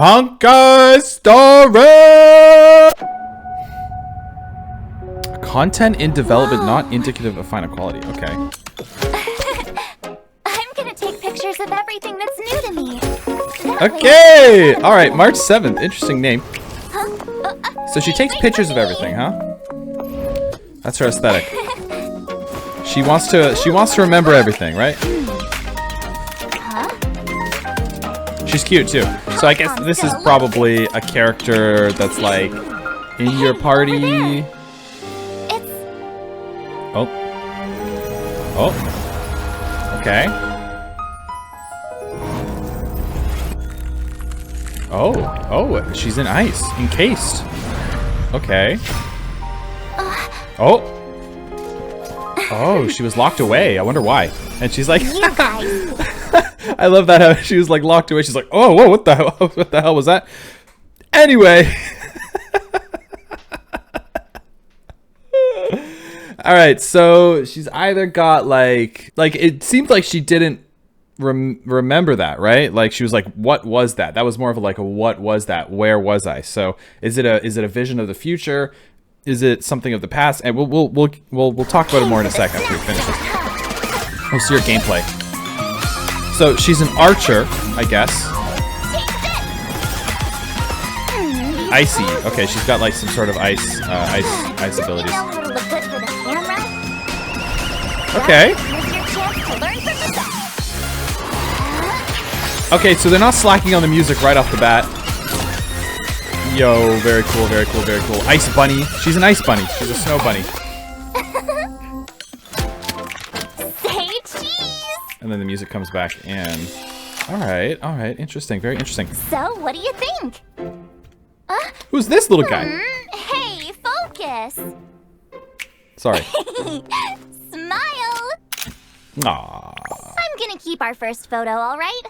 Honkai story! Content in development, not indicative of final quality. Okay. I'm gonna take pictures of everything that's new to me. Okay! Alright, March 7th. Interesting name. So she takes pictures of everything, huh? That's her aesthetic. She wants to remember everything, right? She's cute too. So I guess this is probably a character that's like in your party. Oh. Oh. Okay. Oh. Oh, she's in ice. Encased. Okay. Oh. Oh, she was locked away. I wonder why. And she's like, I love that how she was like locked away. She's like, oh, whoa, what the hell? What the hell was that? Anyway. All right, so she's either got like it seemed like she didn't remember that, right? Like she was like, what was that? That was more of like a what was that? Where was I? So is it a vision of the future? Is it something of the past? And we'll talk about it more in a second after we finish this. We'll see her gameplay. So she's an archer, I guess. Icy. Okay, she's got like some sort of ice abilities. Okay. Okay, so they're not slacking on the music right off the bat. Yo, very cool, very cool, very cool. Ice bunny. She's an ice bunny. She's a snow bunny. Say cheese. And then the music comes back in. All right, interesting, very interesting. So, what do you think? Who's this little guy? Hey, focus. Sorry. Smile. Aww. I'm gonna keep our first photo, all right?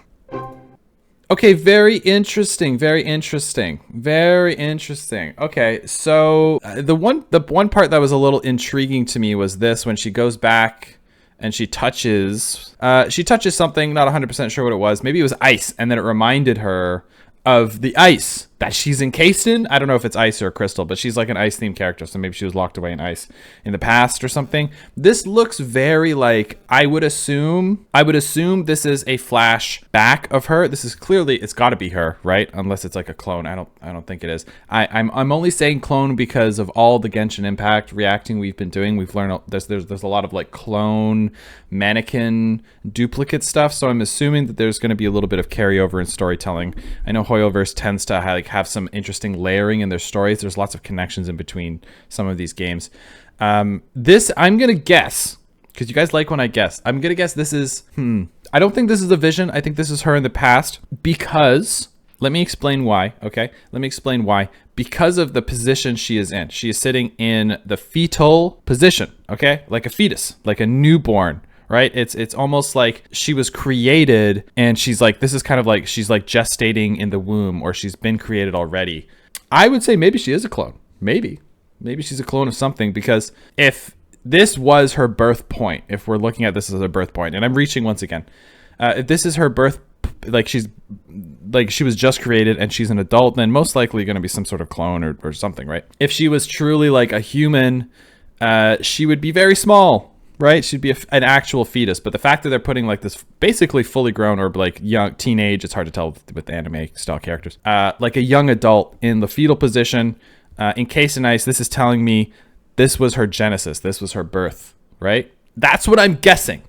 Okay, very interesting, very interesting, very interesting. Okay, so the one part that was a little intriguing to me was this, when she goes back and she touches something, not 100% sure what it was. Maybe it was ice, and then it reminded her of the ice that she's encased in. I don't know if it's ice or crystal, but she's like an ice themed character, so maybe she was locked away in ice in the past or something. This looks very like, I would assume this is a flashback of her. This is clearly, it's got to be her, right? Unless it's like a clone. I don't think it is. I'm only saying clone because of all the Genshin Impact reacting we've been doing. We've learned there's a lot of like clone, mannequin, duplicate stuff, so I'm assuming that there's going to be a little bit of carryover in storytelling. I know Hoyoverse tends to have some interesting layering in their stories. There's lots of connections in between some of these games. This, I'm gonna guess, because you guys like when I guess, I'm gonna guess this is, I don't think this is a vision. I think this is her in the past, because, let me explain why, okay? Let me explain why. Because of the position she is in. She is sitting in the fetal position, okay? Like a fetus, like a newborn. Right? It's almost like she was created and she's like, this is kind of like, she's like gestating in the womb, or she's been created already. I would say maybe she is a clone. Maybe she's a clone of something, because if this was her birth point, if we're looking at this as a birth point, and I'm reaching once again, if this is her birth, like she was just created and she's an adult, then most likely going to be some sort of clone or something, right? If she was truly like a human, she would be very small. Right? She'd be an actual fetus, but the fact that they're putting like this basically fully grown, or like young teenage, it's hard to tell with anime style characters, like a young adult in the fetal position, encased in ice. This is telling me this was her genesis. This was her birth, right? That's what I'm guessing.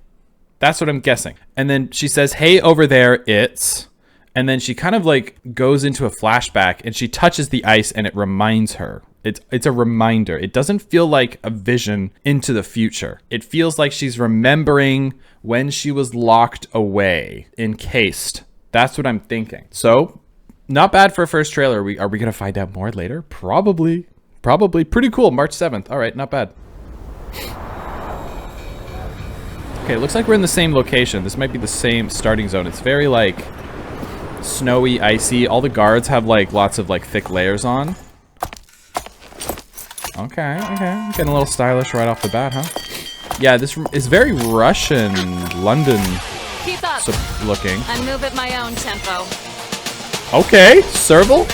And then she says, hey, over there, it's, and then she kind of like goes into a flashback and she touches the ice and it reminds her. It's a reminder. It doesn't feel like a vision into the future. It feels like she's remembering when she was locked away, encased. That's what I'm thinking. So, not bad for a first trailer. Are we gonna find out more later? Probably. Pretty cool. March 7th. All right, not bad. Okay, it looks like we're in the same location. This might be the same starting zone. It's very like snowy, icy. All the guards have like lots of like thick layers on. Okay. Getting a little stylish right off the bat, huh? Yeah, this is very Russian, London Keep up. looking. I move at my own tempo. Okay, Serval.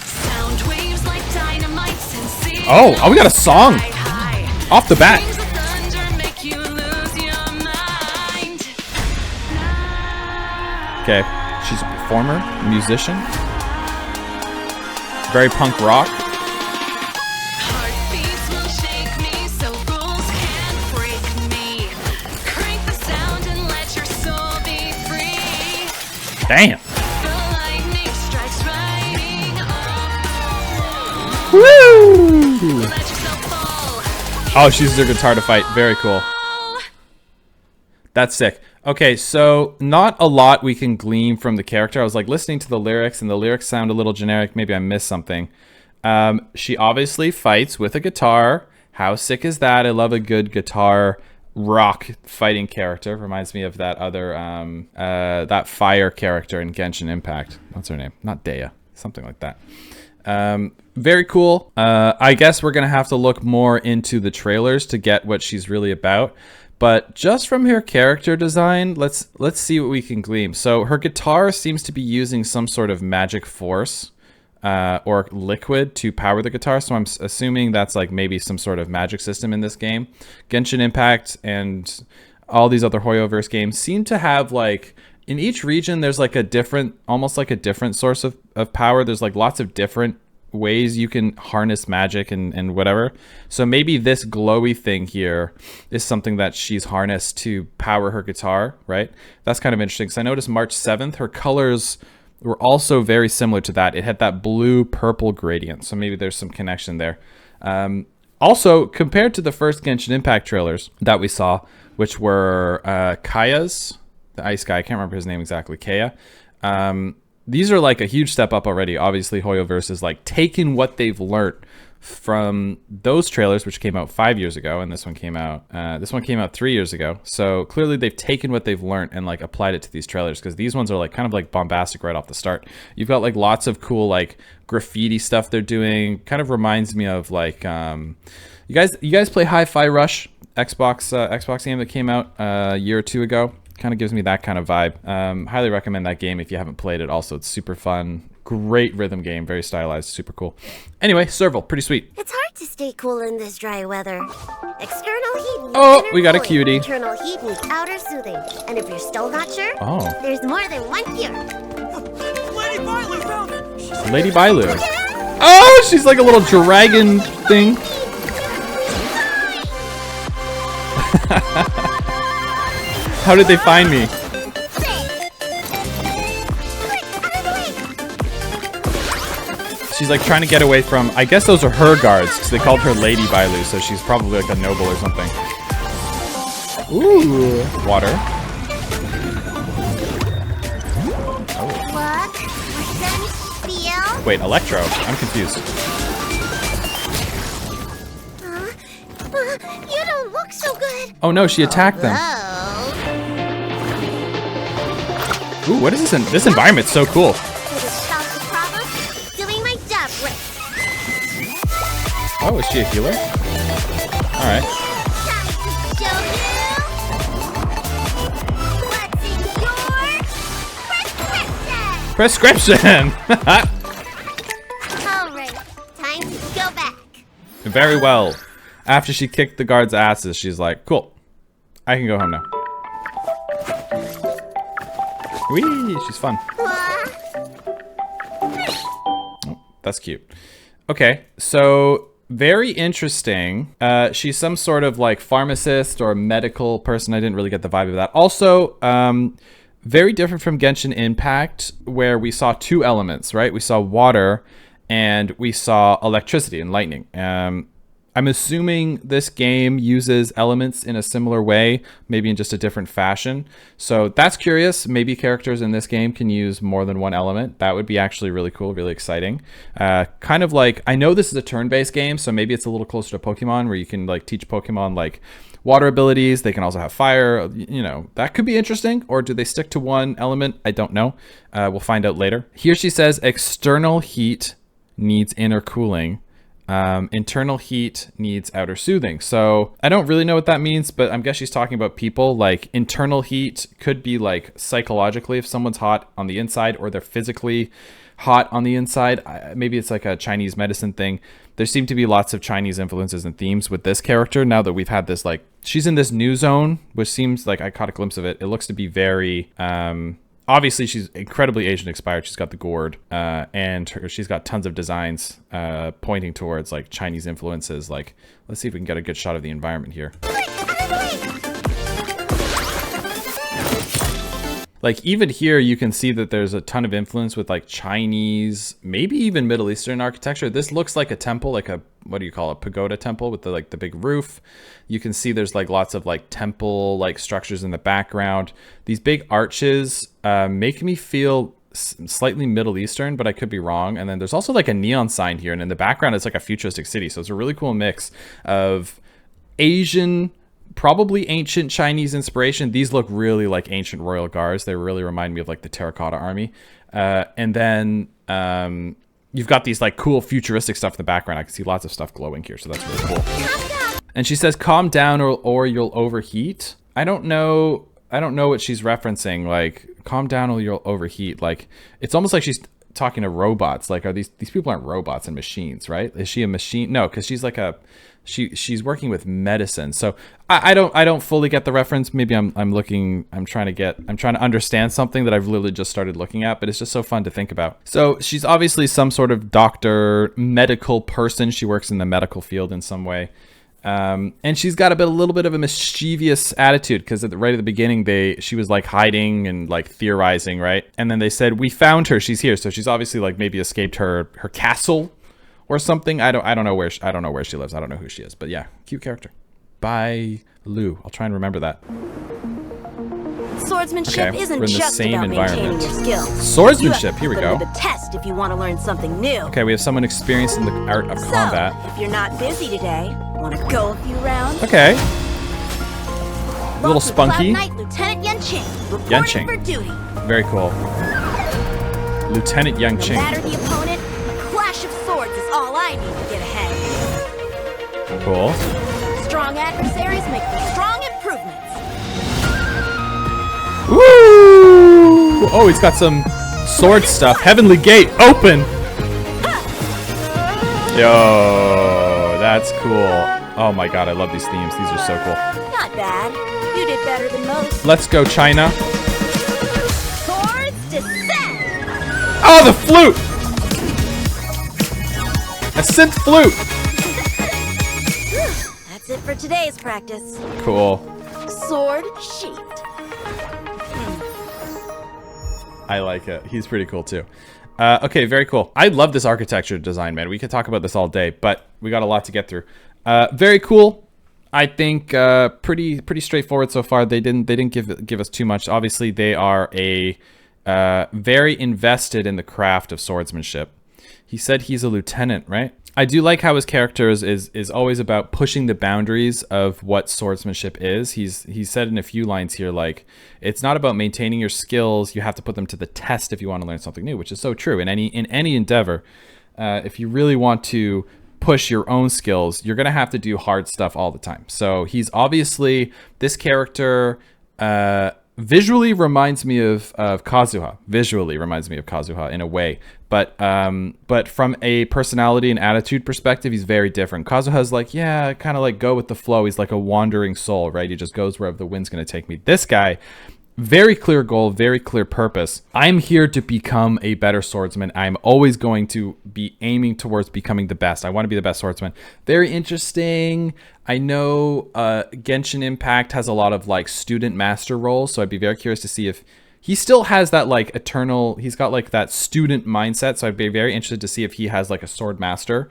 Sound waves like dynamite, sincere. Oh, we got a song off the bat. Wings of thunder make you lose your mind. Okay, she's a performer, musician, very punk rock. Heartbeats will shake me, so rules can't break me. Crank the sound and let your soul be free. Damn. The lightning strikes riding off. Woo! Let yourself fall. Oh, she uses her guitar to fight. Very cool. That's sick. Okay, so not a lot we can glean from the character. I was like listening to the lyrics, and the lyrics sound a little generic. Maybe I missed something. She obviously fights with a guitar. How sick is that? I love a good guitar rock fighting character. Reminds me of that other that fire character in Genshin Impact. What's her name? Not Dea. Something like that. Very cool. I guess we're gonna have to look more into the trailers to get what she's really about. But just from her character design, let's see what we can glean. So her guitar seems to be using some sort of magic force or liquid to power the guitar. So I'm assuming that's like maybe some sort of magic system in this game. Genshin Impact and all these other Hoyoverse games seem to have like, in each region, there's like a different, almost like a different source of power. There's like lots of different ways you can harness magic and whatever. So maybe this glowy thing here is something that she's harnessed to power her guitar, right? That's kind of interesting because I noticed March 7th, her colors were also very similar to that. It had that blue-purple gradient, so maybe there's some connection there. Also, compared to the first Genshin Impact trailers that we saw, which were Kaya's, the ice guy, I can't remember his name exactly, Kaya. These are like a huge step up already. Obviously, Hoyoverse is like taking what they've learnt from those trailers, which came out 5 years ago, and this one came out 3 years ago. So clearly they've taken what they've learned and like applied it to these trailers, because these ones are like kind of like bombastic right off the start. You've got like lots of cool like graffiti stuff they're doing. Kind of reminds me of like you guys play Hi-Fi Rush, Xbox game that came out a year or two ago. Kind of gives me that kind of vibe. Highly recommend that game if you haven't played it. Also, it's super fun. Great rhythm game. Very stylized. Super cool. Anyway, Serval. Pretty sweet. It's hard to stay cool in this dry weather. External heat needs Oh, inner we got a cooling. cutie. Internal heat needs outer soothing. And if you're still not sure, Oh. there's more than one cure. Lady Bailu found it! Lady Bailu. Oh, she's like a little dragon thing. How did they find me? She's like trying to get away from, I guess those are her guards, because they called her Lady Bailu, so she's probably like a noble or something. Ooh, water. Look, listen, feel. Wait, Electro? I'm confused. You don't look so good. Oh no, she attacked them. Oh. Ooh, what is this? This environment's so cool. To solve the problem, doing my job right. Oh, is she a healer? Alright. Time to show you what's in your prescription. Prescription! All right, time to go back. Very well. After she kicked the guards' asses, she's like, cool. I can go home now. Whee! She's fun. Oh, that's cute. Okay, so very interesting. She's some sort of like pharmacist or medical person. I didn't really get the vibe of that. Also, very different from Genshin Impact, where we saw two elements, right? We saw water and we saw electricity and lightning. I'm assuming this game uses elements in a similar way, maybe in just a different fashion. So that's curious. Maybe characters in this game can use more than one element. That would be actually really cool, really exciting. Kind of like, I know this is a turn-based game, so maybe it's a little closer to Pokemon, where you can like teach Pokemon like water abilities. They can also have fire, you know, that could be interesting. Or do they stick to one element? I don't know. We'll find out later. Here she says external heat needs inner cooling. Internal heat needs outer soothing. So I don't really know what that means, but I guess she's talking about people. Like internal heat could be like psychologically if someone's hot on the inside, or they're physically hot on the inside. Maybe it's like a Chinese medicine thing. There seem to be lots of Chinese influences and themes with this character now that we've had this, like, she's in this new zone, which seems like I caught a glimpse of it. It looks to be very, obviously she's incredibly Asian inspired. She's got the gourd, and she's got tons of designs pointing towards like Chinese influences. Like, let's see if we can get a good shot of the environment here. Like even here, you can see that there's a ton of influence with like Chinese, maybe even Middle Eastern architecture. This looks like a temple, like a, what do you call it, pagoda temple with the like the big roof. You can see there's like lots of like temple like structures in the background. These big arches make me feel slightly Middle Eastern, but I could be wrong. And then there's also like a neon sign here, and in the background it's like a futuristic city. So it's a really cool mix of Asian, probably ancient Chinese inspiration. These look really like ancient royal guards. They really remind me of like the terracotta army. And then you've got these like cool futuristic stuff in the background. I can see lots of stuff glowing here, so that's really cool. And she says, calm down or you'll overheat. I don't know what she's referencing. Like, calm down or you'll overheat. Like, it's almost like she's talking to robots. Like, are these people aren't robots and machines, right? Is she a machine? No, because she's like a, she's working with medicine. So I don't fully get the reference. Maybe I'm trying to understand something that I've literally just started looking at, but it's just so fun to think about. So she's obviously some sort of doctor, medical person. She works in the medical field in some way. And she's got a little bit of a mischievous attitude, because right at the beginning she was like hiding and like theorizing, right? And then they said, we found her, she's here. So she's obviously like maybe escaped her castle or something. I don't know where she lives. I don't know who she is, but yeah, cute character. Bye, Lou. I'll try and remember that. Swordsmanship Okay, isn't we're in the just same about maintaining environment. your skills. Swordsmanship, here we You go. have to put them to the test if you want to learn something new. Okay, we have someone experienced in the art of combat. So, if you're not busy today, want to go a few rounds? Okay. A little Welcome to spunky. Cloud Knight, Lieutenant Yanqing, reporting Yanqing. for duty. Very cool. Lieutenant No Yanqing. matter the opponent, a clash of swords is all I need to get ahead. Cool. Strong adversaries make for strong improvements. Woo! Oh, he's got some sword stuff. Heavenly Gate, open! Yo, that's cool. Oh my god, I love these themes. These are so cool. Not bad. You did better than most. Let's go, China. Swords descend! Oh, the flute! A synth flute! That's it for today's practice. Cool. Sword sheathed. I like it. He's pretty cool too. Okay, very cool. I love this architecture design, man. We could talk about this all day, but we got a lot to get through. Very cool. I think pretty straightforward so far. They didn't give us too much. Obviously, they are very invested in the craft of swordsmanship. He said he's a lieutenant, right? I do like how his character is always about pushing the boundaries of what swordsmanship is. He said in a few lines here, like, it's not about maintaining your skills. You have to put them to the test if you want to learn something new, which is so true in any endeavor. If you really want to push your own skills, you're gonna have to do hard stuff all the time. So he's obviously, this character visually reminds me of Kazuha. Visually reminds me of Kazuha in a way, but from a personality and attitude perspective, he's very different. Kazuha's like, yeah, kind of like go with the flow. He's like a wandering soul, right? He just goes wherever the wind's gonna take me. This guy, very clear goal, very clear purpose. I'm here to become a better swordsman. I'm always going to be aiming towards becoming the best. I want to be the best swordsman. Very interesting. I know Genshin Impact has a lot of like student master roles, so I'd be very curious to see if he still has that like eternal, he's got like that student mindset, so I'd be very interested to see if he has like a sword master.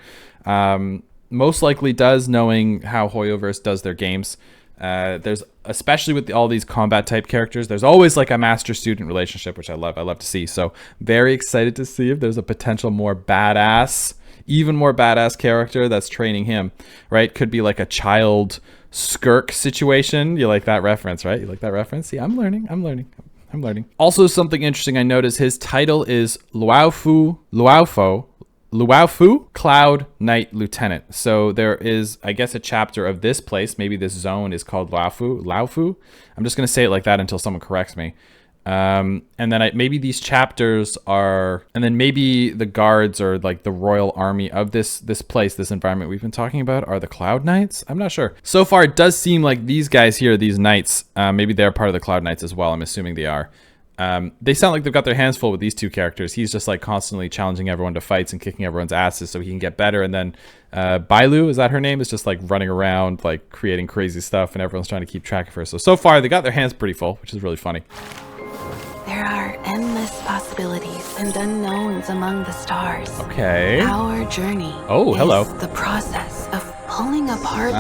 Most likely does, knowing how Hoyoverse does their games. There's, especially with all these combat type characters, there's always like a master student relationship, which I love to see. So very excited to see if there's a potential even more badass character that's training him, right? Could be like a child skirk situation. You like that reference, right? You like that reference? See, I'm learning. Also, something interesting I noticed, his title is Luaofo, Luaofu, Cloud Knight Lieutenant. So there is, I guess, a chapter of this place. Maybe this zone is called Luaofu. I'm just going to say it like that until someone corrects me. And then maybe these chapters are, and then maybe the guards or like the royal army of this place, this environment we've been talking about, are the Cloud Knights. I'm not sure. So far, it does seem like these guys here, these knights, maybe they're part of the Cloud Knights as well. I'm assuming they are. They sound like they've got their hands full with these two characters. He's just like constantly challenging everyone to fights and kicking everyone's asses so he can get better. And then Bailu, is that her name, is just like running around, like creating crazy stuff, and everyone's trying to keep track of her. So far, they got their hands pretty full, which is really funny. There are endless possibilities and unknowns among the stars. Okay. Our journey hello. is the process of pulling apart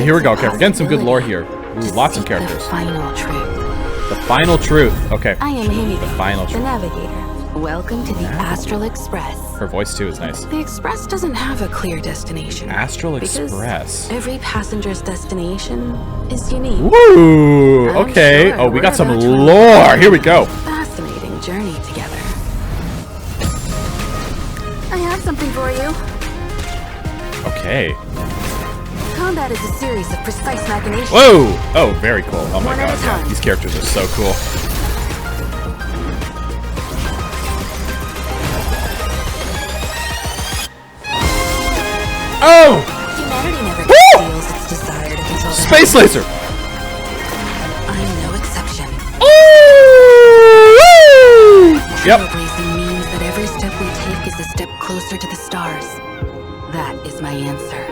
Here we go. Okay, we're getting some good lore here. Ooh, lots of characters. The final truth. The final truth. Okay. I am Amy, The final the truth. navigator. Welcome to the Astral Express. Her voice too is nice. The Express doesn't have a clear destination. Astral because Express. Every passenger's destination is unique. Woo! I'm Okay. sure Oh, we got we're some about to lore. Here we go. Fascinating journey together. I have something for you. Okay. Combat is a series of precise machinations. Whoa! Oh, very cool. Oh my One at god, a yeah. time. These characters are so cool. Oh! Humanity never Woo! conceals its desire to control the Space laser! I'm no exception. Yep. Trailblazing means that every step we take is a step closer to the stars. That is my answer.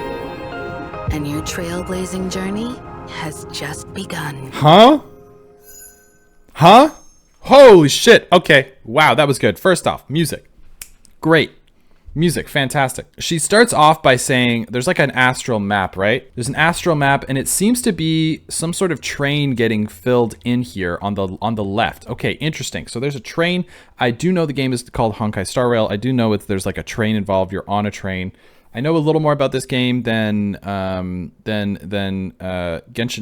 And your trailblazing journey has just begun. Huh? Huh? Holy shit. Okay. Wow, that was good. First off, music. Great. Music, fantastic. She starts off by saying there's like an astral map, right? There's an astral map, and it seems to be some sort of train getting filled in here on the left. Okay, interesting. So there's a train. I do know the game is called Honkai Star Rail. I do know there's like a train involved. You're on a train. I know a little more about this game than Genshin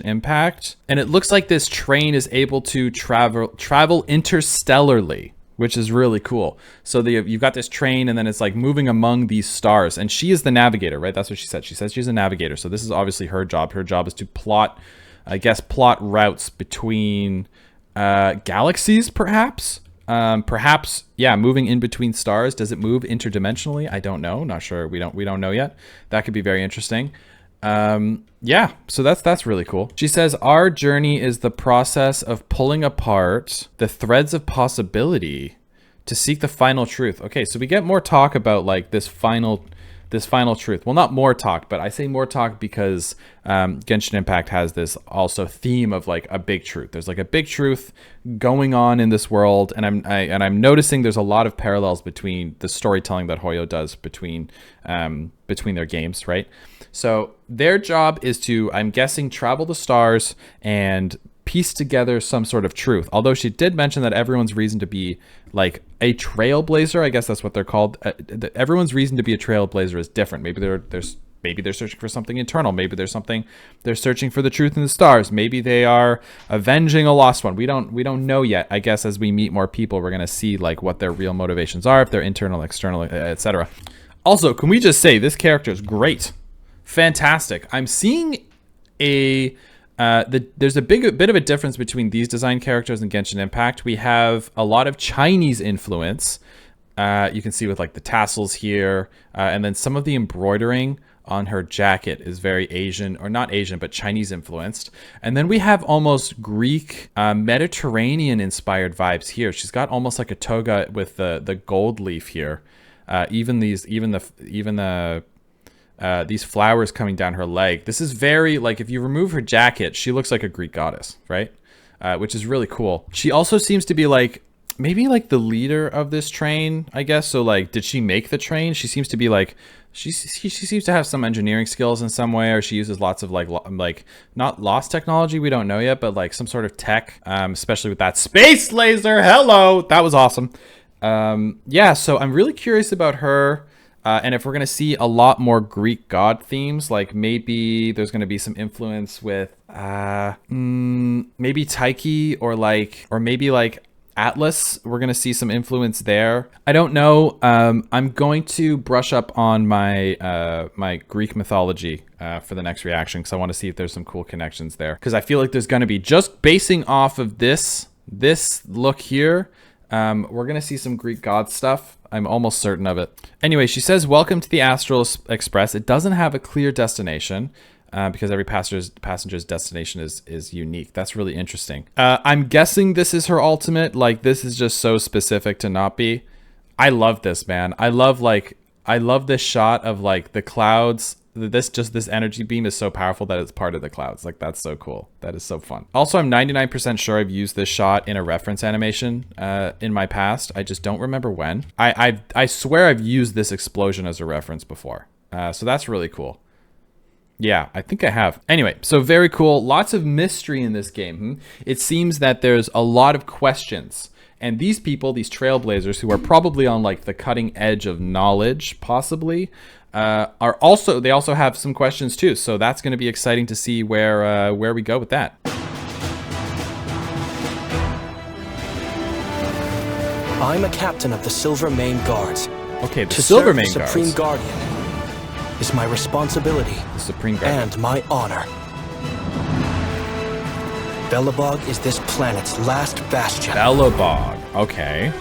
Impact, and it looks like this train is able to travel interstellarly, which is really cool. So you've got this train, and then it's like moving among these stars, and she is the navigator, right? That's what she said. She says she's a navigator. So this is obviously her job. Her job is to plot routes between galaxies, perhaps. Yeah, moving in between stars. Does it move interdimensionally? I don't know. Not sure. We don't know yet. That could be very interesting. Yeah, so that's really cool. She says our journey is the process of pulling apart the threads of possibility to seek the final truth. Okay, so we get more talk about like this final truth. Well, not more talk, but I say more talk because Genshin Impact has this also theme of like a big truth. There's like a big truth going on in this world, and I'm noticing there's a lot of parallels between the storytelling that Hoyo does between their games, right? So their job is to, I'm guessing, travel the stars and piece together some sort of truth. Although she did mention that everyone's reason to be like a trailblazer, I guess that's what they're called. Everyone's reason to be a trailblazer is different. Maybe they're searching for something internal. Maybe they're searching for the truth in the stars. Maybe they are avenging a lost one. We don't know yet. I guess as we meet more people, we're gonna see like what their real motivations are, if they're internal, external, etc. Also, can we just say this character is great, fantastic. I'm seeing there's a bit of a difference between these design characters and Genshin Impact. We have a lot of Chinese influence. You can see with like the tassels here, and then some of the embroidering on her jacket is very Asian, or not Asian, but Chinese influenced. And then we have almost Greek, Mediterranean inspired vibes here. She's got almost like a toga with the gold leaf here. These flowers coming down her leg. This is very, like, if you remove her jacket, she looks like a Greek goddess, right? Which is really cool. She also seems to be like, maybe like the leader of this train, I guess. So like, did she make the train? She seems to be like, she seems to have some engineering skills in some way, or she uses lots of like not lost technology, we don't know yet, but like some sort of tech, especially with that space laser. Hello, that was awesome. Yeah, so I'm really curious about her. And if we're going to see a lot more Greek god themes, like maybe there's going to be some influence with maybe Taiki, or maybe like, Atlas. We're gonna see some influence there. I don't know. I'm going to brush up on my my Greek mythology for the next reaction because I want to see if there's some cool connections there. Because I feel like there's gonna be, just basing off of this look here, we're gonna see some Greek god stuff. I'm almost certain of it. Anyway, she says, "Welcome to the Astral Express." It doesn't have a clear destination. Because every passenger's destination is unique. That's really interesting. I'm guessing this is her ultimate. Like, this is just so specific to not be. I love this, man. I love this shot of like the clouds. This energy beam is so powerful that it's part of the clouds. Like, that's so cool. That is so fun. Also, I'm 99% sure I've used this shot in a reference animation in my past. I just don't remember when. I swear I've used this explosion as a reference before. So that's really cool. Yeah, I think I have. Anyway, so very cool. Lots of mystery in this game. It seems that there's a lot of questions. And these people, these trailblazers, who are probably on like the cutting edge of knowledge, possibly, they also have some questions too. So that's going to be exciting to see where we go with that. I'm a captain of the Silver Mane Guards. Okay, the Silver Mane Guards. Supreme Guardian is my responsibility the Supreme Guardian. And my honor. Belobog is this planet's last bastion. Belobog, okay.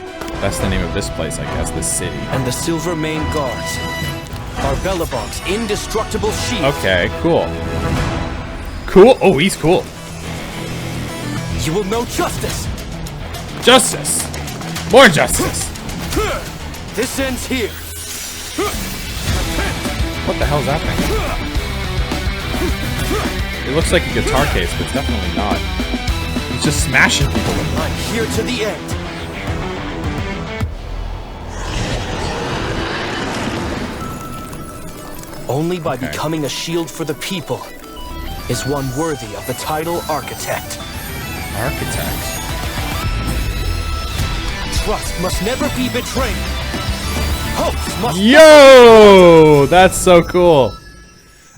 That's the name of this place, I guess, this city. And the Silver Mane Guards are Belobog's indestructible shield. Okay, cool. Cool? Oh, he's cool. You will know justice. Justice. More justice. This ends here. What the hell's happening? It looks like a guitar case, but it's definitely not. He's just smashing people with it. I'm here to the end. Only by becoming a shield for the people is one worthy of the title Architect. Architect? Trust must never be betrayed. Hopes must Yo! That's so cool.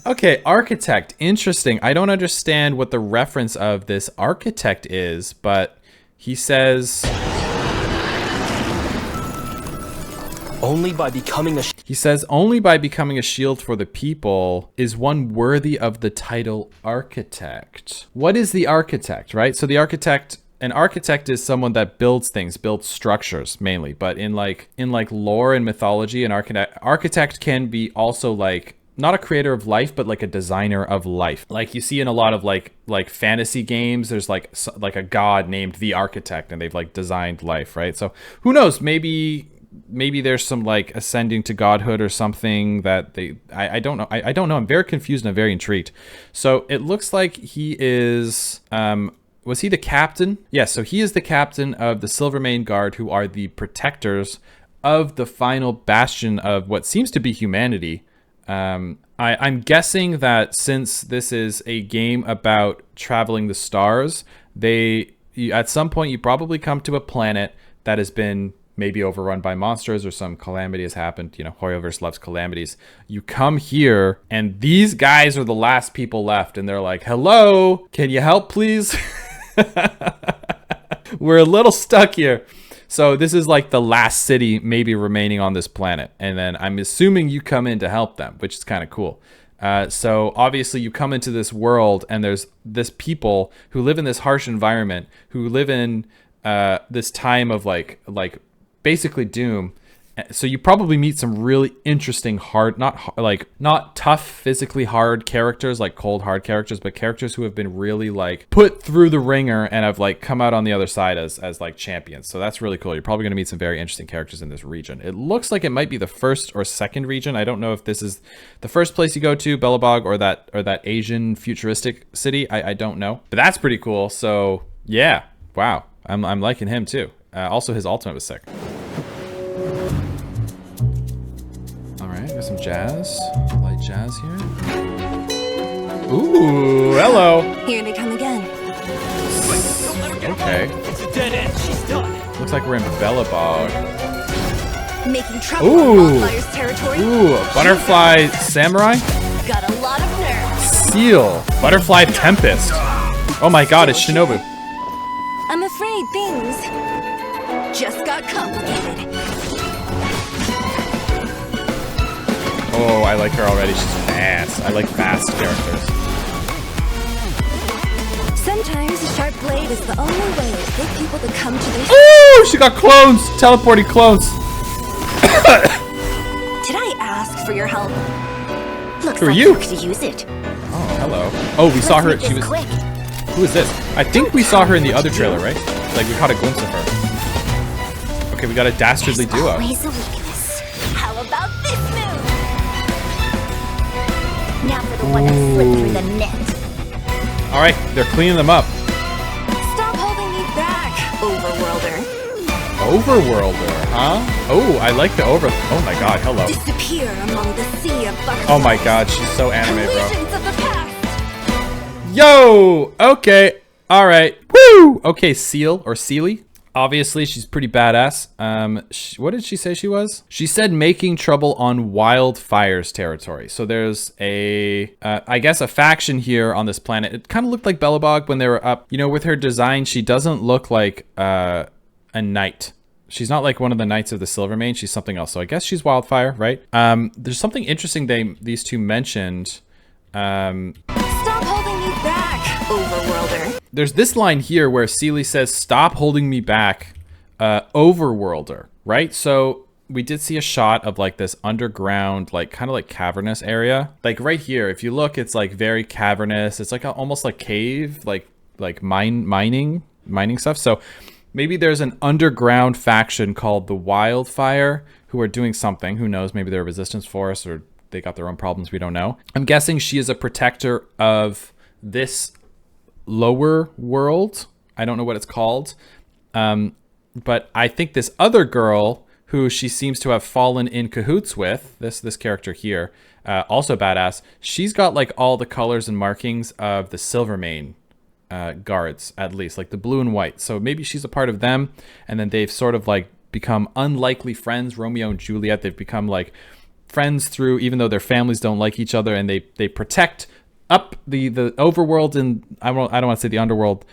Okay, Architect. Interesting. I don't understand what the reference of this Architect is, but he says... Only by becoming a... He says, only by becoming a shield for the people is one worthy of the title Architect. What is the Architect, right? So the Architect... An architect is someone that builds things, builds structures mainly, but in like lore and mythology, an architect can be also like not a creator of life, but like a designer of life. Like you see in a lot of like fantasy games, there's like a god named the Architect, and they've like designed life, right? So who knows? Maybe there's some like ascending to godhood or something that I don't know. I don't know. I'm very confused and I'm very intrigued. So it looks like he is was he the captain? Yes, so he is the captain of the Silver Mane Guard, who are the protectors of the final bastion of what seems to be humanity. I'm guessing that since this is a game about traveling the stars, at some point you probably come to a planet that has been maybe overrun by monsters or some calamity has happened. You know, Hoyoverse loves calamities. You come here and these guys are the last people left and they're like, hello, can you help please? We're a little stuck here. So this is like the last city maybe remaining on this planet. And then I'm assuming you come in to help them, which is kind of cool. So obviously you come into this world and there's this people who live in this harsh environment, who live in this time of like basically doom. So you probably meet some really interesting not tough, physically hard characters, like cold hard characters, but characters who have been really like put through the ringer and have like come out on the other side as like champions. So that's really cool. You're probably going to meet some very interesting characters in this region. It looks like it might be the first or second region. I don't know if this is the first place you go to, Belobog, or that Asian futuristic city. I don't know, but that's pretty cool. So yeah, wow, I'm liking him too. Also, his ultimate was sick. Got some jazz, light jazz here. Ooh, hello. Here they come again. Okay. It's a dead end. She's done. Looks like we're in Belobog. Making trouble Ooh. on Wildfire's territory. Ooh, a butterfly samurai? Got a lot of nerve. Seal. Butterfly tempest. Oh my god, it's Shinobu. I'm afraid things just got complicated. Oh, I like her already. She's fast. I like fast characters. Sometimes a sharp blade is the only way to get people to come to their... Oh, she got clones. Teleporting clones. Did I ask for your help? Looks Who are like you? could use it. Oh, hello. Oh, we saw her. Let's make She this was. quick. Who is this? I think we saw her in the other trailer, right? Like we caught a glimpse of her. Okay, we got a dastardly duo. Always a weakness. How about this move? Now for the one that slipped through the net. All right, they're cleaning them up. Stop holding me back, overworlder. Overworlder, huh? Oh, I like the over. Oh my god, hello. Disappear among the sea of butterflies. Oh my god, she's so anime, bro. Legions of the past. Yo! Okay. Alright. Woo! Okay, Seal or Seely. Obviously, she's pretty badass. What did she say she was? She said making trouble on wildfires territory. So there's a, I guess a faction here on this planet. It kind of looked like Belobog when they were up. You know, with her design, she doesn't look like a knight. She's not like one of the Knights of the Silvermane. She's something else. So I guess she's Wildfire, right? There's something interesting these two mentioned. Stop holding me back, overworlder. There's this line here where Seely says, "Stop holding me back, overworlder," right? So we did see a shot of like this underground, like kind of like cavernous area. Like right here, if you look, it's like very cavernous. It's like almost like cave, like mining stuff. So maybe there's an underground faction called the Wildfire who are doing something. Who knows? Maybe they're a resistance force or they got their own problems. We don't know. I'm guessing she is a protector of this lower world. I don't know what it's called. But I think this other girl who she seems to have fallen in cahoots with, this character here, also badass. She's got like all the colors and markings of the Silvermane guards, at least like the blue and white. So maybe she's a part of them. And then they've sort of like become unlikely friends, Romeo and Juliet. They've become like friends through, even though their families don't like each other, and they protect up the overworld and I don't want to say the underworld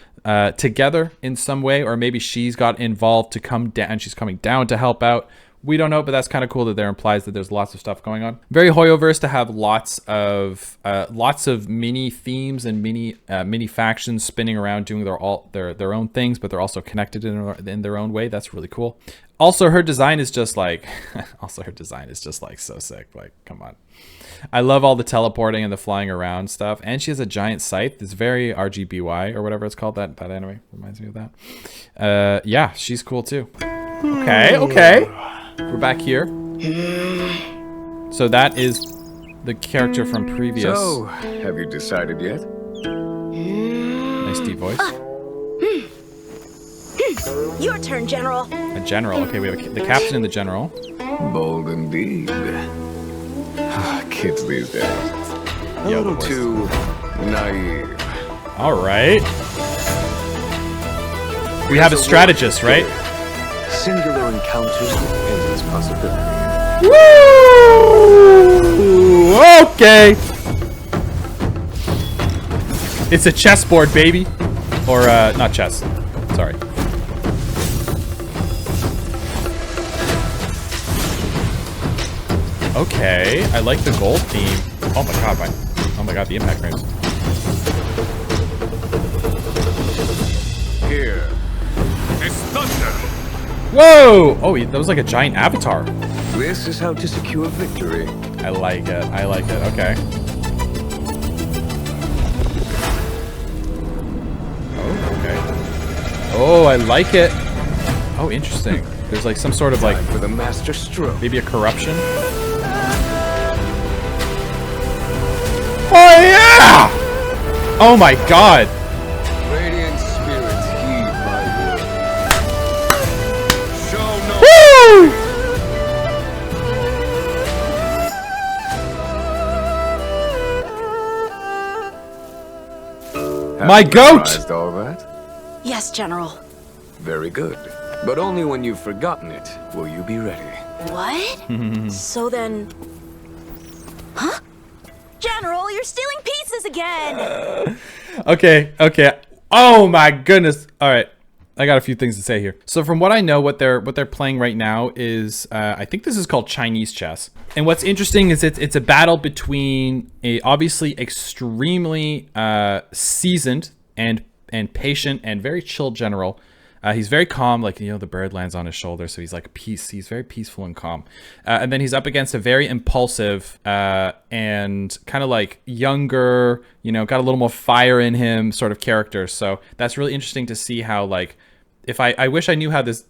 together in some way, or maybe she's got involved to come down and she's coming down to help out. We don't know, but that's kind of cool that there implies that there's lots of stuff going on. Very Hoyoverse to have lots of mini themes and mini factions spinning around doing their own things, but they're also connected in their own way. That's really cool. Also, her design is just like so sick. Like, come on. I love all the teleporting and the flying around stuff. And she has a giant scythe. It's very RGBY or whatever it's called. That anime reminds me of that. Yeah, she's cool too. Okay. We're back here. So that is the character from previous. So, have you decided yet? Nice deep voice. Your turn, General. A general. Okay, we have the captain and the general. Bold indeed. Kids these days. A Yeah, little of course. too naive. All right. We have a strategist, right? Singular encounters with endless possibilities. Woo! Okay. It's a chessboard, baby. Or, not chess. Sorry. Okay, I like the gold theme. Oh my god, the impact frames. Here. It's thunder. Whoa! Oh, that was like a giant avatar. This is how to secure victory. I like it. Okay. Oh, okay. Oh, I like it. Oh, interesting. There's like some sort of like Time for the master stroke. maybe a corruption. Oh yeah! Oh my god! Radiant spirits heed my word. Show no. Woo! Have My you goat! memorized all that? Yes, General. Very good. But only when you've forgotten it will you be ready. What? So then... Huh? General, you're stealing pieces again! Okay. Oh my goodness. All right. I got a few things to say here. So from what I know, what they're playing right now is I think this is called Chinese chess. And what's interesting is it's a battle between a obviously extremely seasoned and patient and very chill general. He's very calm, like, you know, the bird lands on his shoulder, so he's like peace. He's very peaceful and calm. And then he's up against a very impulsive and kind of like younger, you know, got a little more fire in him sort of character. So that's really interesting to see how, like, if I wish I knew how this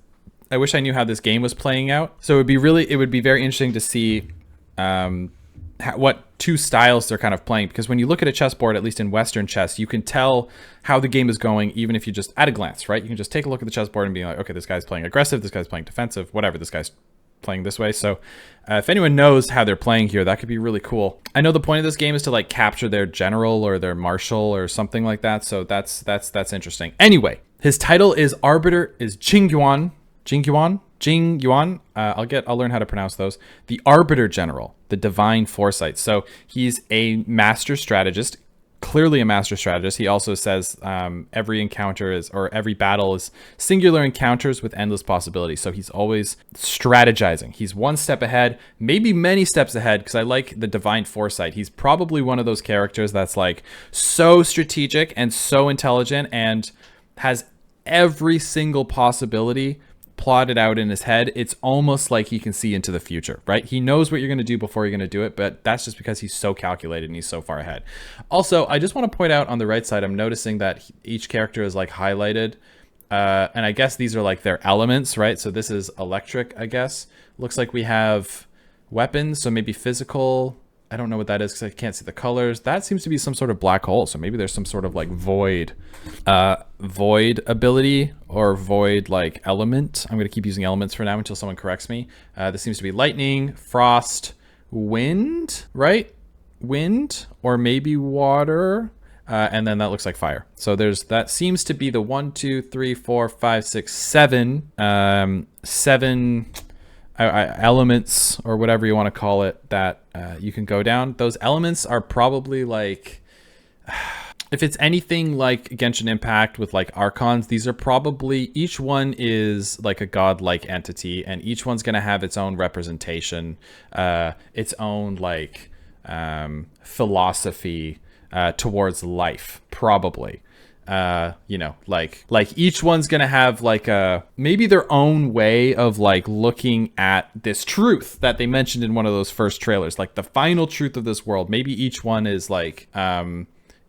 game was playing out. So it would be very interesting to see what two styles they're kind of playing, because when you look at a chessboard, at least in Western chess, you can tell how the game is going even if you just at a glance, right? You can just take a look at the chessboard and be like, okay, this guy's playing aggressive, this guy's playing defensive, whatever, this guy's playing this way. So if anyone knows how they're playing here, that could be really cool. I know the point of this game is to like capture their general or their marshal or something like that, so that's interesting. Anyway, his title is Jing Yuan. I'll learn how to pronounce those. The Arbiter General, the Divine Foresight. So he's a master strategist, clearly a master strategist. He also says every battle is singular encounters with endless possibilities. So he's always strategizing. He's one step ahead, maybe many steps ahead, because I like the Divine Foresight. He's probably one of those characters that's like so strategic and so intelligent and has every single possibility plotted out in his head. It's almost like he can see into the future, right? He knows what you're going to do before you're going to do it, but that's just because he's so calculated and he's so far ahead. Also, I just want to point out on the right side, I'm noticing that each character is like highlighted, and I guess these are like their elements, right? So this is electric, I guess. Looks like we have weapons, so maybe physical. I don't know what that is because I can't see the colors. That seems to be some sort of black hole, so maybe there's some sort of like void ability or void like element. I'm going to keep using elements for now until someone corrects me. This seems to be lightning, frost, wind, right? Wind, or maybe water, and then that looks like fire. So that seems to be the 1, 2, 3, 4, 5, 6, 7 elements, or whatever you want to call it, that you can go down. Those elements are probably like, if it's anything like Genshin Impact with like archons, these are probably, each one is like a godlike entity, and each one's going to have its own representation, its own like philosophy towards life, probably. You know, like each one's gonna have like maybe their own way of like looking at this truth that they mentioned in one of those first trailers, like the final truth of this world. Maybe each one is like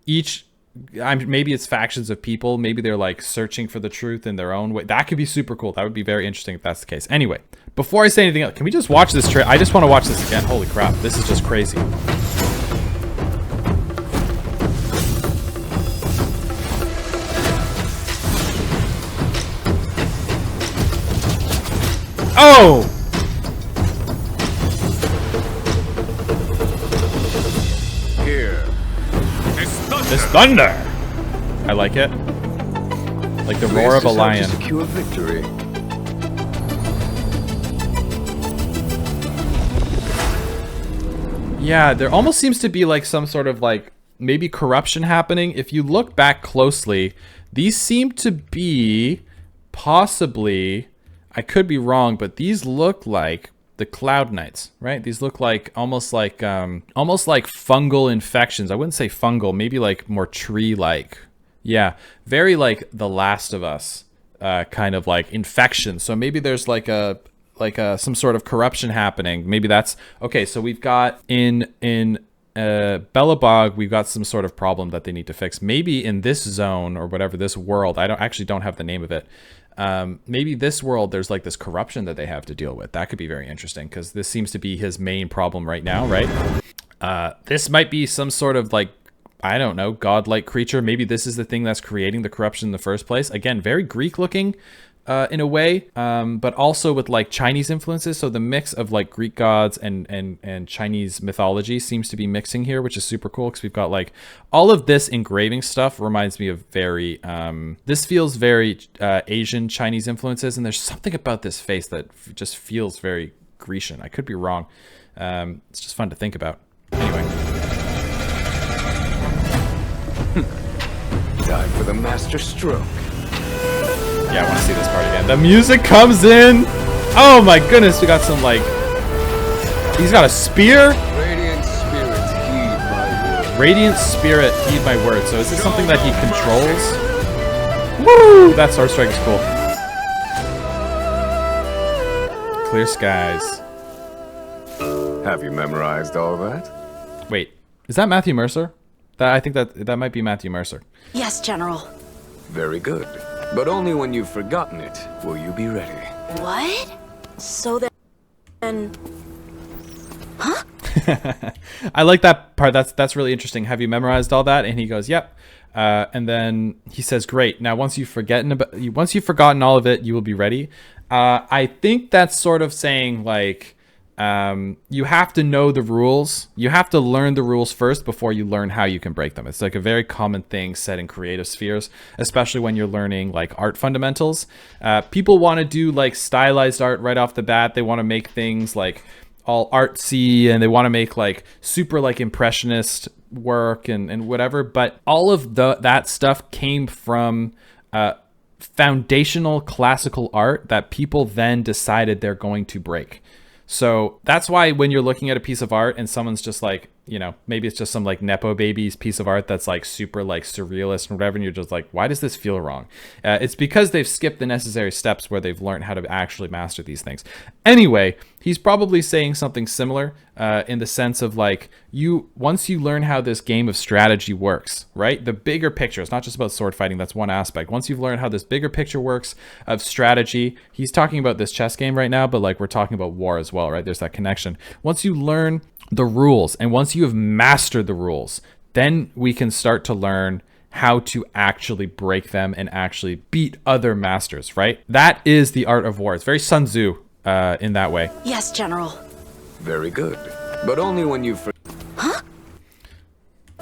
maybe it's factions of people, maybe they're like searching for the truth in their own way. That could be super cool. That would be very interesting if that's the case. Anyway, before I say anything else, can we just watch this trailer? I just want to watch this again. Holy crap, this is just crazy. Oh! Here. This thunder! I like it. Like the roar of a lion. To secure victory. Yeah, there almost seems to be like some sort of like maybe corruption happening. If you look back closely, these seem to be possibly, I could be wrong, but these look like the Cloud Knights, right? These look like almost like fungal infections. I wouldn't say fungal, maybe like more tree-like. Yeah, very like The Last of Us kind of like infection. So maybe there's like some sort of corruption happening. Maybe that's okay. So we've got in Belobog, we've got some sort of problem that they need to fix. Maybe in this zone or whatever, this world, I don't have the name of it. Maybe this world, there's like this corruption that they have to deal with. That could be very interesting because this seems to be his main problem right now, right? This might be some sort of like, I don't know, godlike creature. Maybe this is the thing that's creating the corruption in the first place. Again, very Greek looking in a way, but also with like Chinese influences. So the mix of like Greek gods and Chinese mythology seems to be mixing here, which is super cool because we've got like all of this engraving stuff reminds me of very, this feels very Asian Chinese influences. And there's something about this face that just feels very Grecian. I could be wrong. It's just fun to think about. Anyway. Time for the master stroke. Yeah, I want to see this part again. The music comes in. Oh my goodness, we got some like. He's got a spear. Radiant spirits heed my word. Radiant spirit, heed my word. So is this something that he controls? Woo! That Sword Strike is cool. Clear skies. Have you memorized all that? Wait, is that Matthew Mercer? I think that might be Matthew Mercer. Yes, General. Very good. But only when you've forgotten it will you be ready. What? So then... I like that part. That's really interesting. Have you memorized all that? And he goes, "Yep." And then he says, "Great. Now, once you've forgotten all of it, you will be ready." I think that's sort of saying like you have to know the rules. You have to learn the rules first before you learn how you can break them. It's like a very common thing said in creative spheres, especially when you're learning like art fundamentals. People want to do like stylized art right off the bat. They want to make things like all artsy, and they want to make like super like impressionist work and whatever, but all of that stuff came from foundational classical art that people then decided they're going to break. So that's why when you're looking at a piece of art and someone's just like, you know, maybe it's just some like Nepo baby's piece of art that's like super like surrealist and whatever, and you're just like, why does this feel wrong? It's because they've skipped the necessary steps where they've learned how to actually master these things. Anyway, he's probably saying something similar in the sense of like, once you learn how this game of strategy works, right? The bigger picture, it's not just about sword fighting, that's one aspect. Once you've learned how this bigger picture works of strategy, he's talking about this chess game right now, but like we're talking about war as well, right? There's that connection. Once you learn the rules, and once you have mastered the rules, then we can start to learn how to actually break them and actually beat other masters, right? That is the art of war. It's very Sun Tzu in that way. Yes, General. Very good. But only when you've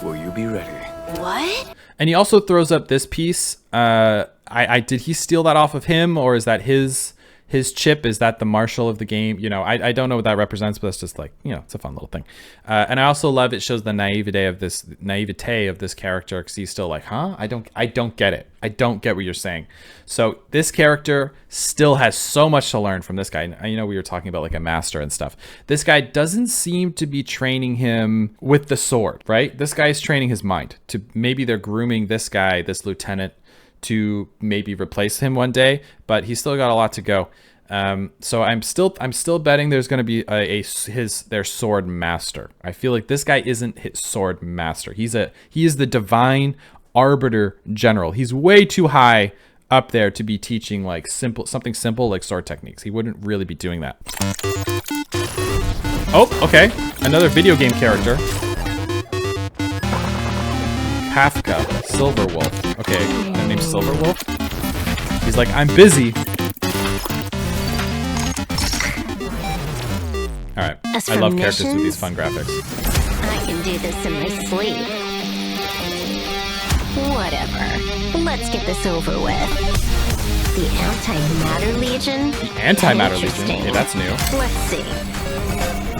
will you be ready. What? And he also throws up this piece. Did he steal that off of him, or is that his chip? Is that the marshal of the game? You know, I don't know what that represents, but it's just like, you know, it's a fun little thing. And I also love it shows the naivete of this character, because he's still like, huh? I don't get it. I don't get what you're saying. So this character still has so much to learn from this guy. And, you know, we were talking about like a master and stuff. This guy doesn't seem to be training him with the sword, right? This guy is training his mind. Maybe they're grooming this guy, this lieutenant, to maybe replace him one day, but he's still got a lot to go. So I'm still betting there's going to be their sword master. I feel like this guy isn't his sword master. He is the divine arbiter general. He's way too high up there to be teaching like something simple like sword techniques. He wouldn't really be doing that. Oh, okay, another video game character. Kafka, Silverwolf. Okay, that name's Silverwolf. He's like, I'm busy. All right, As I for love characters with missions, these fun graphics. I can do this in my sleep. Whatever. Let's get this over with. The Antimatter Legion? Antimatter Legion? Interesting. Okay, that's new. Let's see.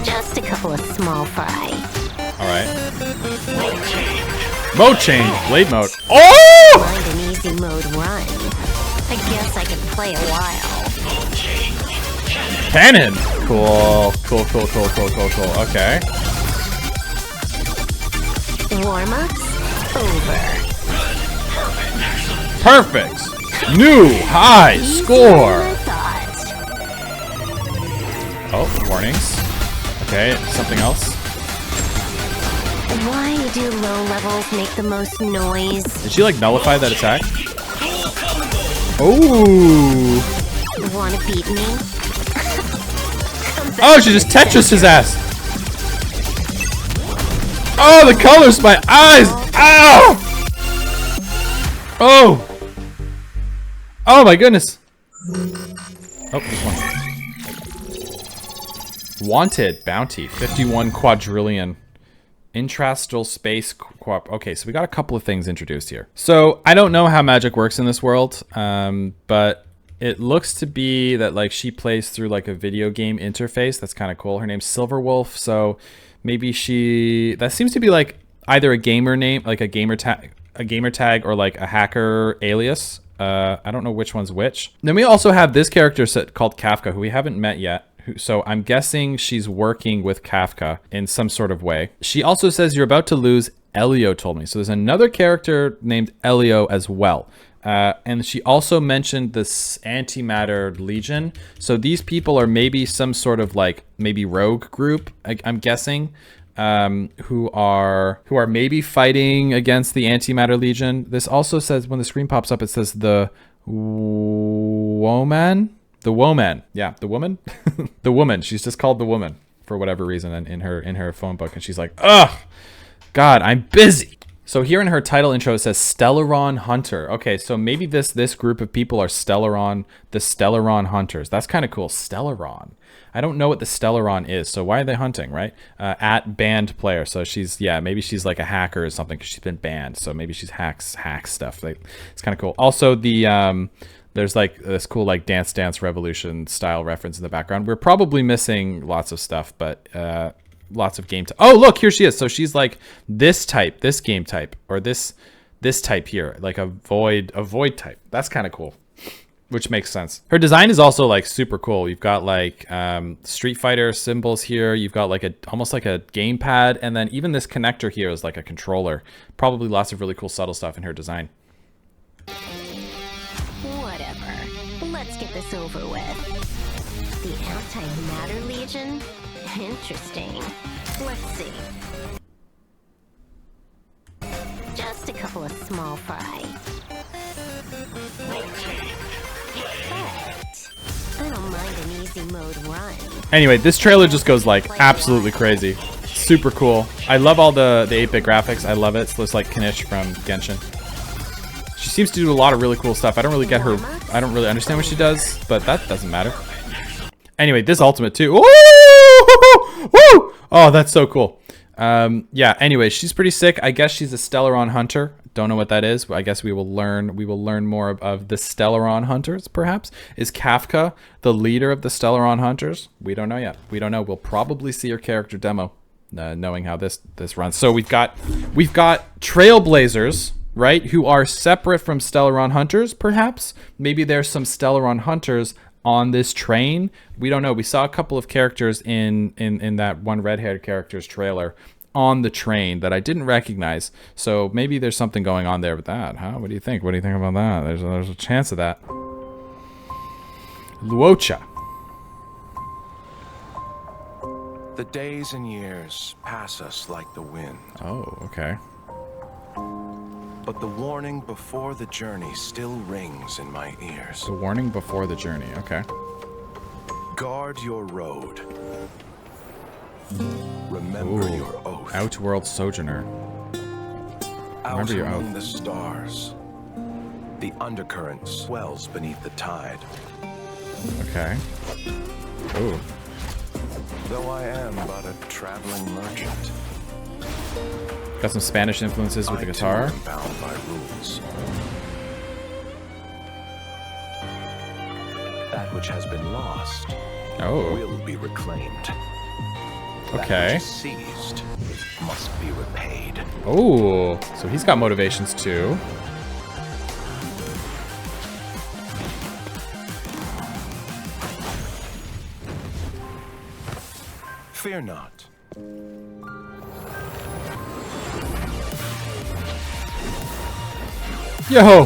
Just a couple of small fry. All right. Mode change, blade mode. Oh! Find an easy mode run. I guess I can play a while. Cannon. Cool. Okay. Warm-ups over. Perfect. New high score. I thought. Oh, warnings. Okay, something else. Why do low levels make the most noise? Did she like nullify that attack? Oh. Wanna beat me? Oh, she just Tetris his ass. Oh, the colors, my eyes. Ow. Oh. Oh my goodness. Oh, this one. Wanted bounty 51 quadrillion. Intrastral space co-op. Okay, so we got a couple of things introduced here. So I don't know how magic works in this world, but it looks to be that like she plays through like a video game interface. That's kind of cool. Her name's Silverwolf, so maybe that seems to be like either a gamer name, like a gamer tag, or like a hacker alias. I don't know which one's which. Then we also have this character called Kafka, who we haven't met yet. So I'm guessing she's working with Kafka in some sort of way. She also says you're about to lose, Elio told me. So there's another character named Elio as well. And she also mentioned this Antimatter Legion. So these people are maybe some sort of like maybe rogue group, I'm guessing, who are maybe fighting against the Antimatter Legion. This also says, when the screen pops up, it says the woman. The woman. Yeah, the woman. The woman. She's just called the woman for whatever reason in her phone book, and she's like, ugh, God, I'm busy. So here in her title intro, it says Stellaron Hunter. Okay, so maybe this group of people are the Stellaron Hunters. That's kind of cool. Stellaron. I don't know what the Stellaron is, so why are they hunting, right? At banned player. So maybe she's like a hacker or something because she's been banned. So maybe she's hacks stuff. Like, it's kind of cool. Also, there's like this cool like Dance Dance Revolution style reference in the background. We're probably missing lots of stuff, but lots of game. Oh, look, here she is. So she's like this game type, or this type here, like a void type. That's kind of cool, which makes sense. Her design is also like super cool. You've got like Street Fighter symbols here. You've got like almost like a gamepad, and then even this connector here is like a controller. Probably lots of really cool subtle stuff in her design. Whatever. Let's get this over with. The Antimatter Legion? Interesting. Let's see. Just a couple of small fry. But I don't mind an easy mode run. Anyway, this trailer just goes like absolutely crazy. Super cool. I love all the 8-bit graphics. I love it. It looks like Kanish from Genshin. She seems to do a lot of really cool stuff. I don't really get her. I don't really understand what she does, but that doesn't matter. Anyway, this ultimate too. Woo! Oh, that's so cool. Yeah, anyway, she's pretty sick. I guess she's a Stellaron Hunter. Don't know what that is. I guess we will learn more of the Stellaron Hunters, perhaps. Is Kafka the leader of the Stellaron Hunters? We don't know yet. We don't know. We'll probably see her character demo, knowing how this runs. So we've got Trailblazers, right, who are separate from Stellaron Hunters, perhaps. Maybe there's some Stellaron Hunters on this train. We don't know. We saw a couple of characters in that one red-haired character's trailer on the train that I didn't recognize. So maybe there's something going on there with that, huh? What do you think? What do you think about that? There's a chance of that. Luocha. The days and years pass us like the wind. Oh, okay. But the warning before the journey still rings in my ears. The warning before the journey, okay. Guard your road. Remember Ooh. your oath. Outworld Sojourner. Out Remember your among oath. the stars. The undercurrent swells beneath the tide. Okay. Ooh. Though I am but a traveling merchant. Got some Spanish influences with the guitar. I too am bound by rules. That which has been lost will be reclaimed. Okay. That which is seized must be repaid. Oh, so he's got motivations too. Fear not. Yo!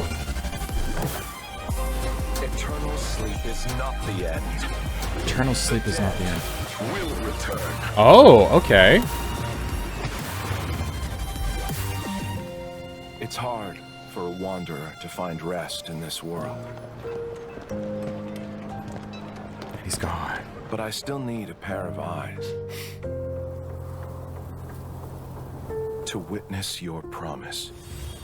Eternal sleep is not the end. Eternal sleep is not the end. Will return. Oh, okay. It's hard for a wanderer to find rest in this world. He's gone. But I still need a pair of eyes to witness your promise.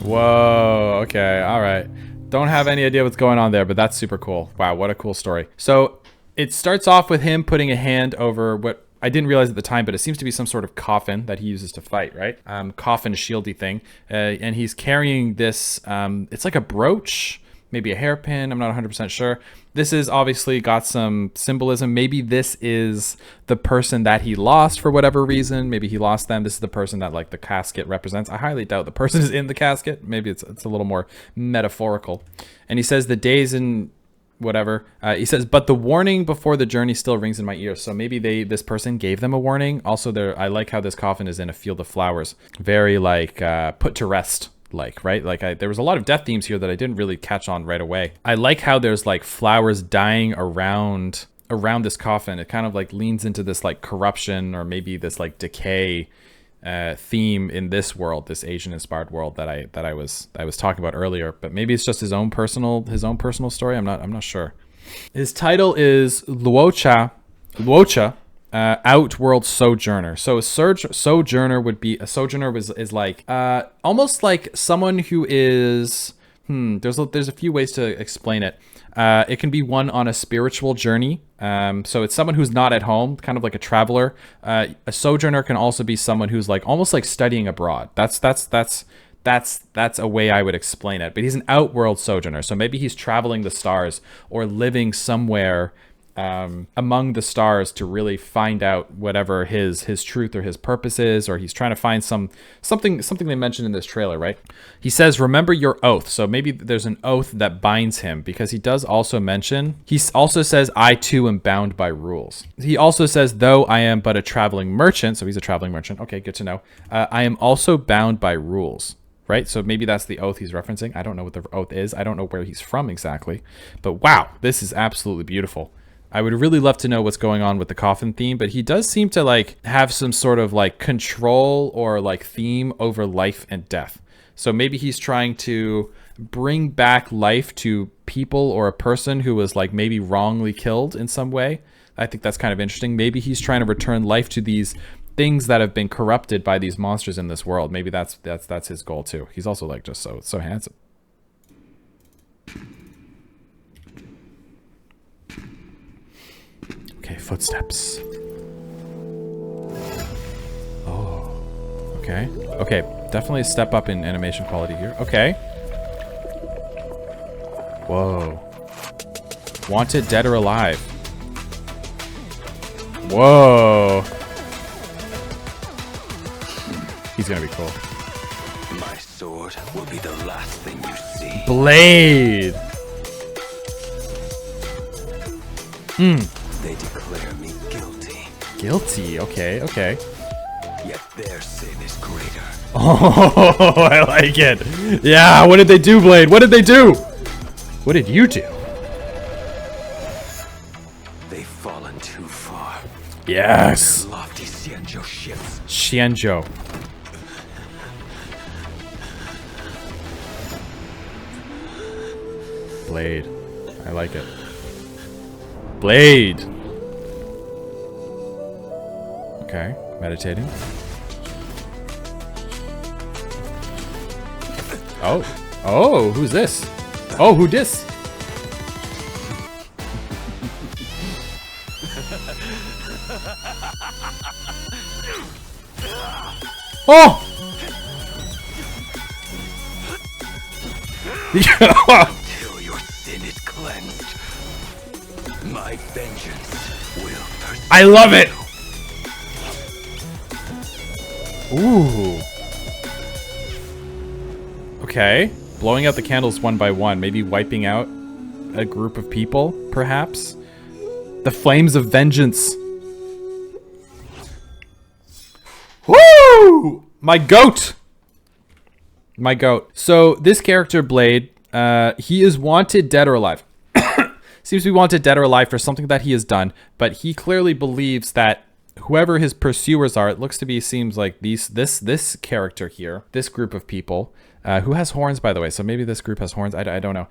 Whoa, okay, all right. Don't have any idea what's going on there, but that's super cool. Wow, what a cool story. So it starts off with him putting a hand over what I didn't realize at the time, but it seems to be some sort of coffin that he uses to fight, right? Coffin shieldy thing. And he's carrying this, it's like a brooch, maybe a hairpin. I'm not 100% sure. This is obviously got some symbolism. Maybe this is the person that he lost for whatever reason. Maybe he lost them. This is the person that like the casket represents. I highly doubt the person is in the casket. Maybe it's a little more metaphorical. And he says the days in whatever. He says, but the warning before the journey still rings in my ears. So maybe this person gave them a warning. Also, I like how this coffin is in a field of flowers. Very like put to rest. Like, right? Like there was a lot of death themes here that I didn't really catch on right away. I like how there's like flowers dying around this coffin. It kind of like leans into this like corruption or maybe this like decay theme in this world, this Asian inspired world that I was talking about earlier. But maybe it's just his own personal story. I'm not sure. His title is Luocha, Outworld Sojourner. So a sojourner would be is like almost like someone who is there's a few ways to explain it. It can be one on a spiritual journey. So it's someone who's not at home, kind of like a traveler. A sojourner can also be someone who's like almost like studying abroad. That's a way I would explain it. But he's an outworld sojourner. So maybe he's traveling the stars or living somewhere among the stars to really find out whatever his truth or his purpose is, or he's trying to find something they mentioned in this trailer, right? He says, remember your oath. So maybe there's an oath that binds him, because he does also mention, he also says, I too am bound by rules. He also says, though I am but a traveling merchant, so he's a traveling merchant. Okay, good to know. I am also bound by rules. Right? So maybe that's the oath he's referencing. I don't know what the oath is. I don't know where he's from exactly. But wow, this is absolutely beautiful. I would really love to know what's going on with the coffin theme, but he does seem to like have some sort of like control or like theme over life and death. So maybe he's trying to bring back life to people or a person who was like maybe wrongly killed in some way. I think that's kind of interesting. Maybe he's trying to return life to these things that have been corrupted by these monsters in this world. Maybe that's his goal too. He's also like just so handsome. Okay, footsteps. Oh, okay. Okay, definitely a step up in animation quality here. Okay. Whoa. Wanted, dead or alive. Whoa. He's gonna be cool. My sword will be the last thing you see. Blade. They declare me guilty. Guilty. Okay. Okay. Yet their sin is greater. Oh, I like it. Yeah. What did they do, Blade? What did they do? What did you do? They've fallen too far. Yes. Lofty Xianzhou ships. Xianzhou. Blade. I like it. Blade. Okay, meditating. Oh. Oh, who's this? Oh, who dis? Oh! Till your sin is cleansed, my vengeance will pursue. I love it! Ooh. Okay. Blowing out the candles one by one. Maybe wiping out a group of people, perhaps? The flames of vengeance. Woo! My goat! My goat. So, this character, Blade, he is wanted dead or alive. Seems to be wanted dead or alive for something that he has done, but he clearly believes that whoever his pursuers are, it looks to be, seems like this character here, this group of people, who has horns, by the way, so maybe this group has horns, I don't know.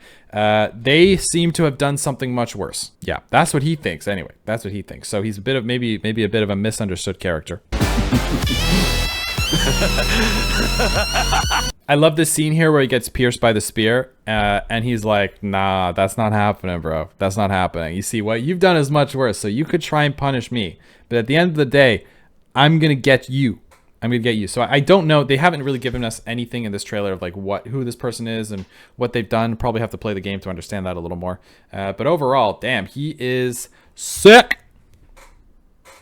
They seem to have done something much worse. Yeah, that's what he thinks, anyway. That's what he thinks. So he's a bit of, maybe a bit of a misunderstood character. I love this scene here where he gets pierced by the spear, and he's like, nah, that's not happening, bro. That's not happening. You see, what you've done is much worse, so you could try and punish me. But at the end of the day, I'm gonna get you. I'm gonna get you. So I don't know. They haven't really given us anything in this trailer of like who this person is and what they've done. Probably have to play the game to understand that a little more. But overall, damn, he is sick.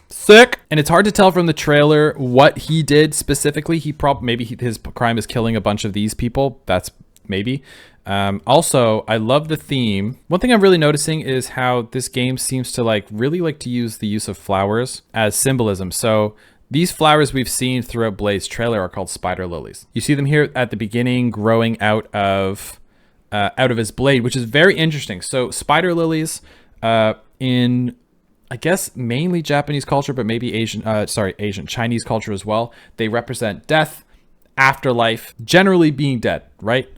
Sick. And it's hard to tell from the trailer what he did specifically. Maybe his crime is killing a bunch of these people. That's maybe. Also, I love the theme. One thing I'm really noticing is how this game seems to really like to use the use of flowers as symbolism. So these flowers we've seen throughout Blade's trailer are called spider lilies. You see them here at the beginning growing out of his blade, which is very interesting. So spider lilies in, I guess, mainly Japanese culture, but maybe Chinese culture as well. They represent death, afterlife, generally being dead, right?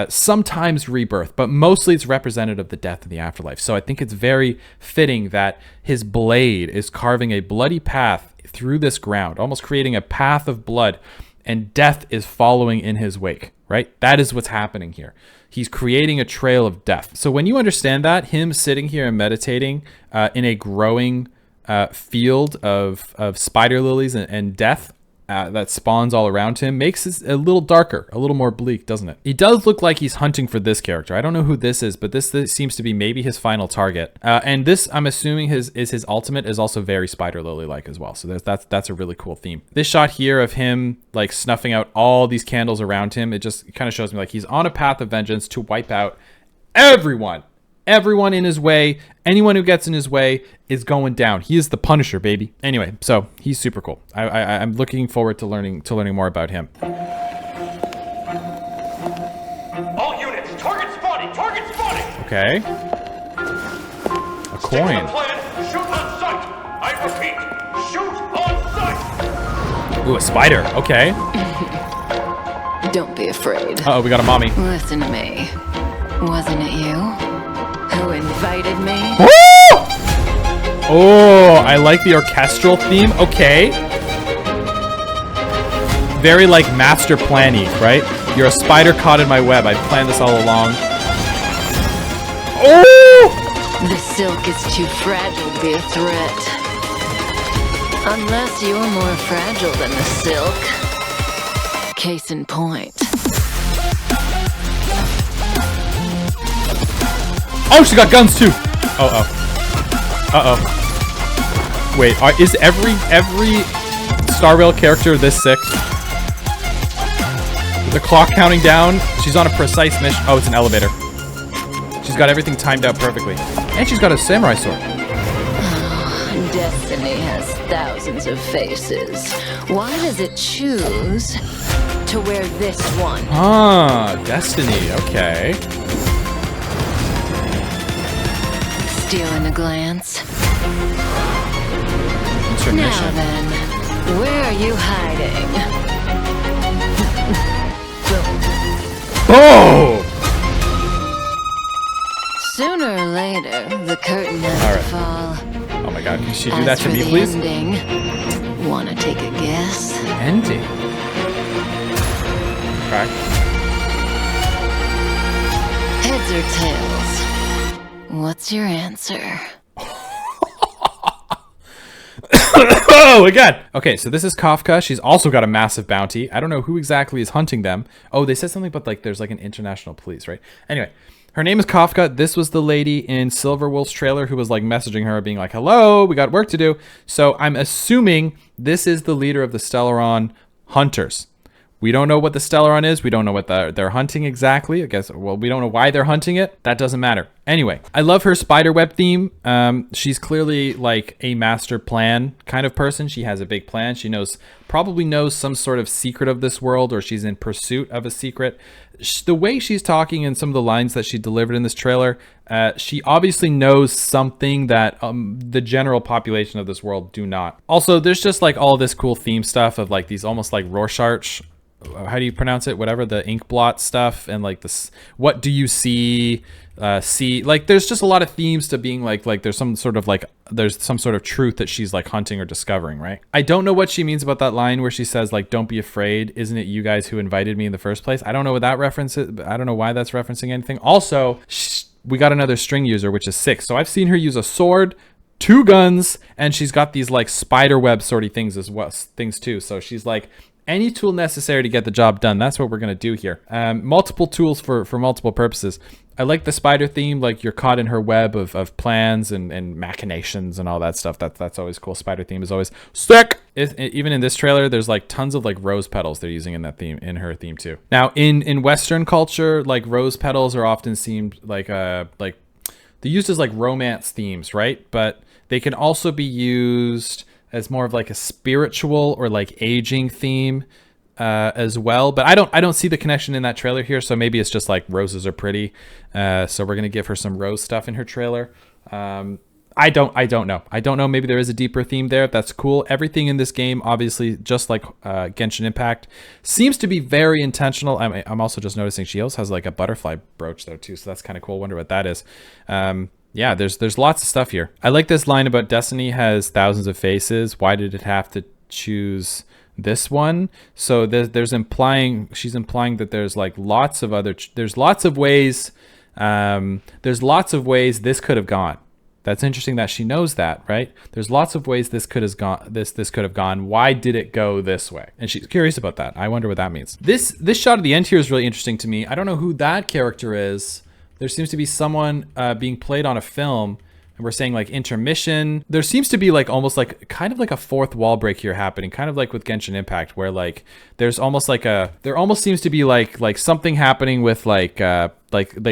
Sometimes rebirth, but mostly it's representative of the death and the afterlife. So I think it's very fitting that his blade is carving a bloody path through this ground, almost creating a path of blood, and death is following in his wake, right? That is what's happening here. He's creating a trail of death. So when you understand that, him sitting here and meditating in a growing field of spider lilies and death, that spawns all around him makes it a little darker, a little more bleak, doesn't it? He does look like he's hunting for this character. I don't know who this is, but this seems to be maybe his final target. And this, I'm assuming, his ultimate is also very Spider Lily-like as well. So that's a really cool theme. This shot here of him like snuffing out all these candles around him, it just kind of shows me like he's on a path of vengeance to wipe out everyone in his way. Anyone who gets in his way is going down. He is the Punisher, baby. Anyway, so he's super cool. I'm looking forward to learning more about him. All units, target spotted. Target spotted. Okay. A coin. Plan, shoot on sight. I repeat, shoot on sight. Ooh, a spider. Okay. Don't be afraid. Uh-oh, we got a mommy. Listen to me. Wasn't it you who invited me? Oh, I like the orchestral theme. Okay. Very like master planning, right? You're a spider caught in my web. I planned this all along. Oh! The silk is too fragile to be a threat. Unless you're more fragile than the silk. Case in point. Oh, she got guns too. Uh-oh. Uh-oh. Wait, is every Star Rail character this sick? The clock counting down. She's on a precise mission. Oh, it's an elevator. She's got everything timed out perfectly. And she's got a samurai sword. Destiny has thousands of faces. Why does it choose to wear this one? Ah, Destiny. Okay. Stealing a glance. Intermission. Now then, where are you hiding? Oh! Sooner or later, the curtain has All to right. fall. Oh my god, can she do that As to for me, the please? ending, wanna take a guess? Ending. Okay. Heads or tails? What's your answer? Oh my god. Okay, so this is Kafka. She's also got a massive bounty. I don't know who exactly is hunting them. Oh, they said something about like there's like an international police, right? Anyway, her name is Kafka. This was the lady in Silverwolf's trailer who was like messaging her being like, hello, we got work to do. So I'm assuming this is the leader of the Stellaron hunters. We don't know what the Stellaron is. We don't know what they're hunting exactly. I guess, well, we don't know why they're hunting it. That doesn't matter. Anyway, I love her spiderweb theme. She's clearly like a master plan kind of person. She has a big plan. She probably knows some sort of secret of this world, or she's in pursuit of a secret. The way she's talking and some of the lines that she delivered in this trailer, she obviously knows something that the general population of this world do not. Also, there's just like all this cool theme stuff of like these almost like Rorschach, how do you pronounce it? Whatever, the ink blot stuff, and like this, what do you see? Like there's just a lot of themes to being like there's some sort of truth that she's like hunting or discovering, right? I don't know what she means about that line where she says like, don't be afraid, isn't it you guys who invited me in the first place? I don't know what that reference is. I don't know why that's referencing anything. Also, we got another string user, which is 6. So I've seen her use a sword, 2 guns, and she's got these like spider web sorty things as well, things too. So she's like, any tool necessary to get the job done. That's what we're gonna do here. Multiple tools for multiple purposes. I like the spider theme, like you're caught in her web of plans and machinations and all that stuff. That's always cool. Spider theme is always sick. Even in this trailer, there's like tons of like rose petals they're using in that theme, in her theme too. Now in Western culture, like rose petals are often seen like they're used as like romance themes, right? But they can also be used as more of like a spiritual or like aging theme as well. But I don't see the connection in that trailer here, so maybe it's just like roses are pretty. So we're gonna give her some rose stuff in her trailer. I don't know. I don't know. Maybe there is a deeper theme there. That's cool. Everything in this game, obviously, just like Genshin Impact, seems to be very intentional. I'm also just noticing she also has like a butterfly brooch there too, so that's kind of cool. Wonder what that is. Yeah, there's lots of stuff here. I like this line about Destiny has thousands of faces. Why did it have to choose this one? So she's implying that there's like lots of other, there's lots of ways this could have gone. That's interesting that she knows that, right? There's lots of ways this could have gone. This could have gone. Why did it go this way? And she's curious about that. I wonder what that means. This shot at the end here is really interesting to me. I don't know who that character is. There seems to be someone being played on a film, and we're saying like intermission. There seems to be like almost like kind of like a fourth wall break here happening, kind of like with Genshin Impact, where like there's almost like there almost seems to be like something happening with like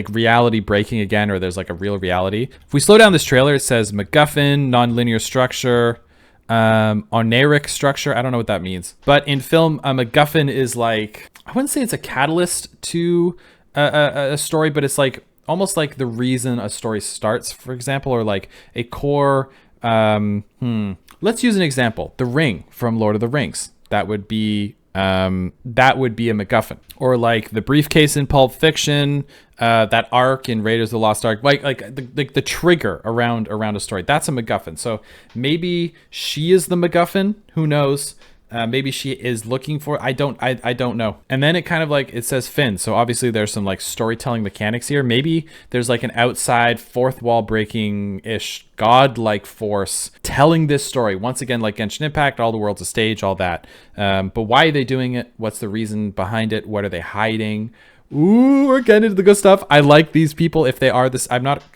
reality breaking again, or there's like a real reality. If we slow down this trailer, it says MacGuffin, nonlinear structure, oniric structure. I don't know what that means, but in film, a MacGuffin is like, I wouldn't say it's a catalyst to a story, but it's like almost like the reason a story starts, for example, or like a core. Let's use an example: The Ring from Lord of the Rings. That would be a MacGuffin, or like the briefcase in Pulp Fiction, that arc in Raiders of the Lost Ark, like the trigger around a story. That's a MacGuffin. So maybe she is the MacGuffin. Who knows? Maybe she is looking for, I don't know. And then it kind of like, it says Finn. So obviously there's some like storytelling mechanics here. Maybe there's like an outside fourth wall breaking-ish godlike force telling this story. Once again, like Genshin Impact, all the world's a stage, all that. But why are they doing it? What's the reason behind it? What are they hiding? Ooh, we're getting into the good stuff. I like these people. If they are this,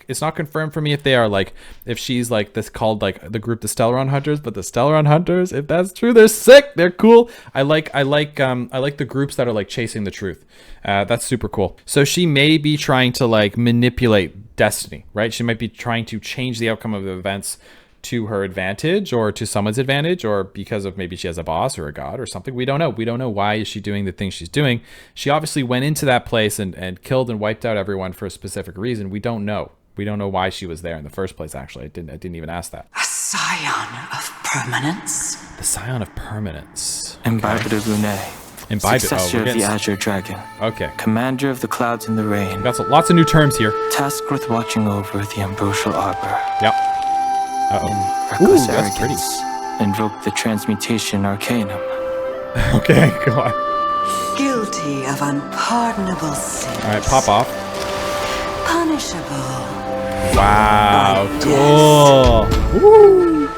it's not confirmed for me if they are like, if she's like this, called like the group, the Stellaron Hunters, but the Stellaron Hunters, if that's true, they're sick. They're cool. I like the groups that are like chasing the truth. That's super cool. So she may be trying to like manipulate destiny, right? She might be trying to change the outcome of the events to her advantage, or to someone's advantage, or because of maybe she has a boss or a god or something. We don't know. We don't know why is she doing the things she's doing. She obviously went into that place and killed and wiped out everyone for a specific reason. We don't know. We don't know why she was there in the first place, actually. I didn't even ask that. A scion of permanence. The scion of permanence. Imbibed of Lune. Successor of the Azure Dragon. Okay. Commander of the clouds and the rain. Got lots of new terms here. Tasked with watching over the ambrosial arbor. Yep. In reckless arrogance, invoke the transmutation arcanum. Okay, go on. Guilty of unpardonable sins. All right, pop off. Punishable. Wow, cool. Woo.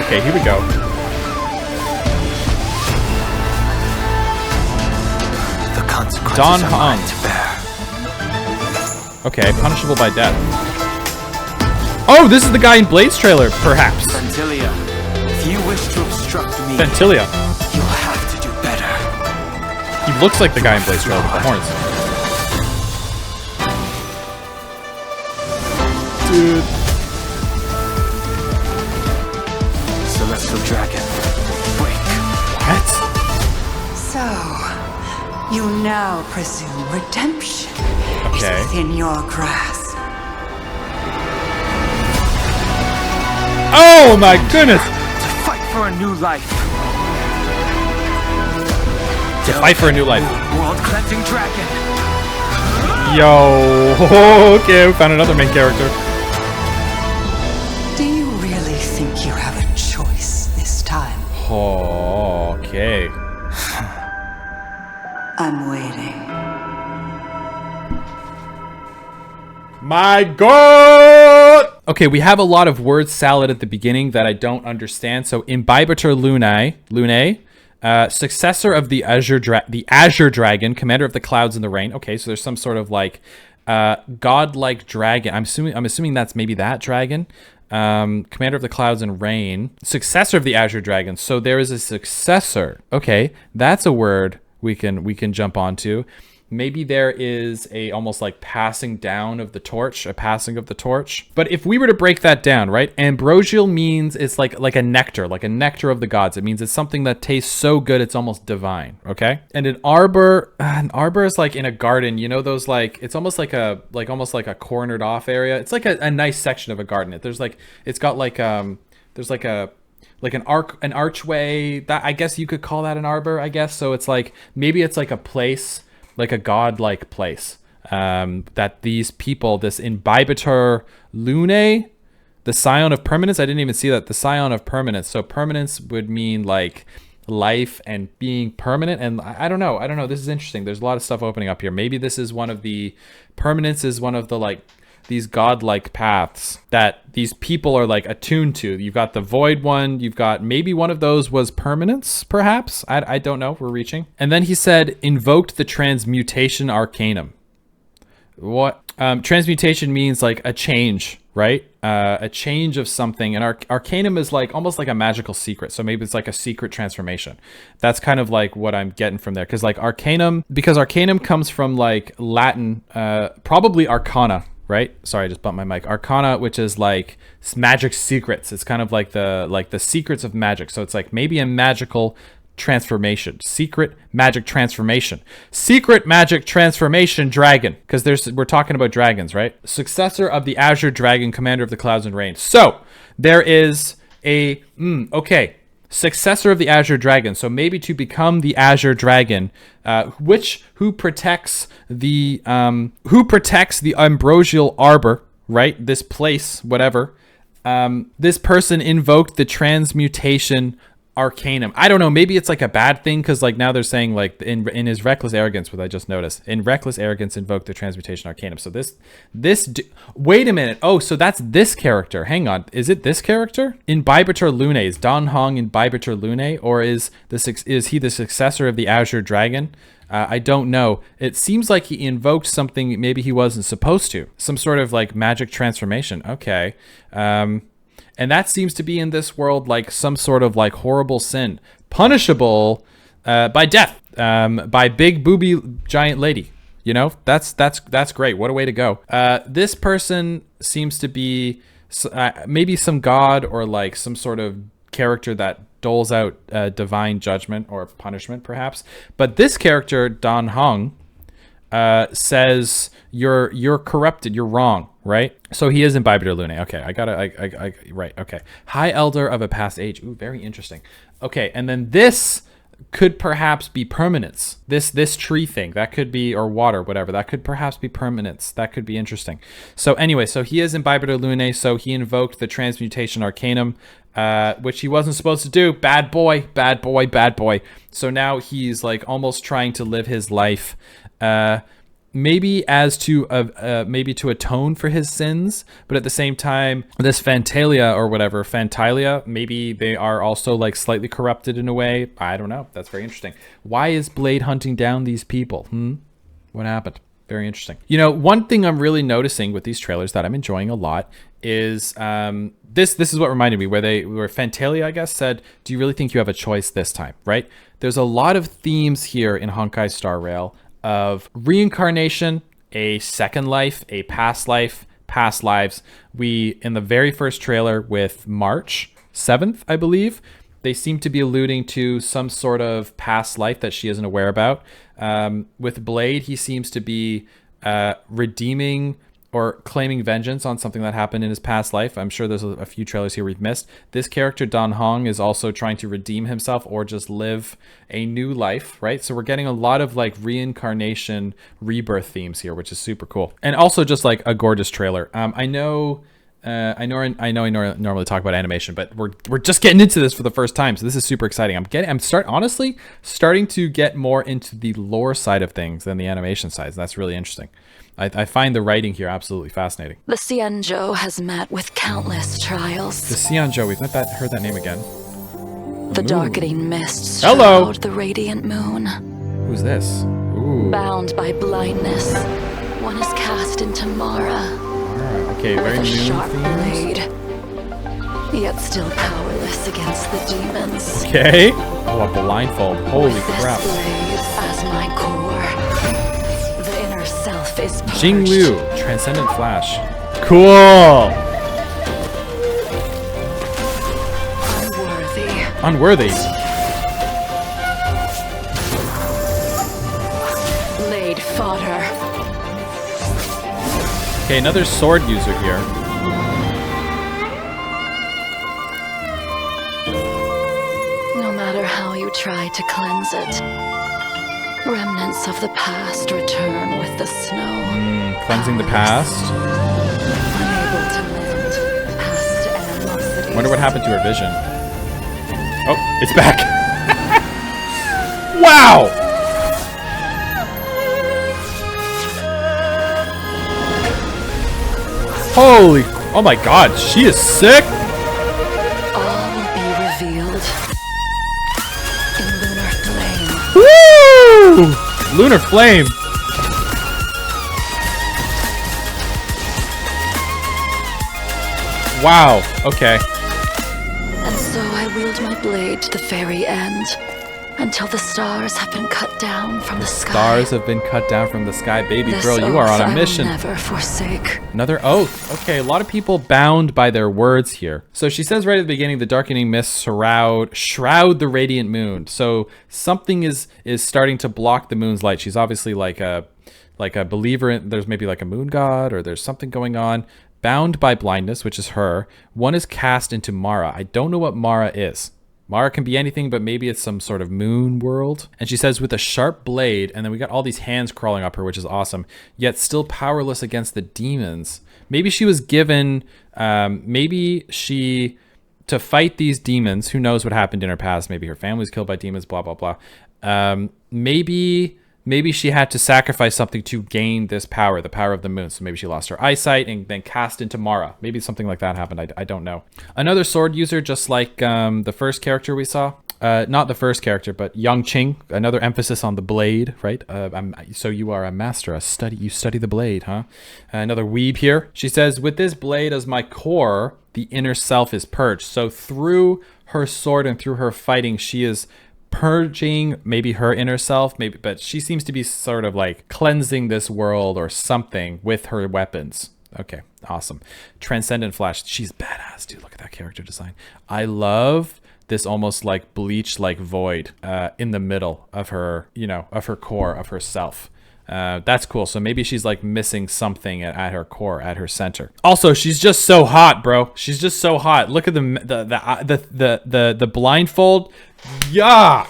Okay, here we go. The consequences Don are Hong. mine to bear. Okay, punishable by death. Oh, this is the guy in Blade's trailer, perhaps. Ventilia, if you wish to obstruct me, Ventilia. you'll have to do better. He looks like the guy in Blade's trailer with the horns. Dude. Celestial Dragon, wake. What? So, you now presume redemption Okay. is within your grasp. Oh my goodness! To fight for a new life. To fight for a new life. World-cleansing dragon. Yo, okay, we found another main character. Do you really think you have a choice this time? Oh, okay. I'm waiting. My God! Okay, we have a lot of word salad at the beginning that I don't understand. So, Imbibitor Lunae, successor of the Azure Dragon, commander of the clouds and the rain. Okay, so there's some sort of like godlike dragon. I'm assuming that's maybe that dragon. Commander of the clouds and rain, successor of the Azure Dragon. So there is a successor. Okay, that's a word we can jump onto. Maybe there is a almost like passing down of the torch, a passing of the torch. But if we were to break that down, right? Ambrosial means it's like a nectar of the gods. It means it's something that tastes so good it's almost divine, okay? And an arbor is like in a garden, you know, those like, it's almost like almost like a cornered off area. It's like a nice section of a garden. There's like, it's got like there's like an archway that I guess you could call that an arbor, I guess. So it's like, maybe it's like a place, like a godlike place, that these people, this Imbibitor Lunae, the Scion of Permanence. I didn't even see that. The Scion of Permanence. So permanence would mean like life and being permanent. And I don't know. This is interesting. There's a lot of stuff opening up here. Maybe this is one of the, permanence is one of the like these godlike paths that these people are like attuned to. You've got the void one. You've got maybe one of those was permanence, perhaps. I don't know. We're reaching. And then he said, invoked the transmutation arcanum. What? Transmutation means like a change, right? A change of something. And arcanum is like almost like a magical secret. So maybe it's like a secret transformation. That's kind of like what I'm getting from there. Because like arcanum, because arcanum comes from like Latin, probably arcana. Right? Sorry, I just bumped my mic. Arcana, which is like magic secrets. It's kind of like the secrets of magic. So it's like maybe a magical transformation. Secret magic transformation dragon. Because we're talking about dragons, right? Successor of the Azure Dragon, commander of the clouds and rain. So there is a okay. Successor of the Azure Dragon. So maybe to become the Azure Dragon, who protects the ambrosial arbor, right? This place, whatever. This person invoked the transmutation arcanum. I don't know. Maybe it's like a bad thing because like now they're saying like in his reckless arrogance, what I just noticed, in reckless arrogance invoked the transmutation arcanum. So wait a minute. Oh, so that's this character. Hang on. Is it this character? Imbibitor Lunae. Is Don Hong Imbibitor Lunae, or is he the successor of the Azure Dragon? I don't know. It seems like he invoked something maybe he wasn't supposed to. Some sort of like magic transformation. Okay. And that seems to be in this world like some sort of like horrible sin, punishable by death, by big booby giant lady. You know, that's great. What a way to go. This person seems to be maybe some god or like some sort of character that doles out divine judgment or punishment, perhaps. But this character, Don Hong, says you're corrupted, you're wrong, right? So he is Imbibitor Lunae. Okay, right, okay. High Elder of a past age. Ooh, very interesting. Okay, and then this could perhaps be permanence. This tree thing, that could be, or water, whatever, that could perhaps be permanence. That could be interesting. So anyway, so he is Imbibitor Lunae, so he invoked the transmutation arcanum, which he wasn't supposed to do. Bad boy. So now he's like almost trying to live his life maybe to atone for his sins, but at the same time, this Fantalia, maybe they are also like slightly corrupted in a way. I don't know. That's very interesting. Why is Blade hunting down these people? What happened? Very interesting. You know, one thing I'm really noticing with these trailers that I'm enjoying a lot is this is what reminded me where Fantalia, I guess, said, do you really think you have a choice this time, right? There's a lot of themes here in Honkai Star Rail of reincarnation, a second life, a past life, past lives. We, in the very first trailer with March 7th, I believe, they seem to be alluding to some sort of past life that she isn't aware about. With Blade, he seems to be redeeming or claiming vengeance on something that happened in his past life. I'm sure there's a few trailers here we've missed. This character, Don Hong, is also trying to redeem himself or just live a new life, right? So we're getting a lot of like reincarnation, rebirth themes here, which is super cool. And also just like a gorgeous trailer. I know I normally talk about animation, but we're just getting into this for the first time, so this is super exciting. I'm starting to get more into the lore side of things than the animation side. So that's really interesting. I find the writing here absolutely fascinating. The Xianzhou has met with countless trials. The Xianzhou, we've heard that name again. The darkening mists Hello. shroud the radiant moon. Who's this? Ooh. Bound by blindness, one is cast into Mara. Okay, very With a moon sharp themed. blade, yet still powerless against the demons. Okay. Oh, a blindfold. Holy With crap. this blade as my core, the inner self is purged. Jing Liu, Transcendent Flash. Cool. Unworthy. Unworthy. Blade fodder. Okay, another sword user here. No matter how you try to cleanse it, remnants of the past return with the snow. Cleansing the past. Unable to mend past animosities. Wonder what happened to her vision. Oh, it's back. Wow! Holy, oh my god, she is sick. All will be revealed in lunar flame. Woo! Lunar flame. Wow, okay. And so I wield my blade to the very end, until the stars have been cut down from the sky. Stars have been cut down from the sky. Baby This girl, you are oath on I a will mission. never forsake. Another oath. Okay, a lot of people bound by their words here. So she says right at the beginning, the darkening mists shroud the radiant moon. So something is starting to block the moon's light. She's obviously like a believer in, there's maybe like a moon god, or there's something going on. Bound by blindness, which is her. One is cast into Mara. I don't know what Mara is. Mara can be anything, but maybe it's some sort of moon world. And she says, with a sharp blade, and then we got all these hands crawling up her, which is awesome, yet still powerless against the demons. Maybe she was given, to fight these demons, who knows what happened in her past. Maybe her family was killed by demons, blah, blah, blah. Maybe she had to sacrifice something to gain this power, the power of the moon. So maybe she lost her eyesight and then cast into Mara. Maybe something like that happened. I don't know. Another sword user, just like the first character we saw. Not the first character, but Yang Qing. Another emphasis on the blade, right? So you are a master, you study the blade, huh? Another weeb here. She says, with this blade as my core, the inner self is purged. So through her sword and through her fighting, she is purging maybe her inner self, maybe, but she seems to be sort of like cleansing this world or something with her weapons. Okay, awesome. Transcendent Flash. She's badass, dude. Look at that character design. I love this almost like bleach, like void in the middle of her, of her core, of herself. That's cool. So maybe she's like missing something at her core, at her center. Also, she's just so hot, bro. She's just so hot. Look at the blindfold. Yeah.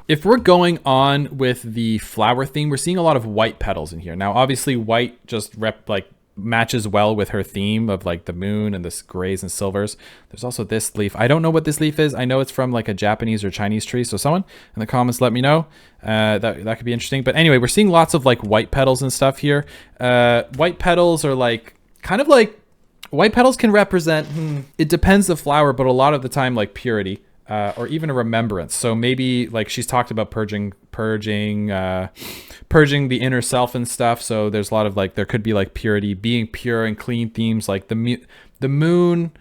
If we're going on with the flower theme, we're seeing a lot of white petals in here. Now, obviously, white just matches well with her theme of like the moon and this grays and silvers. There's also this leaf. I don't know what this leaf is. I know it's from like a Japanese or Chinese tree. So someone in the comments, let me know. That could be interesting. But anyway, we're seeing lots of like white petals and stuff here. White petals are like kind of like white petals can represent. It depends the flower, but a lot of the time like purity. Or even a remembrance. So maybe like she's talked about purging the inner self and stuff. So there's a lot of like, there could be like purity, being pure and clean themes, like the moon.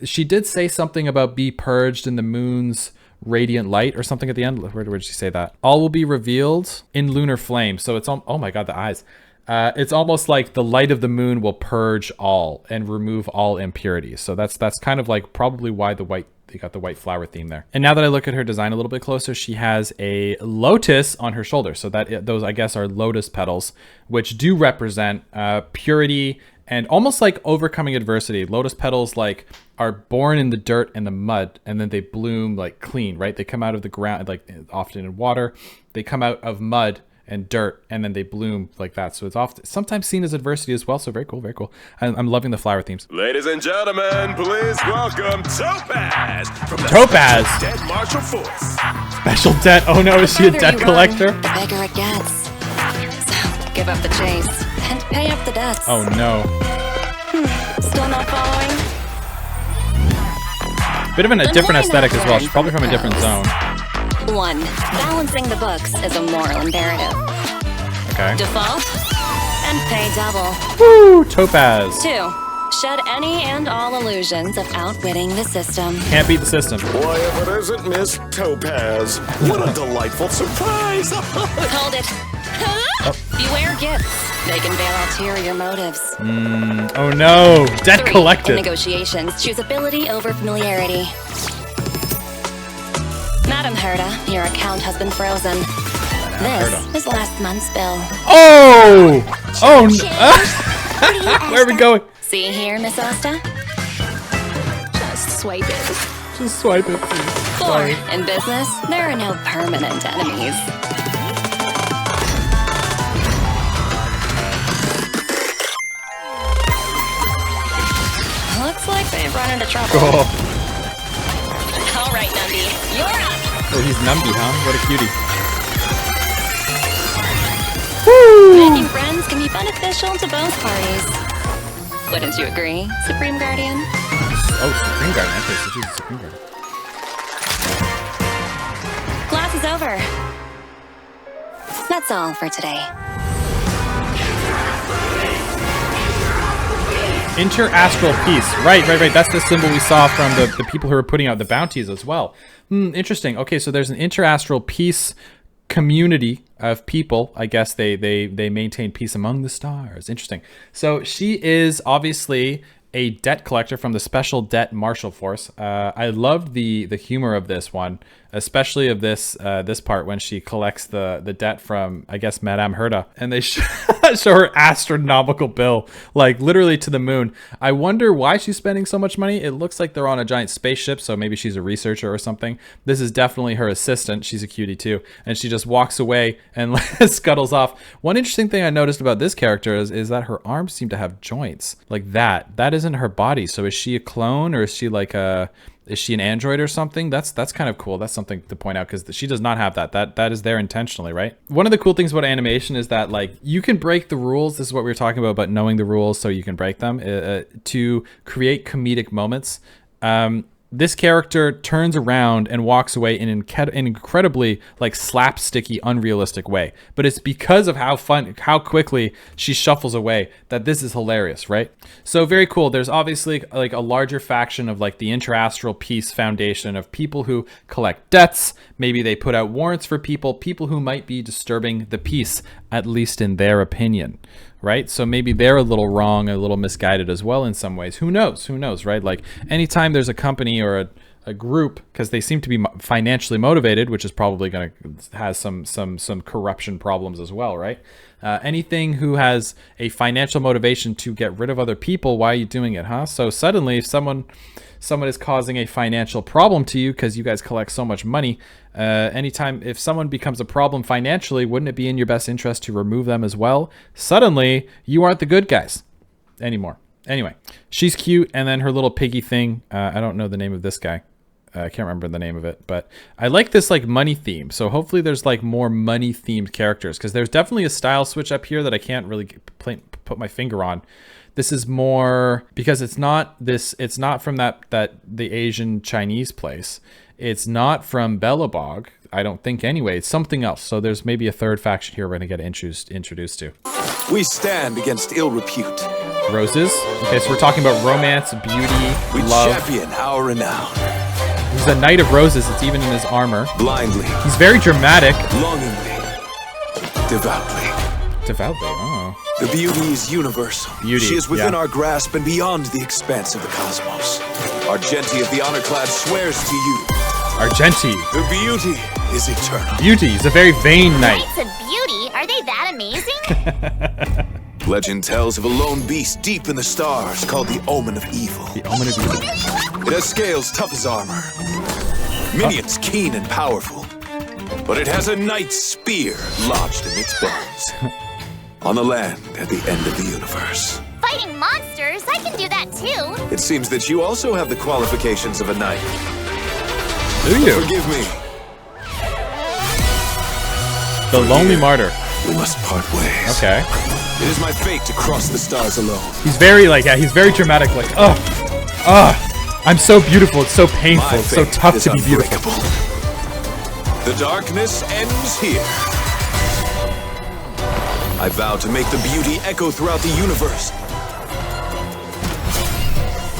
She did say something about be purged in the moon's radiant light or something at the end. Where did she say that? All will be revealed in lunar flame. So it's oh my god, the eyes. It's almost like the light of the moon will purge all and remove all impurities. So that's kind of like probably why they got the white flower theme there. And now that I look at her design a little bit closer, she has a lotus on her shoulder. So those I guess are lotus petals, which do represent purity and almost like overcoming adversity. Lotus petals like are born in the dirt and the mud, and then they bloom like clean, right? They come out of the ground, like often in water. They come out of mud and dirt, and then they bloom like that. So it's often sometimes seen as adversity as well. So very cool, very cool. I'm loving the flower themes. Ladies and gentlemen, please welcome Topaz from the Topaz. Dead Martial Force. Special debt. Oh no, is she a debt collector? The bigger it gets. So, give up the chase. and pay up the debts. Oh no. Still not following? Bit of a Then different why aesthetic not as well. learn She's probably from a from different pros? zone. 1. Balancing the books is a moral imperative. Okay. Default and pay double. Woo! Topaz. 2. Shed any and all illusions of outwitting the system. Can't beat the system. Why, if it isn't Miss Topaz, what a delightful surprise! Hold it. Beware gifts. They can veil ulterior motives. Oh no! Debt 3. collected. In negotiations, choose ability over familiarity. Madam Herda, your account has been frozen. This is last month's bill. Oh! Oh! Where are we going? See here, Miss Asta? Just swipe it. Just swipe it, please. 4. In business, there are no permanent enemies. Looks like they've run into trouble. Cool. All right, Numby, you're up. Oh, he's Numby, huh? What a cutie. Making friends can be beneficial to both parties. Wouldn't you agree, Supreme Guardian? Oh, Supreme Guardian. Okay, so she's a Supreme Guardian. Class is over. That's all for today. Interastral peace. Right. That's the symbol we saw from the people who are putting out the bounties as well. Interesting. Okay, so there's an interastral peace community of people. I guess they maintain peace among the stars. Interesting. So she is obviously a debt collector from the Special Debt Marshal Force. I loved the humor of this one, especially of this part when she collects the debt from, I guess, Madame Herda, and they show her astronomical bill, like literally to the moon. I wonder why she's spending so much money. It looks like they're on a giant spaceship, so maybe she's a researcher or something. This is definitely her assistant. She's a cutie too, and she just walks away and scuttles off. One interesting thing I noticed about this character is that her arms seem to have joints like that. That isn't her body. So is she a clone, or is she like is she an android or something? That's kind of cool. That's something to point out, because she does not have that. That is there intentionally, right? One of the cool things about animation is that, like, you can break the rules. This is what we were talking about knowing the rules so you can break them to create comedic moments. This character turns around and walks away in an incredibly like slapsticky, unrealistic way. But it's because of how quickly she shuffles away that this is hilarious, right? So very cool. There's obviously like a larger faction of like the Interastral Peace Foundation of people who collect debts. Maybe they put out warrants for people who might be disturbing the peace, at least in their opinion. Right? So maybe they're a little wrong, a little misguided as well in some ways. Who knows? Who knows, right? Like anytime there's a company or a group, because they seem to be financially motivated, which is probably going to has some corruption problems as well, right? Anything who has a financial motivation to get rid of other people, why are you doing it, huh? So suddenly if someone is causing a financial problem to you because you guys collect so much money, anytime if someone becomes a problem financially, wouldn't it be in your best interest to remove them as well? Suddenly you aren't the good guys anymore. Anyway, she's cute, and then her little piggy thing, I don't know the name of this guy. I can't remember the name of it, but I like this like money theme. So hopefully there's like more money themed characters, because there's definitely a style switch up here that I can't really put my finger on. This is more because it's not from the Asian Chinese place. It's not from Belobog, I don't think anyway. It's something else. So there's maybe a third faction here we're going to get introduced to. We stand against ill repute. Roses. Okay, so we're talking about romance, beauty, we love. champion our renown. He's a knight of roses. It's even in his armor. Blindly. He's very dramatic. Longingly. Devoutly. Devoutly, oh. The beauty is universal. Beauty, she is within yeah. our grasp and beyond the expanse of the cosmos. Argenti of the Honorclad swears to you. Argenti. The beauty is eternal. Beauty. He's a very vain knight. Knights of beauty? Are they that amazing? Legend tells of a lone beast deep in the stars called the Omen of Evil. The Omen of Evil. It has scales tough as armor, minions keen and powerful, but it has a knight's spear lodged in its bones. On the land at the end of the universe. Fighting monsters? I can do that too. It seems that you also have the qualifications of a knight. Do you? Forgive me. The Lonely Martyr. we must part ways. Okay. It is my fate to cross the stars alone. He's very like, yeah, he's very dramatic. Like, I'm so beautiful. It's so painful. It's so tough to be beautiful. The darkness ends here. I vow to make the beauty echo throughout the universe.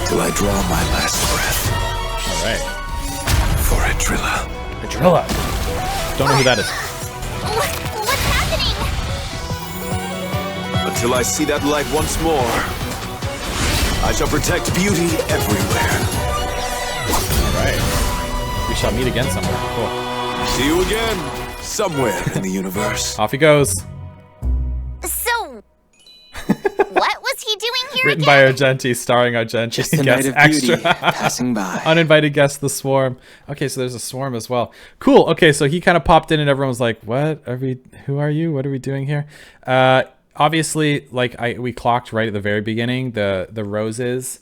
Till I draw my last breath. All right. For Adrilla. Adrilla. Don't know who that is. What's happening? Until I see that light once more, I shall protect beauty everywhere. All right. We shall meet again somewhere. Cool. See you again, somewhere in the universe. Off he goes. So, what was he doing here Written again? by Argenti, starring Argenti. Just a Guest night of extra. beauty passing by. Uninvited guest, the swarm. Okay, so there's a swarm as well. Cool. Okay, so he kind of popped in and everyone was like, what are we, who are you? What are we doing here? Obviously, like we clocked right at the very beginning, the roses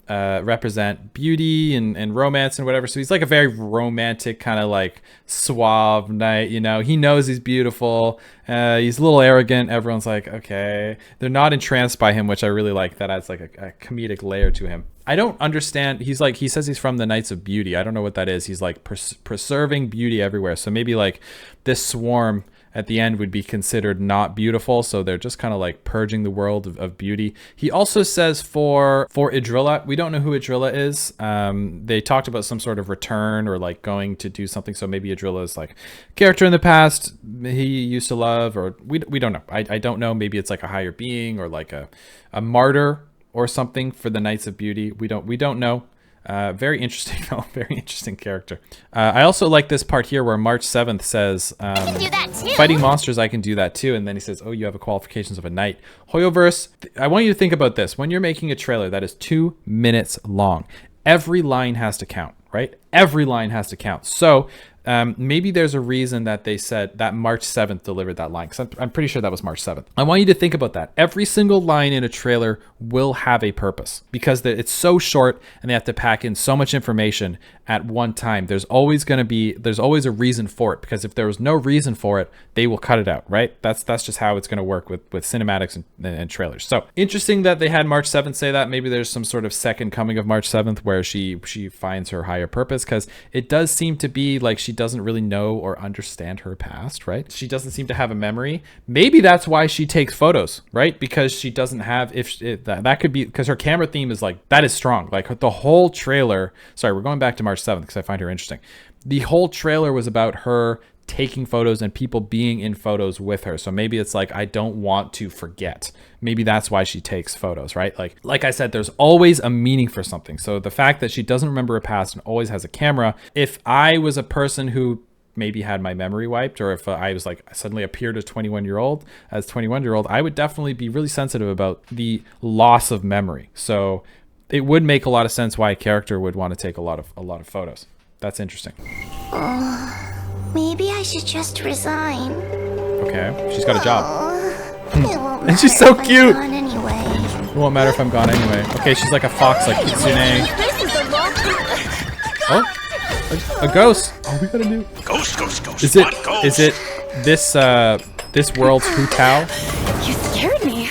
represent beauty and romance and whatever. So he's like a very romantic kind of like suave knight, you know. He knows he's beautiful. He's a little arrogant. Everyone's like, okay. They're not entranced by him, which I really like. That adds like a comedic layer to him. I don't understand. He's like, he says he's from the Knights of Beauty. I don't know what that is. He's like preserving beauty everywhere. So maybe like this swarm at the end would be considered not beautiful, so they're just kind of like purging the world of beauty. He also says for Adrilla, we don't know who Adrilla is. They talked about some sort of return or like going to do something, so maybe Adrilla is like a character in the past he used to love, or we don't know. I don't know. Maybe it's like a higher being or like a martyr or something for the Knights of Beauty. We don't know. Very interesting though. Very interesting character. I also like this part here where March 7th says, I can do that too. fighting monsters, I can do that too. And then he says, oh, you have a qualifications of a knight. Hoyoverse, I want you to think about this. When you're making a trailer that is 2 minutes long, every line has to count, right? Every line has to count. So maybe there's a reason that they said that March 7th delivered that line, because I'm pretty sure that was March 7th. I want you to think about that. Every single line in a trailer will have a purpose because it's so short and they have to pack in so much information at one time. There's always a reason for it, because if there was no reason for it, they will cut it out, right? That's just how it's going to work with cinematics and trailers. So interesting that they had March 7th say that. Maybe there's some sort of second coming of March 7th where she finds her higher purpose, because it does seem to be like she doesn't really know or understand her past, right? She doesn't seem to have a memory. Maybe that's why she takes photos, right? Because she doesn't have, that could be because her camera theme is like, that is strong. Like the whole trailer, sorry, we're going back to March 7th because I find her interesting. The whole trailer was about her taking photos and people being in photos with her. So maybe it's like, I don't want to forget. Maybe that's why she takes photos, right? Like I said, there's always a meaning for something. So the fact that she doesn't remember her past and always has a camera, if I was a person who maybe had my memory wiped, or if I was like suddenly appeared as 21-year-old, I would definitely be really sensitive about the loss of memory. So it would make a lot of sense why a character would want to take a lot of photos. That's interesting. Maybe I should just resign. Okay, she's got a job. It won't And she's matter so if cute. I'm gone anyway. It won't matter if I'm gone anyway. Okay, she's like a fox, like Kitsune. This is a long Oh, a ghost. Oh, we got a new Ghost. Is it this world's Hu Tao? You scared me.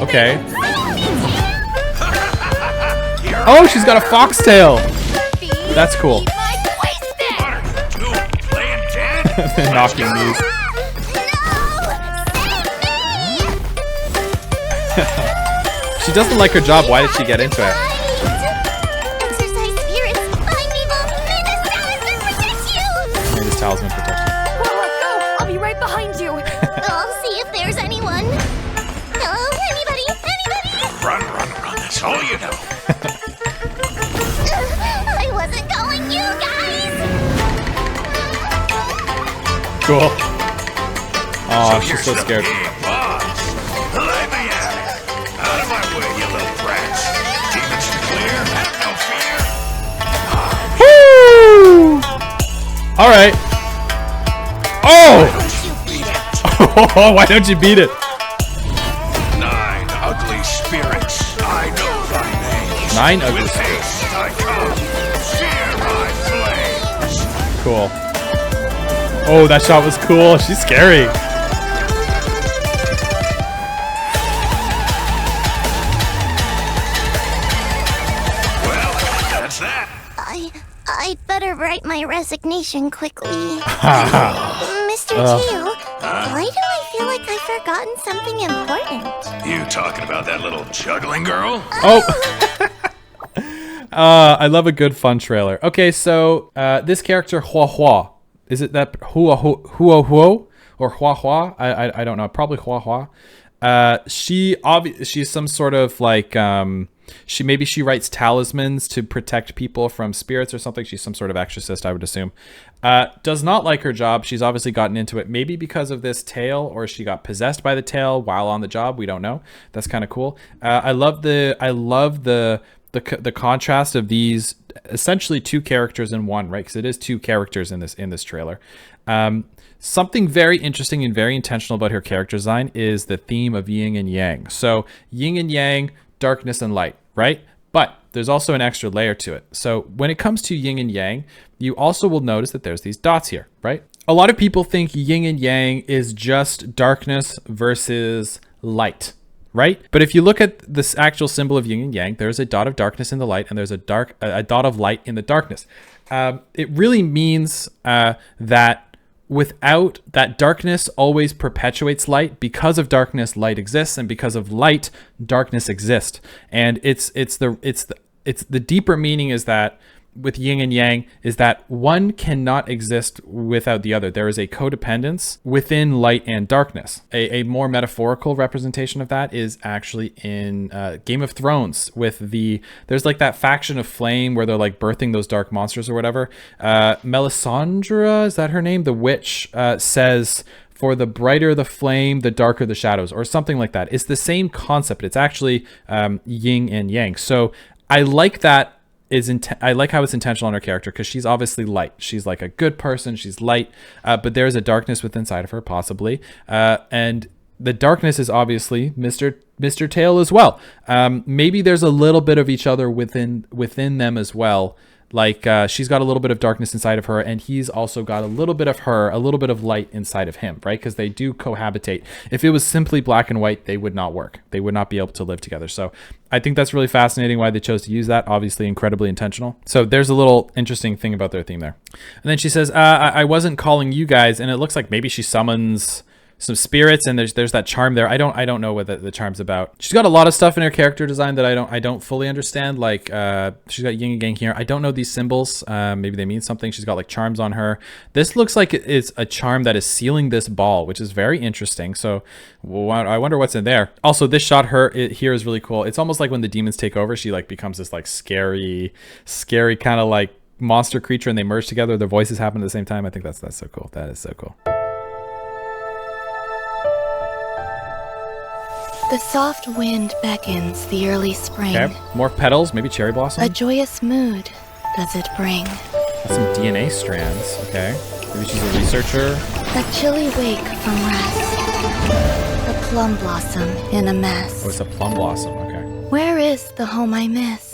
Okay. Oh, she's got a foxtail. That's cool. They're knocking knees. She doesn't like her job. Why did she get into it? Exercise spirits. Find evil. May this talisman protect you. May this talisman protect you. Go! I'll be right behind you. I'll see if there's anyone. No, anybody? Run. That's all you know. I wasn't calling you guys. Cool. Oh, she's so scared. Let me at it. Out of my way, you little brats. Demons clear. Have no fear. Woo! All right. Oh! Why don't you beat it? 9 ugly spirits. I know thy names. 9 ugly With spirits. haste I come. Share my flames. Cool. Oh, that shot was cool. She's scary. Well, that's that. I'd better write my resignation quickly. Mr. Teal, why do I feel like I've forgotten something important? You talking about that little juggling girl? Oh. I love a good fun trailer. Okay, so this character Hua Hua, is it that Hua Hua or Hua Hua? I don't know. Probably Hua Hua. She's some sort of like she writes talismans to protect people from spirits or something. She's some sort of exorcist, I would assume. Does not like her job. She's obviously gotten into it maybe because of this tail, or she got possessed by the tail while on the job. We don't know. That's kind of cool. I love the contrast of these essentially two characters in one, right? Because it is two characters in this trailer. Something very interesting and very intentional about her character design is the theme of yin and yang. So yin and yang, darkness and light, right? But there's also an extra layer to it. So when it comes to yin and yang, you also will notice that there's these dots here, right? A lot of people think yin and yang is just darkness versus light, right? But if you look at this actual symbol of yin and yang, there's a dot of darkness in the light, and there's a dot of light in the darkness. It really means that without that, darkness always perpetuates light. Because of darkness, light exists, and because of light, darkness exists. And it's the deeper meaning is that with yin and yang is that one cannot exist without the other. There is a codependence within light and darkness. A more metaphorical representation of that is actually in Game of Thrones with there's like that faction of flame where they're like birthing those dark monsters or whatever. Melisandre, is that her name? The witch says, for the brighter the flame, the darker the shadows, or something like that. It's the same concept. It's actually yin and yang. So I like that. I like how it's intentional on her character, because she's obviously light. She's like a good person. She's light, but there's a darkness within inside of her, possibly. And the darkness is obviously Mr. Tail as well. Maybe there's a little bit of each other within them as well. Like she's got a little bit of darkness inside of her, and he's also got a little bit of her, a little bit of light inside of him, right? Because they do cohabitate. If it was simply black and white, they would not work. They would not be able to live together. So I think that's really fascinating why they chose to use that. Obviously incredibly intentional. So there's a little interesting thing about their theme there. And then she says, I wasn't calling you guys, and it looks like maybe she summons some spirits, and there's that charm there. I don't know what the charm's about. She's got a lot of stuff in her character design that I don't fully understand. Like she's got yin and yang here. I don't know these symbols. Maybe they mean something. She's got like charms on her. This looks like it's a charm that is sealing this ball, which is very interesting. So I wonder what's in there. Also, this shot here is really cool. It's almost like when the demons take over, she like becomes this like scary kind of like monster creature, and they merge together. Their voices happen at the same time. I think that's so cool. That is so cool. The soft wind beckons the early spring. Okay, more petals, maybe cherry blossom. A joyous mood does it bring. Some DNA strands, okay. Maybe she's a researcher. A chilly wake from rest. A plum blossom in a mess. Oh, it's a plum blossom, okay. Where is the home I miss?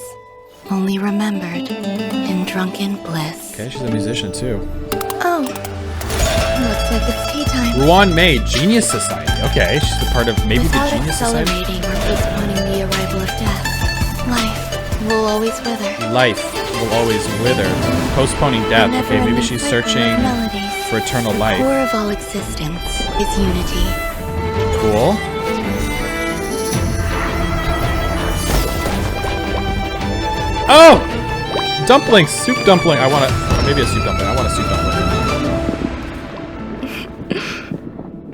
Only remembered in drunken bliss. Okay, she's a musician too. Oh, looks like it's tea time. Ruan Mei, Genius Society. Okay, she's a part of maybe the Genius Society. Without accelerating or postponing the arrival of death, life will always wither. Life will always wither. Postponing death. Okay, maybe she's searching for eternal life. The core of all existence is unity. Cool. Oh! Dumplings! Soup dumpling. I want to... Maybe a soup dumpling. I want a soup dumpling.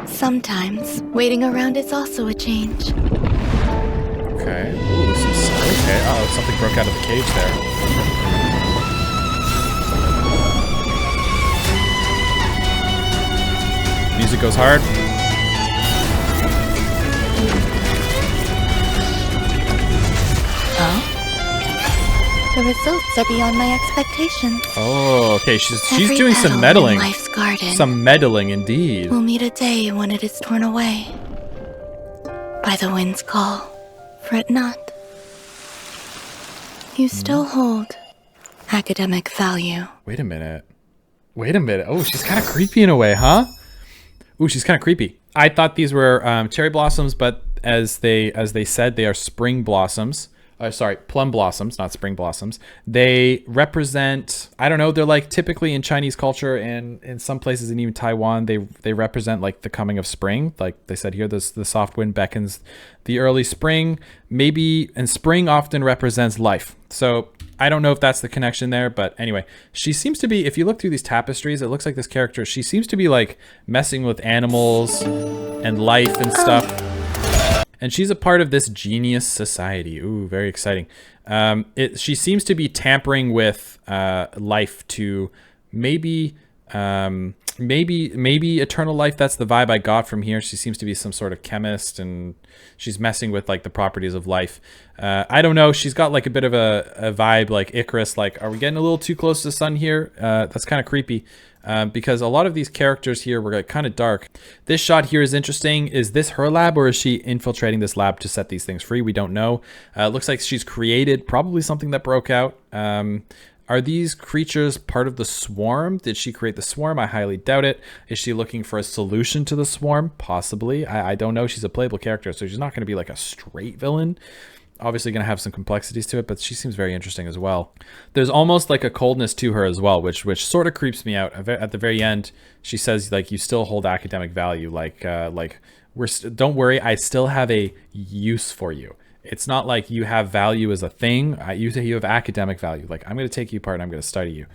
Sometimes, waiting around is also a change. Okay. Ooh, okay. Oh, something broke out of the cage there. Music goes hard. Oh? The results are beyond my expectations. Oh, okay. She's Every doing some petal meddling. in life's garden Some meddling, indeed. will meet a day when it is torn away by the wind's call. Fret not. You still hold academic value. Wait a minute. Wait a minute. Oh, she's kind of creepy in a way, huh? Ooh, she's kind of creepy. I thought these were cherry blossoms, but as they said, they are spring blossoms. Sorry, plum blossoms, not spring blossoms. They represent, I don't know, they're like typically in Chinese culture and in some places and even Taiwan, they represent like the coming of spring. Like they said here, the soft wind beckons the early spring. Maybe, and spring often represents life. So I don't know if that's the connection there, but anyway, she seems to be, if you look through these tapestries, it looks like this character, she seems to be like messing with animals and life and stuff. And she's a part of this genius society. Ooh, very exciting. She seems to be tampering with life to maybe eternal life. That's the vibe I got from here. She seems to be some sort of chemist, and she's messing with like the properties of life. I don't know. She's got like a bit of a vibe like Icarus. Like, are we getting a little too close to the sun here? That's kind of creepy. Because a lot of these characters here were kind of dark. This shot here is interesting. Is this her lab, or is she infiltrating this lab to set these things free? We don't know. It looks like she's created probably something that broke out. Are these creatures part of the swarm? Did she create the swarm? I highly doubt it. Is she looking for a solution to the swarm? Possibly. I don't know. She's a playable character, so she's not going to be like a straight villain. Obviously going to have some complexities to it, but she seems very interesting as well. There's almost like a coldness to her as well, which sort of creeps me out. At the very end, she says like, you still hold academic value. Don't worry, I still have a use for you. It's not like you have value as a thing. You have academic value. Like, I'm going to take you apart and I'm going to study you.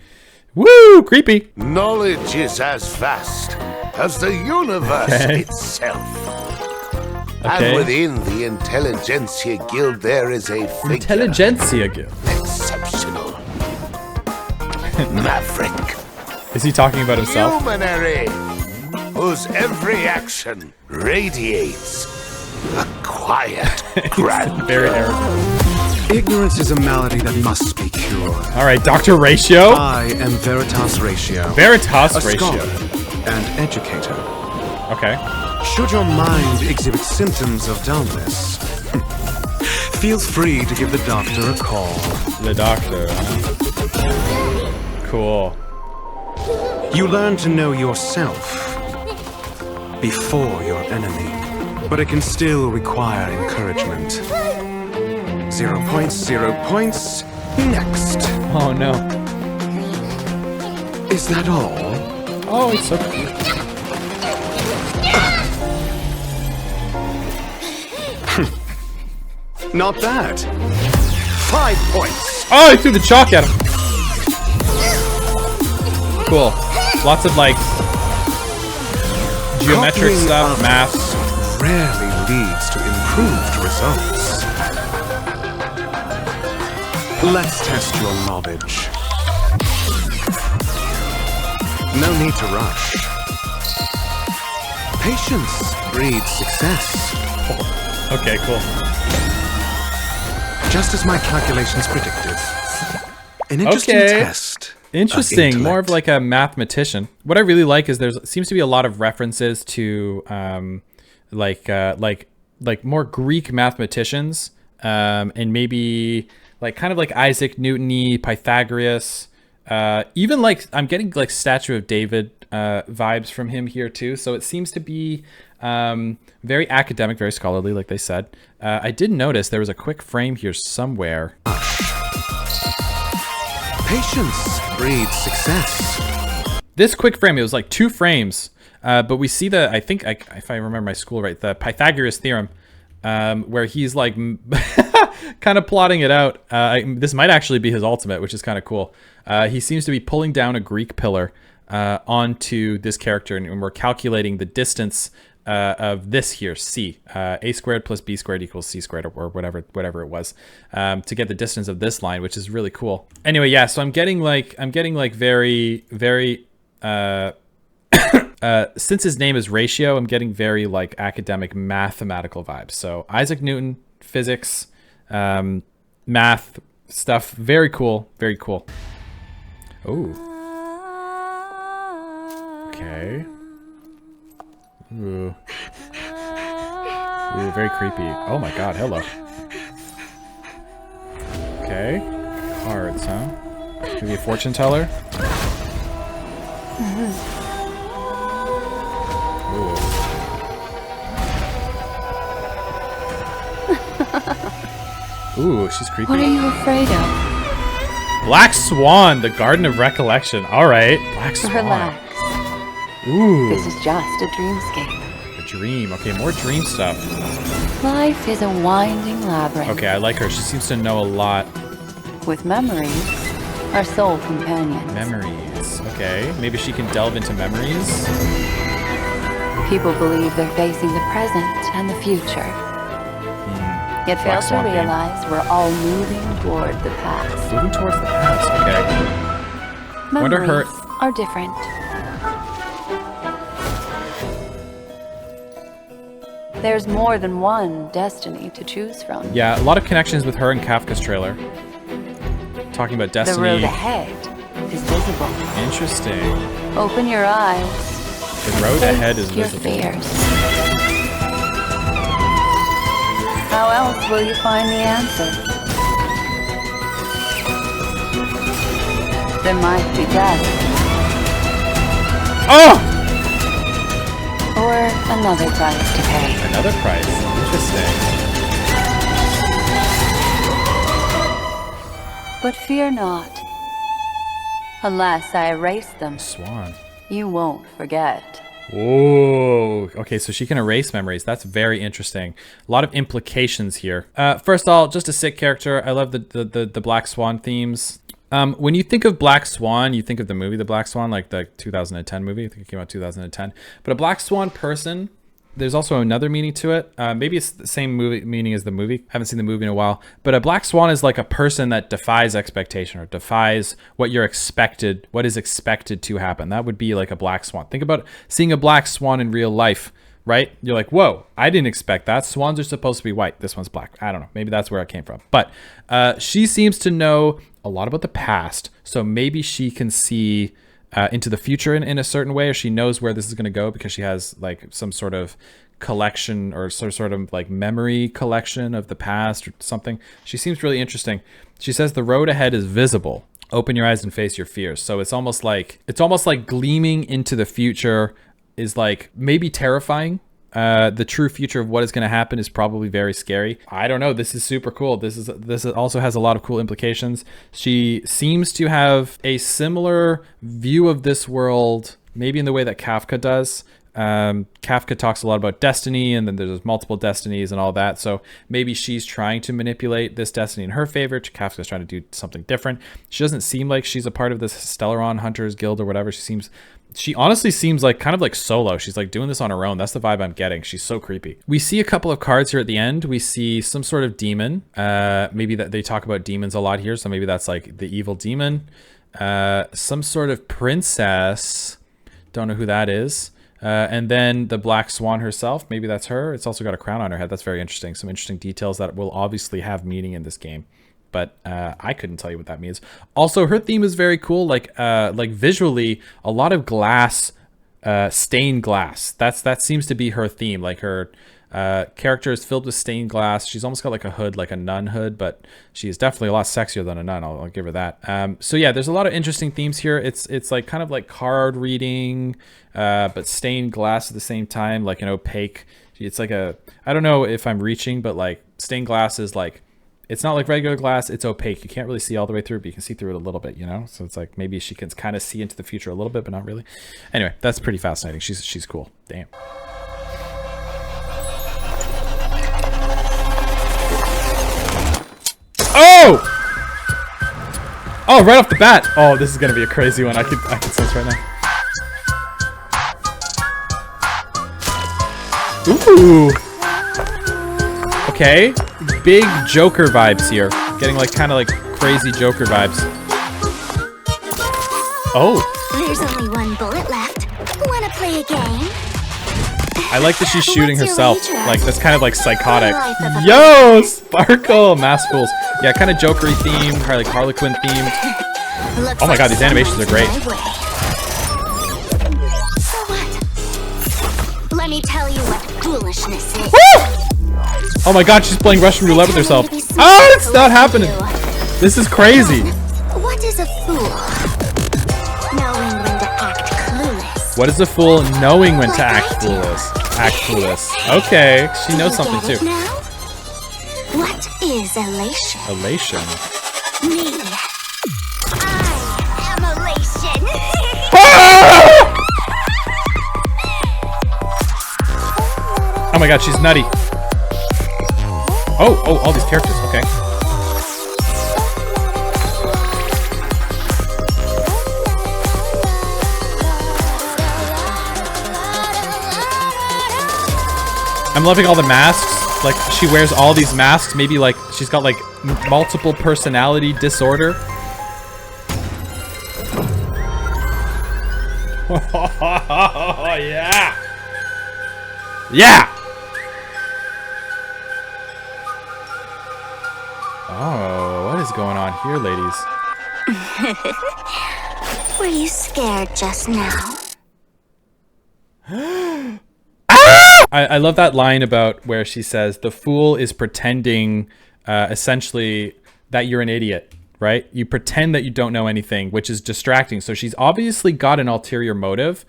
Woo! Creepy! Knowledge is as vast as the universe itself. And within the Intelligentsia Guild, there is a figure. Intelligentsia Guild. Exceptional. Maverick. Is he talking about himself? Luminary, whose every action radiates a quiet grandeur. Very arrogant. Ignorance is a malady that must be cured. All right, Dr. Ratio. I am Veritas Ratio. Veritas a Ratio. Scholar and educator. Okay. Should your mind exhibit symptoms of dullness, feel free to give the doctor a call. The doctor, huh? Cool. You learn to know yourself before your enemy, but it can still require encouragement. 0 points, 0 points. Next. Oh no. Is that all? Oh, it's so cute. Not bad. 5 points. Oh, I threw the chalk at him. Cool. Lots of like geometric stuff, maths. Rarely leads to improved results. Let's test your knowledge. No need to rush. Patience breeds success. Oh, okay, cool. Just as my calculations predicted. An interesting test. Interesting. More of like a mathematician. What I really like is seems to be a lot of references to like more Greek mathematicians, and maybe like kind of like Isaac Newton-y, Pythagoras. Even like I'm getting like Statue of David vibes from him here too. So it seems to be very academic, very scholarly, like they said. I did notice there was a quick frame here somewhere. Patience breeds success. This quick frame, it was like 2 frames, but we see I think if I remember my school right, the Pythagoras theorem, where he's like kind of plotting it out. This might actually be his ultimate, which is kind of cool. He seems to be pulling down a Greek pillar onto this character, and we're calculating the distance of this here, c, a squared plus b squared equals c squared, or whatever it was, to get the distance of this line, which is really cool. Anyway, yeah, so I'm getting like very since his name is Ratio, I'm getting very like academic mathematical vibes. So Isaac Newton, physics, math stuff, very cool, very cool. Oh. Okay. Ooh. Ooh, very creepy. Oh my god, hello. Okay. Cards, huh? Maybe a fortune teller? Ooh, she's creepy. What are you afraid of? Black Swan, the Garden of Recollection. All right, Black Swan. Relax. Ooh. This is just a dreamscape. A dream. Okay, more dream stuff. Life is a winding labyrinth. Okay, I like her. She seems to know a lot. With memories, our sole companions. Memories. Okay, maybe she can delve into memories. People believe they're facing the present and the future. Yet fail to realize we're all moving toward the past. Moving towards the past, okay. Memories are different. There's more than one destiny to choose from. Yeah, a lot of connections with her in Kafka's trailer. Talking about destiny. The road ahead is visible. Interesting. Open your eyes. The road ahead is your visible. Fears. How else will you find the answer? There might be death. Oh! Or another price to pay. Another price. Interesting. But fear not. Unless I erase them, Swan. you won't forget. Whoa. Okay, so she can erase memories. That's very interesting. A lot of implications here. First of all, just a sick character. I love the Black Swan themes. When you think of Black Swan, you think of the movie The Black Swan, like the 2010 movie. I think it came out 2010. But a Black Swan person, there's also another meaning to it. Maybe it's the same movie meaning as the movie. Haven't seen the movie in a while. But a Black Swan is like a person that defies expectation or defies what is expected to happen. That would be like a Black Swan. Think about seeing a Black Swan in real life, right? You're like, whoa, I didn't expect that. Swans are supposed to be white. This one's black. I don't know. Maybe that's where it came from. But she seems to know a lot about the past. So maybe she can see into the future in a certain way, or she knows where this is going to go because she has like some sort of collection or sort of like memory collection of the past or something. She seems really interesting. She says the road ahead is visible. Open your eyes and face your fears. So it's almost like gleaming into the future is like maybe terrifying. The true future of what is going to happen is probably very scary. I don't know. This is super cool. This also has a lot of cool implications. She seems to have a similar view of this world, maybe in the way that Kafka does. Kafka talks a lot about destiny, and then there's multiple destinies and all that. So maybe she's trying to manipulate this destiny in her favor. Kafka's trying to do something different. She doesn't seem like she's a part of this Stellaron Hunters Guild or whatever. She honestly seems like kind of like solo. She's like doing this on her own. That's the vibe I'm getting. She's so creepy. We see a couple of cards here at the end. We see some sort of demon. Maybe that they talk about demons a lot here. So maybe that's like the evil demon. Some sort of princess. Don't know who that is. And then the Black Swan herself. Maybe that's her. It's also got a crown on her head. That's very interesting. Some interesting details that will obviously have meaning in this game. But I couldn't tell you what that means. Also, her theme is very cool. Like visually, a lot of glass, stained glass. That seems to be her theme. Like her character is filled with stained glass. She's almost got like a hood, like a nun hood, but she's definitely a lot sexier than a nun. I'll give her that. So yeah, there's a lot of interesting themes here. It's like kind of like card reading, but stained glass at the same time, like an opaque. It's like I don't know if I'm reaching, but like stained glass is like, it's not like regular glass, it's opaque. You can't really see all the way through, but you can see through it a little bit, you know? So it's like maybe she can kind of see into the future a little bit, but not really. Anyway, that's pretty fascinating. She's cool. Damn. Oh! Oh, right off the bat. Oh, this is gonna be a crazy one. I could sense right now. Ooh. Okay. Big Joker vibes here. Getting like kind of like crazy Joker vibes. Oh. There's only one bullet left. Wanna play a game? I like that she's shooting herself. Like that's kind of like psychotic. Yo, Sparkle, Mask Fools. Yeah, kind of Jokery themed, like Harlequin themed. Oh my god, these animations are great. So what? Let me tell you what foolishness is. Woo! Oh my god, she's playing Russian roulette with herself. Oh, it's not happening. This is crazy. What is a fool? Knowing when to act What is a fool knowing when to act foolish? Act foolish. Okay, she knows something too. Now? What is elation? Elation. Me. I am elation. Oh my god, she's nutty. Oh, all these characters. Okay. I'm loving all the masks. Like, she wears all these masks. Maybe, like, she's got, like, multiple personality disorder. Oh, yeah. Yeah. Oh, what is going on here, ladies? Were you scared just now? I love that line about where she says the fool is pretending essentially that you're an idiot, right? You pretend that you don't know anything, which is distracting. So she's obviously got an ulterior motive.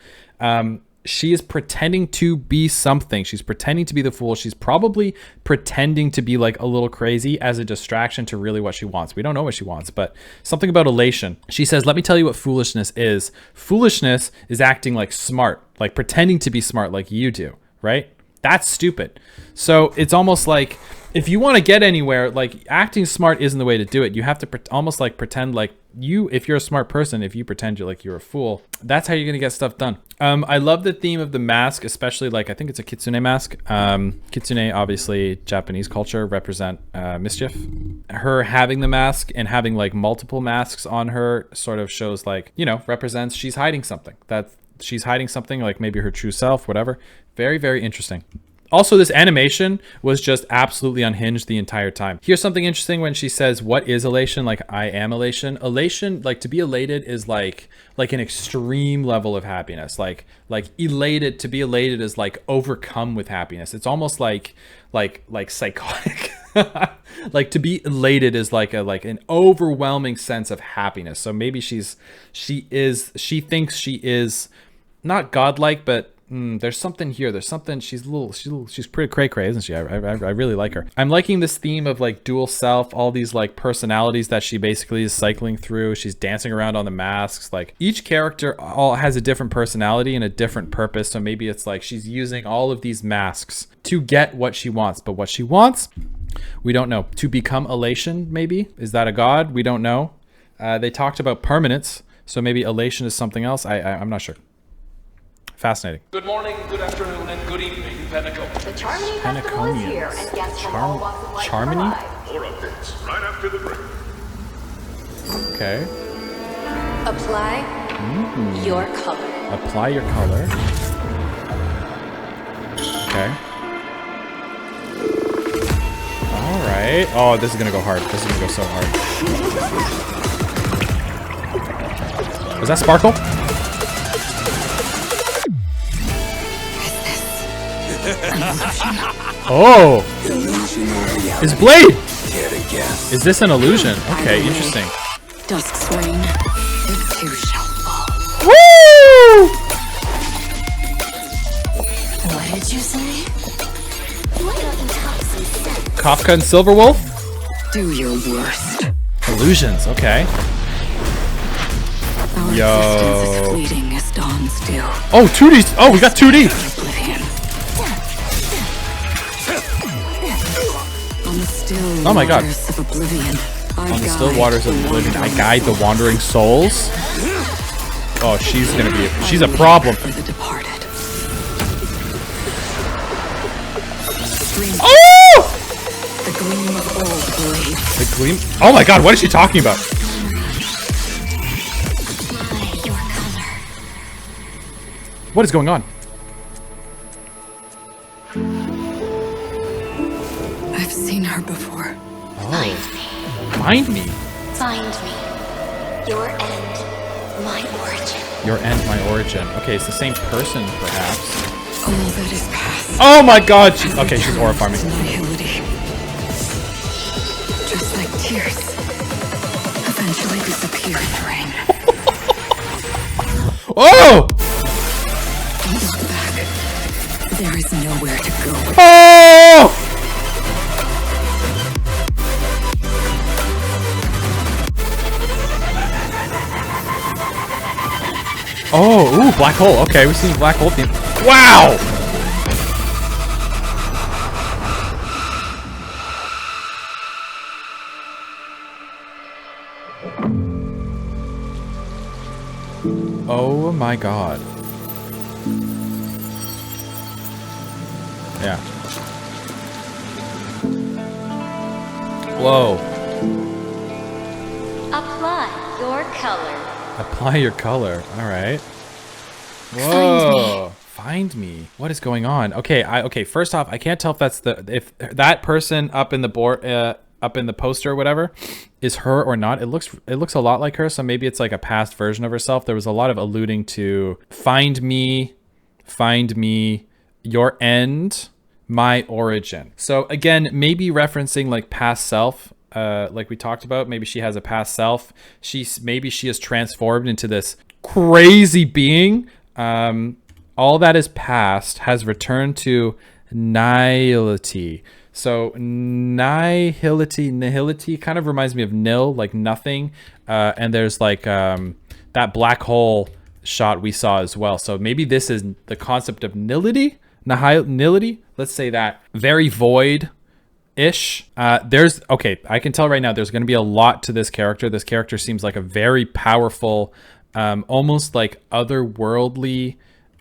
She is pretending to be something. She's pretending to be the fool. She's probably pretending to be like a little crazy as a distraction to really what she wants. We don't know what she wants, but something about elation. She says, let me tell you what foolishness is. Foolishness is acting like smart, like pretending to be smart like you do, right? That's stupid. So it's almost like if you want to get anywhere, like acting smart isn't the way to do it. You have to almost like pretend like if you're a smart person, if you pretend you're a fool, that's how you're going to get stuff done. I love the theme of the mask, especially like, I think it's a kitsune mask. Kitsune, obviously Japanese culture, represent mischief. Her having the mask and having like multiple masks on her sort of shows like, you know, represents she's hiding something. She's hiding something, like maybe her true self, whatever. Very, very interesting. Also, this animation was just absolutely unhinged the entire time. Here's something interesting when she says, what is elation? Like, I am elation. Elation, like to be elated is like an extreme level of happiness. Like elated, to be elated is like overcome with happiness. It's almost like psychotic. Like to be elated is like an overwhelming sense of happiness. So maybe she thinks she is not godlike, but there's something here. There's something. She's pretty cray-cray, isn't she? I really like her. I'm liking this theme of like dual self, all these like personalities that she basically is cycling through. She's dancing around on the masks. Like each character all has a different personality and a different purpose. So maybe it's like she's using all of these masks to get what she wants. But what she wants, we don't know. To become elation, maybe? Is that a god? We don't know. They talked about permanence. So maybe elation is something else. I'm not sure. Fascinating. Good morning, good afternoon, and good evening, Penteco. The Charmony Festival is here, and guests from all walks of life Charmony? More updates right after the break. Okay. Apply your color. Apply your color. Okay. All right. Oh, this is gonna go hard. This is gonna go so hard. Was that Sparkle? Oh! His blade! Is this an illusion? Okay, interesting. Dusk's reign, it too shall fall. Woo! What did you say? Why don't you talk some sense? Kafka and Silverwolf? Do your worst. Illusions, okay. Our Yo. existence is fleeting as dawn's dew. Oh, 2D! Oh, we got 2D! Oblivion. On the still Oh my god. waters of oblivion, On the still waters of oblivion, I guide the wandering souls. Oh, she's a problem. For the departed. Oh! The gleam of old blades. The gleam? Oh my god, what is she talking about? What is going on? I've seen her before. Oh. Find me. Find me. Your end, my origin. Your end, my origin. Okay, it's the same person, perhaps. All that is past. Oh my god! Okay, she's aura farming. Annihility. Just like tears. Eventually disappear in the rain. Oh! nowhere to go. Oh! Oh, ooh, black hole. Okay, we've seen black hole theme. Wow! Oh my god. Yeah. Whoa. Apply your color. Apply your color. All right. Whoa. Find me. What is going on? Okay. Okay. First off, I can't tell if that's if that person up in the board, up in the poster or whatever, is her or not. It looks a lot like her. So maybe it's like a past version of herself. There was a lot of alluding to find me, your end, my origin. So again, maybe referencing like past self. Like we talked about, maybe she has a past self. Maybe she is transformed into this crazy being. All that is past has returned to nihility. So nihility kind of reminds me of nil, like nothing. And there's like that black hole shot we saw as well. So maybe this is the concept of nility, nihility. Let's say that. Very void. Ish. Okay, I can tell right now there's going to be a lot to this character. This character seems like a very powerful, almost like otherworldly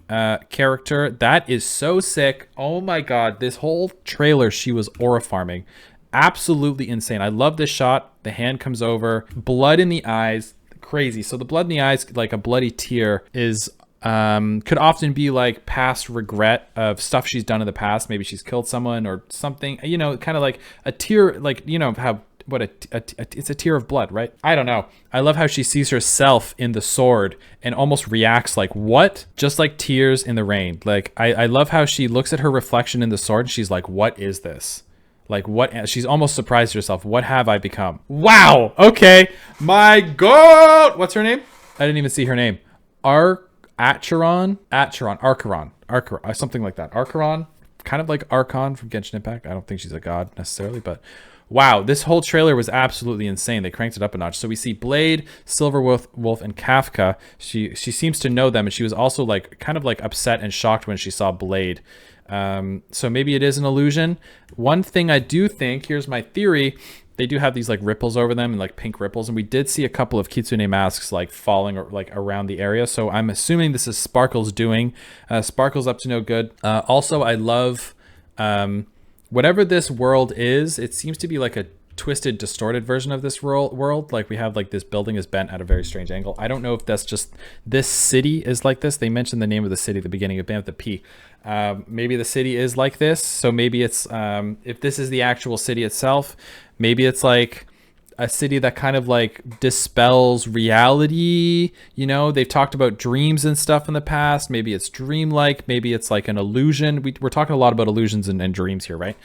character. That is so sick. Oh my god, this whole trailer, she was aura farming. Absolutely insane. I love this shot. The hand comes over, blood in the eyes, crazy. So the blood in the eyes, like a bloody tear, is could often be like past regret of stuff she's done in the past. Maybe she's killed someone or something, you know, kind of like a tear, like, you know, how it's a tear of blood, right? I don't know. I love how she sees herself in the sword and almost reacts like, what? Just like tears in the rain. Like, I love how she looks at her reflection in the sword and she's like, what is this? Like, what? She's almost surprised herself. What have I become? Wow. Okay. My god. What's her name? I didn't even see her name. Archeron, something like that. Archeron, kind of like Archon from Genshin Impact. I don't think she's a god necessarily, but wow, this whole trailer was absolutely insane. They cranked it up a notch. So we see Blade, Silverwolf, and Kafka. She seems to know them, and she was also like kind of like upset and shocked when she saw Blade. So maybe it is an illusion. One thing I do think, here's my theory, they do have these like ripples over them and like pink ripples, and we did see a couple of Kitsune masks like falling or like around the area, so I'm assuming this is Sparkle's doing. Sparkle's up to no good. Also, I love whatever this world is. It seems to be like a twisted, distorted version of this world. Like we have like this building is bent at a very strange angle. I don't know if that's just this city is like this. They mentioned the name of the city at the beginning of with the P. Maybe the city is like this. So maybe it's if this is the actual city itself, maybe it's like a city that kind of like dispels reality. You know, they've talked about dreams and stuff in the past. Maybe it's dreamlike. Maybe it's like an illusion. We're talking a lot about illusions and dreams here, right?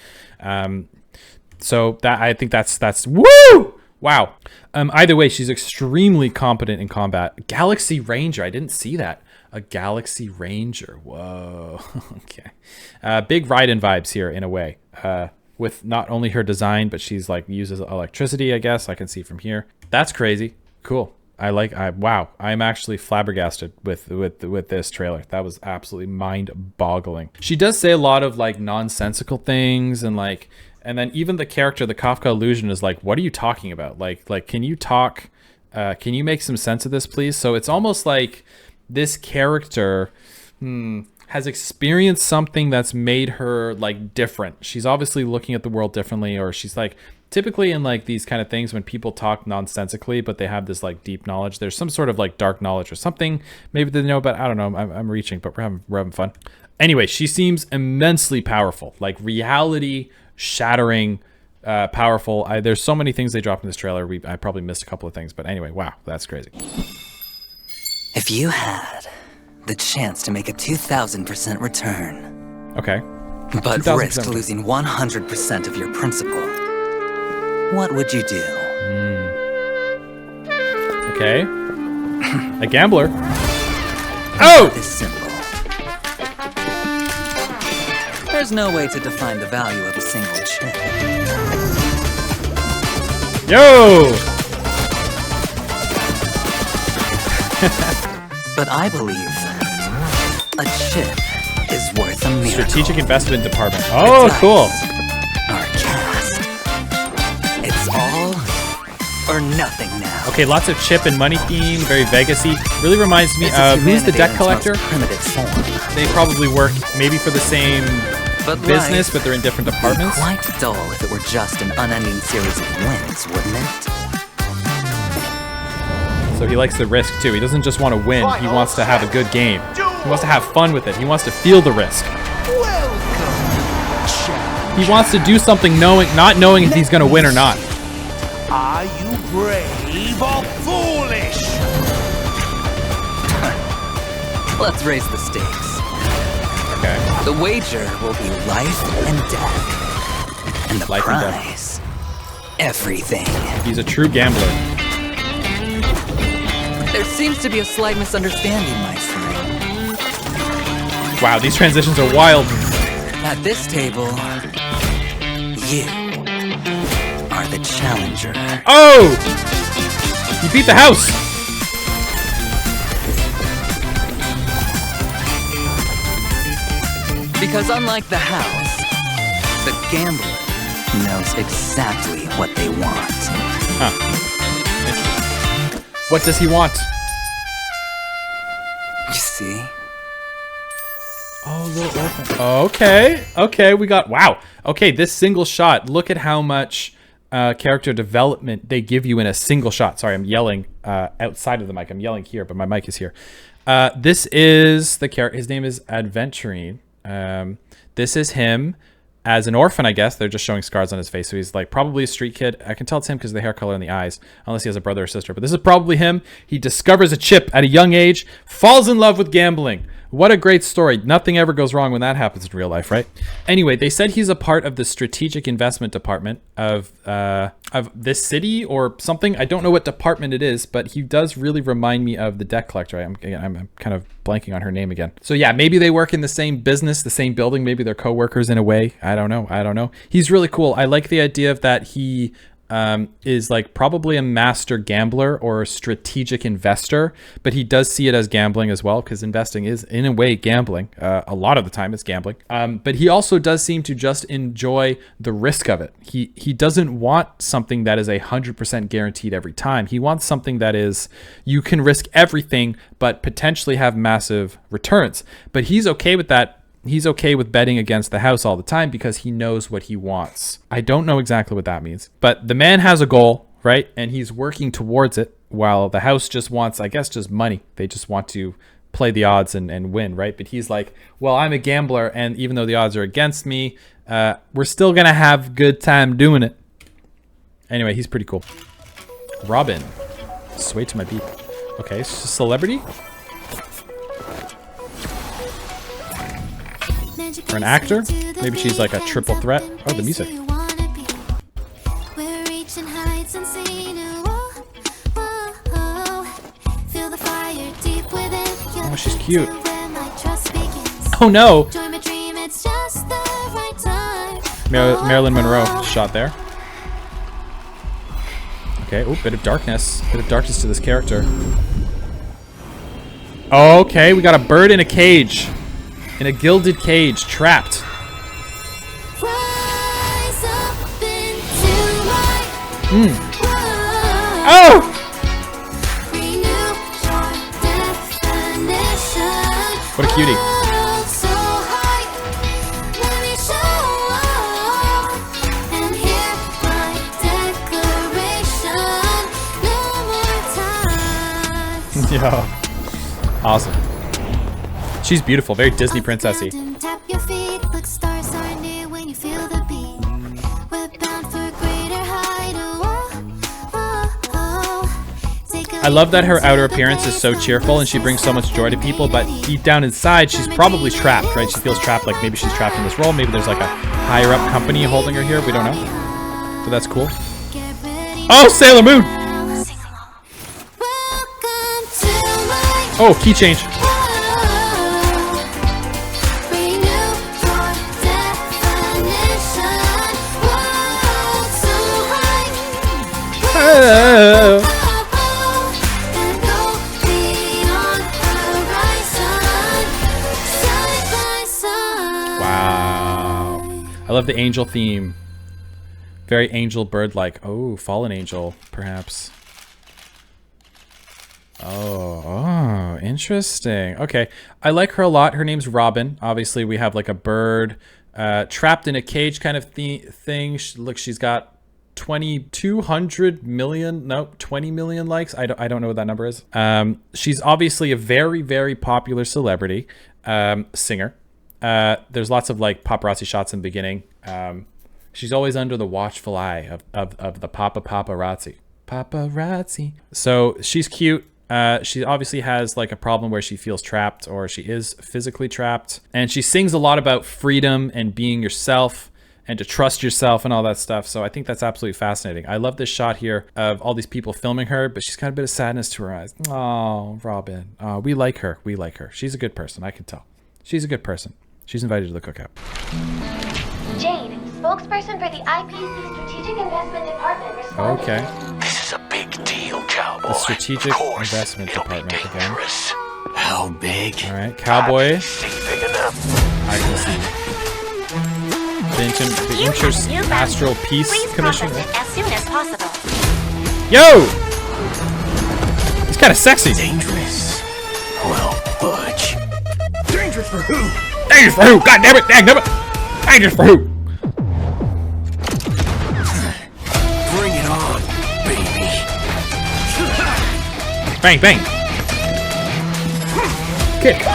So that I think that's woo! Wow. Either way, she's extremely competent in combat. Galaxy Ranger. I didn't see that. A Galaxy Ranger. Whoa. Okay. Big Raiden vibes here in a way. With not only her design, but she's like uses electricity, I guess. I can see from here. That's crazy. Cool. Wow. I'm actually flabbergasted with this trailer. That was absolutely mind-boggling. She does say a lot of like nonsensical things and then even the character, the Kafka illusion, is like, what are you talking about? Like, can you talk? Can you make some sense of this, please? So it's almost like this character has experienced something that's made her like different. She's obviously looking at the world differently, or she's like, typically in like these kind of things when people talk nonsensically, but they have this like deep knowledge, there's some sort of like dark knowledge or something. Maybe they know about, I don't know. I'm reaching, but we're having fun. Anyway, she seems immensely powerful, like reality shattering, powerful. There's so many things they dropped in this trailer. I probably missed a couple of things, but anyway, wow, that's crazy. If you had the chance to make a 2,000% return, okay, but risk losing 100% of your principal, what would you do? Okay, a gambler. Oh, this simple. There's no way to define the value of a single chip. Yo! But I believe a chip is worth a miracle. Strategic investment department. Oh, cool. Our cast. It's all or nothing now. Okay, lots of chip and money theme, very Vegas-y. Really reminds me of, who's the deck collector? They probably work maybe for the same business, but they're in different departments. Quite dull if it were just an unending series of wins, wouldn't it? So he likes the risk too. He doesn't just want to win, he wants to have a good game. He wants to have fun with it. He wants to feel the risk. He wants to do something not knowing if he's going to win or not. Are you brave or foolish? Let's raise the stakes. Okay. The wager will be life and death. And the Life and death. prize, everything. He's a true gambler. There seems to be a slight misunderstanding, my friend. Wow, these transitions are wild. At this table, you are the challenger. Oh! He beat the house! Because unlike the house, the gambler knows exactly what they want. Huh. What does he want? You see? Oh, little orphan. Okay, okay, we got, wow. Okay, this single shot, look at how much character development they give you in a single shot. Sorry, I'm yelling outside of the mic. I'm yelling here, but my mic is here. This is the character, his name is Adventurine. This is him as an orphan, I guess. They're just showing scars on his face. So he's like probably a street kid. I can tell it's him because of the hair color and the eyes, unless he has a brother or sister. But this is probably him. He discovers a chip at a young age, falls in love with gambling. What a great story. Nothing ever goes wrong when that happens in real life, right? Anyway, they said he's a part of the strategic investment department of this city or something. I don't know what department it is, but he does really remind me of the deck collector. I'm kind of blanking on her name again. So yeah, maybe they work in the same business, the same building. Maybe they're co-workers in a way. I don't know. He's really cool. I like the idea of that he is like probably a master gambler or a strategic investor, but he does see it as gambling as well, because investing is in a way gambling. A lot of the time it's gambling. But he also does seem to just enjoy the risk of it. He doesn't want something that is 100% guaranteed every time. He wants something that is, you can risk everything, but potentially have massive returns. But he's okay with that. He's okay with betting against the house all the time because he knows what he wants. I don't know exactly what that means, but the man has a goal, right? And he's working towards it, while the house just wants, I guess, just money. They just want to play the odds and win, right? But he's like, well, I'm a gambler, and even though the odds are against me, we're still gonna have a good time doing it. Anyway, he's pretty cool. Robin. Sway to my beat. Okay, celebrity? Or an actor? Maybe she's like a triple threat. Oh, the music. Oh, she's cute. Oh no! Marilyn Monroe shot there. Okay, oh, bit of darkness. Bit of darkness to this character. Okay, we got a bird in a cage. In a gilded cage, trapped. Oh! What a cutie. Yeah. Awesome. She's beautiful, very Disney princessy. I love that her outer appearance is so cheerful and she brings so much joy to people, but deep down inside, she's probably trapped, right? She feels trapped, like maybe she's trapped in this role. Maybe there's like a higher up company holding her here. We don't know. So that's cool. Oh, Sailor Moon! Oh, key change. Wow. I love the angel theme. Very angel bird-like. Oh, fallen angel, perhaps. Oh, interesting. Okay, I like her a lot. Her name's Robin. Obviously, we have like a bird trapped in a cage kind of thing. Look, she's got 200 million, nope, 20 million likes. I don't know what that number is. She's obviously a very, very popular celebrity singer. There's lots of like paparazzi shots in the beginning. She's always under the watchful eye of the paparazzi. So she's cute. She obviously has like a problem where she feels trapped, or she is physically trapped. And she sings a lot about freedom and being yourself and to trust yourself and all that stuff. So I think that's absolutely fascinating. I love this shot here of all these people filming her, but she's got a bit of sadness to her eyes. Oh, Robin. We like her. We like her. She's a good person. I can tell. She's a good person. She's invited to the cookout. Jade, spokesperson for the IPC Strategic Investment Department, responded. Okay. This is a big deal, cowboy. The Strategic Investment Department again. How big? All right, cowboy. Big enough. I can see. The Inter-Astral Peace Commission. As soon as possible. Yo! It's kind of sexy. Dangerous. Well, Butch. Dangerous for who? Dangerous for who? God damn it! Dang, damn it! Dangerous for who? Bring it on, baby. Bang, bang. Kick.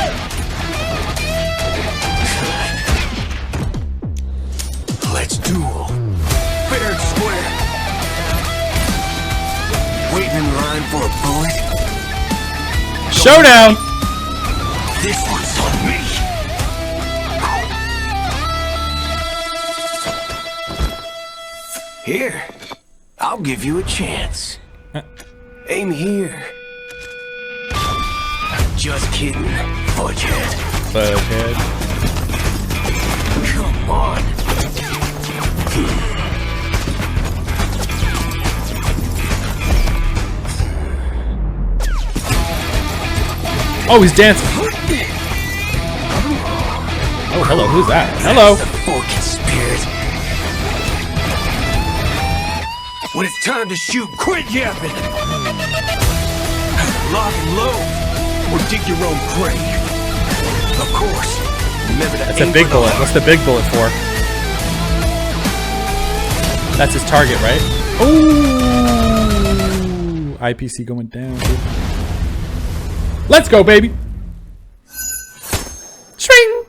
Let's duel. Fair and square. Waiting in line for a bullet. Showdown! This one's on me. Here, I'll give you a chance. Aim here. Just kidding, Fudgehead. Fudgehead. Come on. Oh, he's dancing. Oh, hello. Who's that? Hello. Forking spirit. When it's time to shoot, quit yapping. Lock and load, or dig your own grave. Of course. Remember that. That's a big bullet. What's the big bullet for? That's his target, right? Ooh! IPC going down. Dude. Let's go, baby! Swing!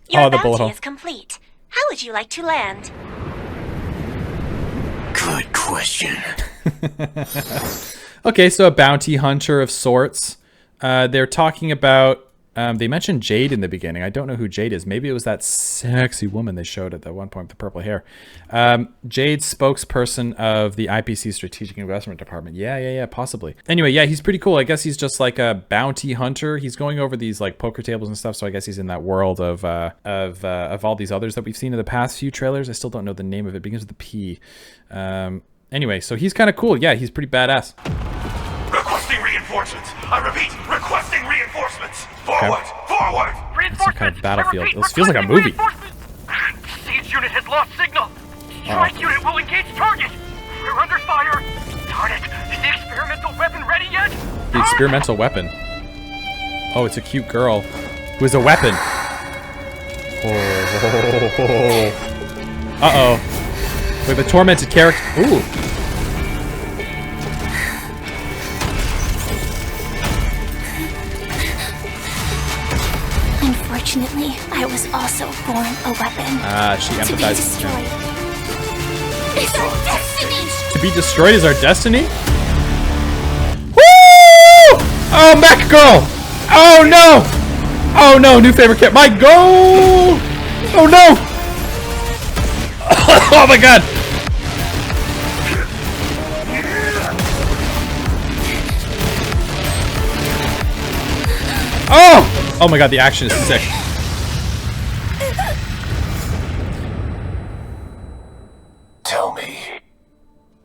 Your the bullet bounty hole. is complete. How would you like to land? Good question. Okay, so a bounty hunter of sorts. They're talking about... they mentioned Jade in the beginning. I don't know who Jade is. Maybe it was that sexy woman they showed at that one point with the purple hair. Jade's spokesperson of the IPC Strategic Investment Department. Yeah, possibly. Anyway, yeah, he's pretty cool. I guess he's just like a bounty hunter. He's going over these like poker tables and stuff. So I guess he's in that world of all these others that we've seen in the past few trailers. I still don't know the name of it. It begins with a P. Anyway, so he's kind of cool. Yeah, he's pretty badass. Requesting reinforcements. I repeat, requesting reinforcements. Forward, forward. It's some kind of battlefield. This feels like a movie. Siege unit has lost signal. Strike unit will engage target. We're under fire. Darn it. Is the experimental weapon ready yet? The experimental weapon. Oh, it's a cute girl who is a weapon. Oh. Uh-oh. We have a tormented character. Ooh. Unfortunately, I was also born a weapon. She to be empathizes. destroyed. It's our destiny! To be destroyed is our destiny? Woo! Oh, mech girl! Oh no! Oh no, new favorite kit. My goal! Oh no! Oh my god! Oh! Oh my god, the action is sick. Tell me,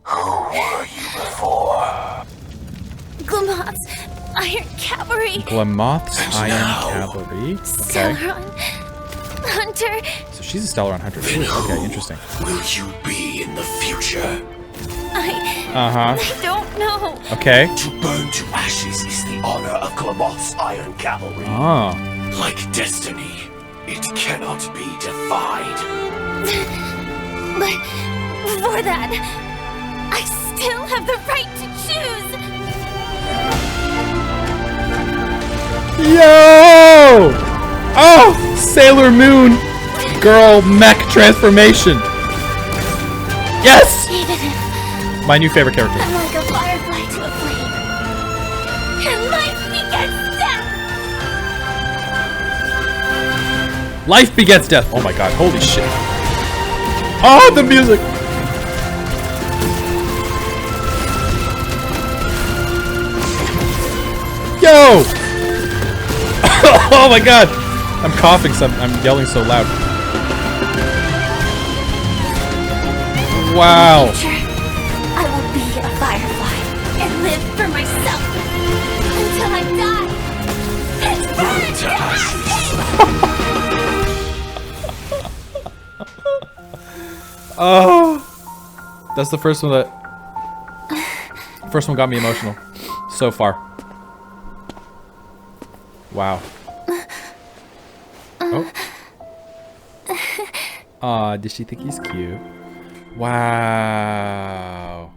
who were you before? Glamoth's Iron Cavalry. Glamoth's Iron Cavalry. Okay. Celeron Hunter. So she's a Celeron Hunter too. Okay, interesting. Will you be in the future? I don't know. Okay. To burn to ashes is the honor of Glamoth's Iron Cavalry. Oh. Like destiny, it cannot be defied. But for that, I still have the right to choose. Yo! Oh! Sailor Moon girl mech transformation. Yes! My new favorite character. I'm like a firefly to a flame. And life begets death. Life begets death. Oh my god, holy shit. Oh, the music! Yo! Oh my god! I'm coughing, so I'm yelling so loud. Wow. I will be a firefly and live for myself until I die. And burn to ashes. Oh, that's the first one that. First one got me emotional, so far. Wow. Oh. Aw, does she think he's cute? Wow.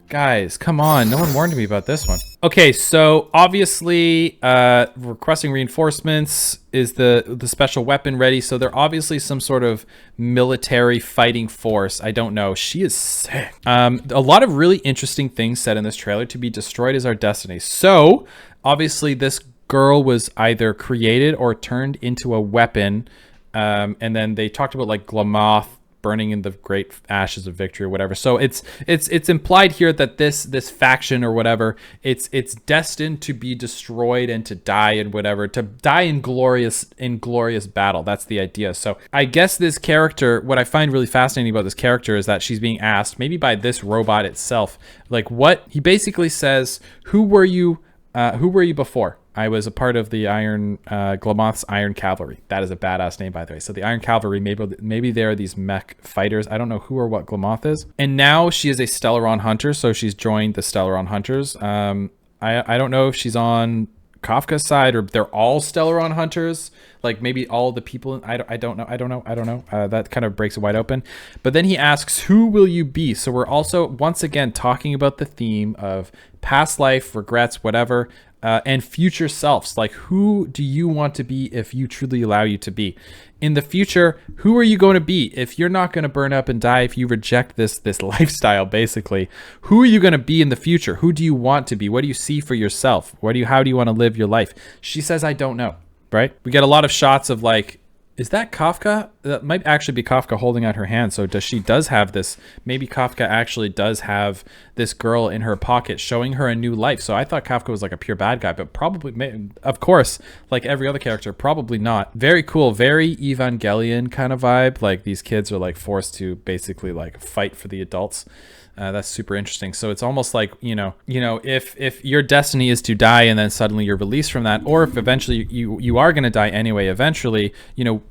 Guys, come on. No one warned me about this one. Okay, so obviously requesting reinforcements is the special weapon ready. So they're obviously some sort of military fighting force. I don't know. She is sick. A lot of really interesting things said in this trailer. To be destroyed is our destiny. So obviously this girl was either created or turned into a weapon. And then they talked about like Glamoth burning in the great ashes of victory or whatever. So it's implied here that this faction or whatever, it's destined to be destroyed and to die and whatever, to die in glorious battle. That's the idea. So I guess this character, what I find really fascinating about this character is that she's being asked, maybe by this robot itself, like what he basically says, who were you before? I was a part of the Glamoth's Iron Cavalry. That is a badass name, by the way. So the Iron Cavalry, maybe they are these mech fighters. I don't know who or what Glamoth is. And now she is a Stellaron Hunter, so she's joined the Stellaron Hunters. I don't know if she's on Kafka's side or they're all Stellaron Hunters. Like maybe all the people. I don't know. That kind of breaks it wide open. But then he asks, who will you be? So we're also once again talking about the theme of past life, regrets, whatever. And future selves, like who do you want to be if you truly allow you to be? In the future, who are you going to be if you're not going to burn up and die, if you reject this lifestyle, basically? Who are you going to be in the future? Who do you want to be? What do you see for yourself? How do you want to live your life? She says, I don't know, right? We get a lot of shots of like, is that Kafka? That might actually be Kafka holding out her hand. So she does have this, maybe Kafka actually does have this girl in her pocket showing her a new life. So I thought Kafka was like a pure bad guy, but probably, of course, like every other character, probably not. Very cool, very Evangelion kind of vibe. Like these kids are like forced to basically like fight for the adults. That's super interesting. So it's almost like, if your destiny is to die and then suddenly you're released from that, or if eventually you are going to die anyway, eventually,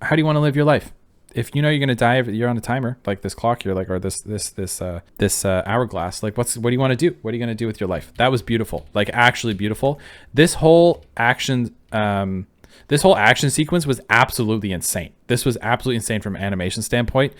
how do you want to live your life? If you know you're going to die, you're on a timer, like this clock here, like, or this hourglass, like what do you want to do? What are you going to do with your life? That was beautiful, like actually beautiful. This whole action sequence was absolutely insane. This was absolutely insane from an animation standpoint.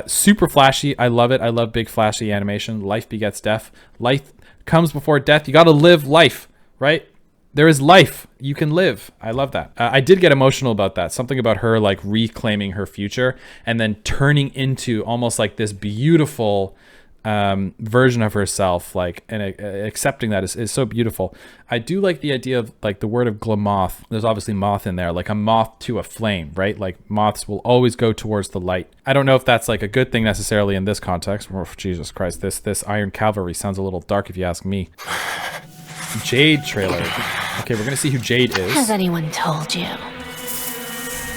Super flashy. I love it. I love big flashy animation. Life begets death. Life comes before death. You got to live life, right? There is life. You can live. I love that. I did get emotional about that. Something about her like reclaiming her future and then turning into almost like this beautiful version of herself, like, and accepting that is so beautiful. I do like the idea of like the word of Glamoth. There's obviously moth in there, like a moth to a flame, right? Like moths will always go towards the light. I don't know if that's like a good thing necessarily in this context. Oh, Jesus Christ, this Iron Cavalry sounds a little dark if you ask me. Jade trailer. Okay, we're gonna see who Jade is. Has anyone told you?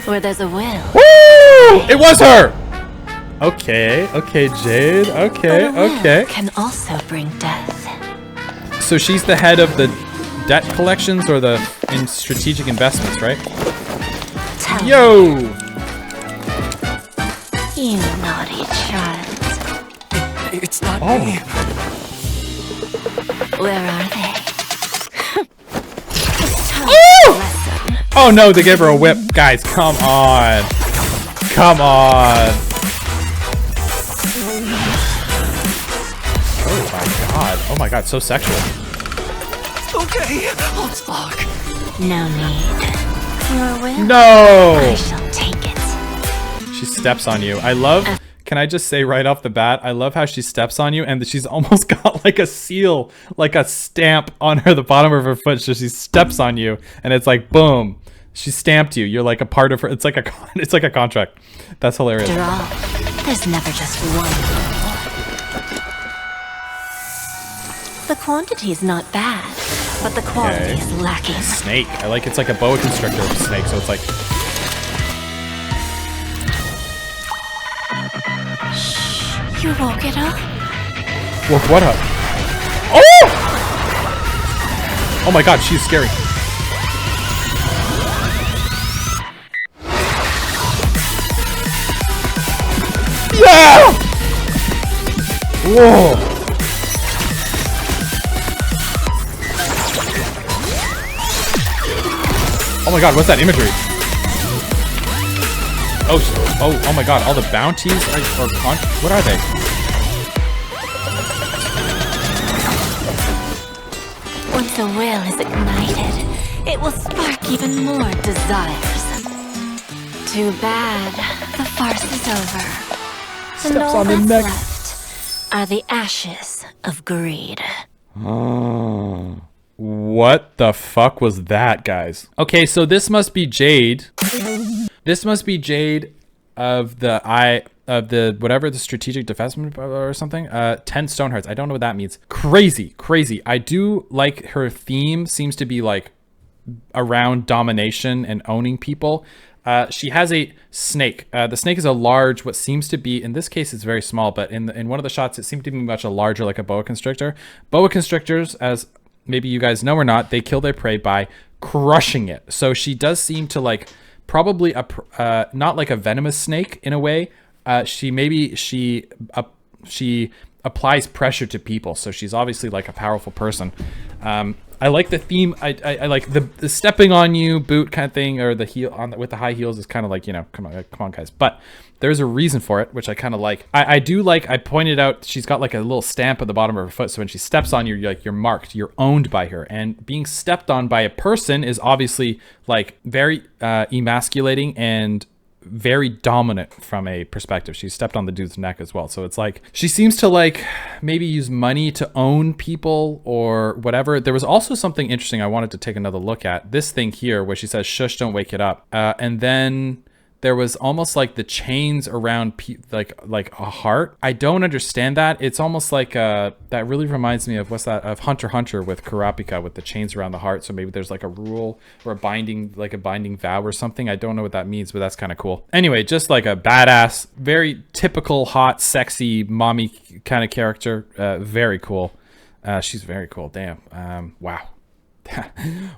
Where there's a will. Woo! It was her! Okay, Jade. Okay. Can also bring death. So she's the head of the debt collections or the in strategic investments, right? Yo! You naughty child. It's not me. Where are they? Oh no, they gave her a whip. Guys, come on. Come on. Oh my god, so sexual. Okay, I'll talk. No need. Your will. No! I shall take it. She steps on you. I love, can I just say right off the bat, I love how she steps on you and she's almost got like a seal, like a stamp on her, the bottom of her foot. So she steps on you and it's like, boom, she stamped you. You're like a part of her. It's like a contract. That's hilarious. After all, there's never just one. The quantity's not bad, but the quality is lacking. Snake. I like it's like a boa constrictor snake, so it's like. Shh, you woke it up? Woke what up? Oh! Oh my god, she's scary. Yeah! Whoa! Oh my god, what's that imagery? Oh my god, all the bounties what are they? Once a will is ignited, it will spark even more desires. Too bad, the farce is over. And all that's left are the ashes of greed. Oh. What the fuck was that, guys? Okay, so this must be Jade. This must be Jade of the whatever, the strategic defense or something. 10 stone hearts. I don't know what that means. Crazy. I do like her theme seems to be like around domination and owning people. She has a snake. The snake is a large, what seems to be, in this case it's very small, but in one of the shots it seemed to be much larger, like a boa constrictor. Boa constrictors, as maybe you guys know or not, they kill their prey by crushing it. So she does seem to like probably not like a venomous snake in a way. She applies pressure to people. So she's obviously like a powerful person. I like the theme. I like the stepping on you boot kind of thing, or the heel with the high heels is kind of like, you know, come on guys. But there's a reason for it, which I kind of like. I do like, I pointed out she's got like a little stamp at the bottom of her foot. So when she steps on you, you're marked, you're owned by her. And being stepped on by a person is obviously like very emasculating and very dominant from a perspective. She stepped on the dude's neck as well. So it's like, she seems to like maybe use money to own people or whatever. There was also something interesting I wanted to take another look at. This thing here where she says, shush, don't wake it up. And then there was almost like the chains around like a heart. I don't understand that. It's almost like that really reminds me of what's that, of Hunter x Hunter with Kurapika with the chains around the heart. So maybe there's like a rule or a binding vow or something. I don't know what that means, but that's kind of cool. Anyway, just like a badass, very typical hot, sexy mommy kind of character. Very cool. She's very cool. Damn. Wow.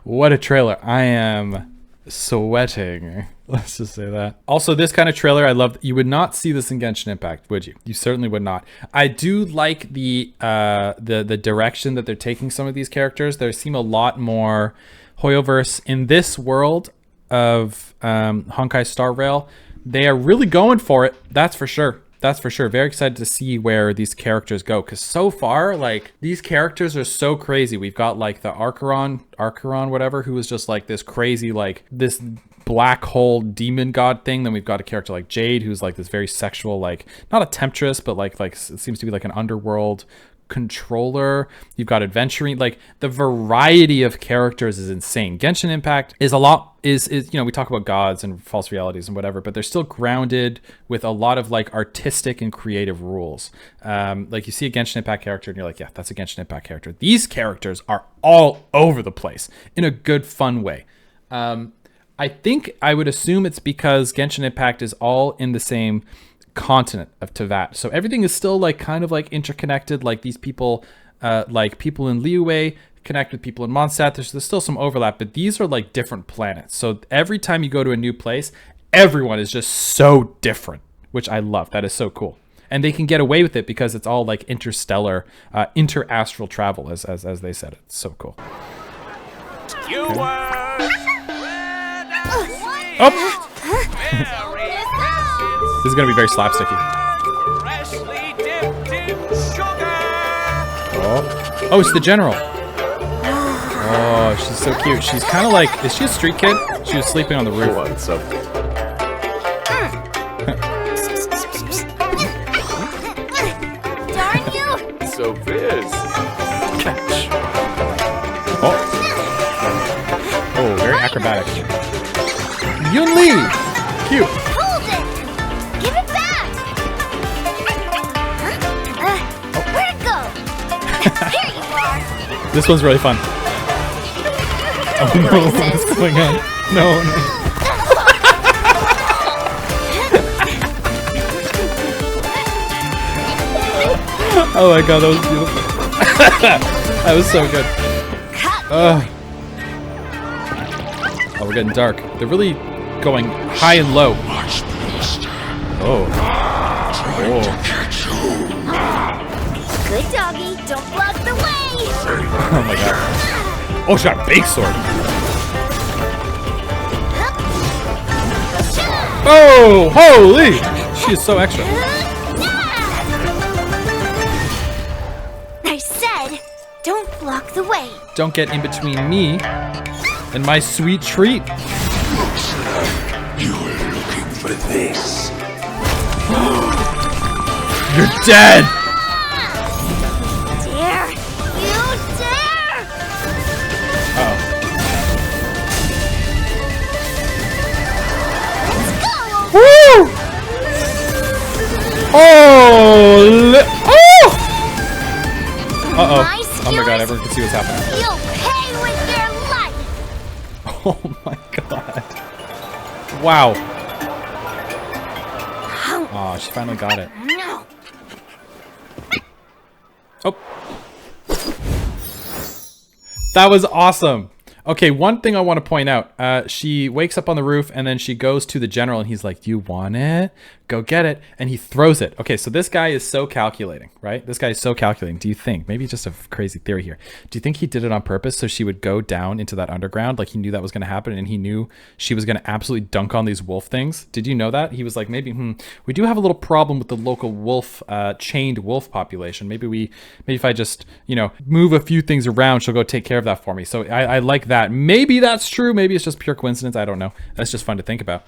What a trailer. I am sweating. Let's just say that. Also, this kind of trailer, I love. You would not see this in Genshin Impact, would you? You certainly would not. I do like the direction that they're taking some of these characters. There seem a lot more Hoyoverse in this world of Honkai Star Rail. They are really going for it. That's for sure. That's for sure. Very excited to see where these characters go, because so far, like, these characters are so crazy. We've got like the Archeron, whatever, who is just like this crazy, like this black hole demon god thing. Then we've got a character like Jade, who's like this very sexual, like not a temptress, but like it seems to be like an underworld controller. You've got adventuring, like the variety of characters is insane. Genshin Impact is a lot, is you know, we talk about gods and false realities and whatever, but they're still grounded with a lot of like artistic and creative rules. Like you see a Genshin Impact character and you're like, yeah, that's a Genshin Impact character. These characters are all over the place in a good, fun way. I think I would assume it's because Genshin Impact is all in the same continent of Tevat, so everything is still like kind of like interconnected. Like these people like people in Liyue connect with people in Mondstadt. There's still some overlap, but these are like different planets. So every time you go to a new place, everyone is just so different, which I love. That is so cool. And they can get away with it because it's all like interstellar, interastral travel, as they said. It's so cool. Oh! This is gonna be very slapsticky. Oh, it's the general. Oh, she's so cute. She's kind of like, is she a street kid? She was sleeping on the roof. Darn you! So Viz. Catch. Oh. Oh, very acrobatic. Yun Lee! Cute. Hold it! Give it back! Where'd it go? Here you are! This one's really fun. Oh no, what's going on? No, no. Oh my god, that was beautiful. That was so good. Oh, we're getting dark. They're really going high and low. Oh. Good doggy, don't block the way! Oh my god. Oh, she got a big sword. Oh, holy! She is so extra. I said, don't block the way. Don't get in between me and my sweet treat. You were looking for this. You're dead! Dare! You dare! Uh-oh. Woo! Oh! Oh! Uh-oh. Oh my god, everyone can see what's happening. You'll pay with your life! Oh my god. Wow. Oh, she finally got it. No. Oh. That was awesome. Okay, one thing I want to point out. She wakes up on the roof and then she goes to the general and he's like, "You want it? Go get it." And he throws it. Okay, so this guy is so calculating, right? This guy is so calculating. Do you think, maybe just a crazy theory here, do you think he did it on purpose so she would go down into that underground? Like he knew that was going to happen and he knew she was going to absolutely dunk on these wolf things? Did you know that? He was like, maybe, we do have a little problem with the local wolf, chained wolf population. Maybe if I just, move a few things around, she'll go take care of that for me. So I like that. Maybe that's true. Maybe it's just pure coincidence. I don't know. That's just fun to think about.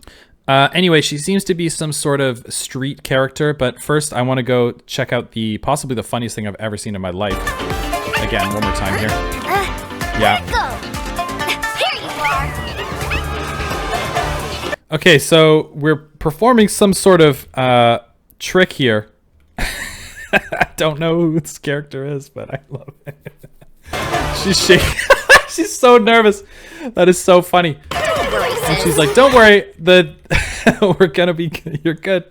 Anyway, she seems to be some sort of street character, but first I want to go check out possibly the funniest thing I've ever seen in my life. Again, one more time here. Yeah. Here you are. Okay, so we're performing some sort of trick here. I don't know who this character is, but I love it. She's shaking. She's so nervous. That is so funny. And she's like, "Don't worry, we're gonna be. You're good."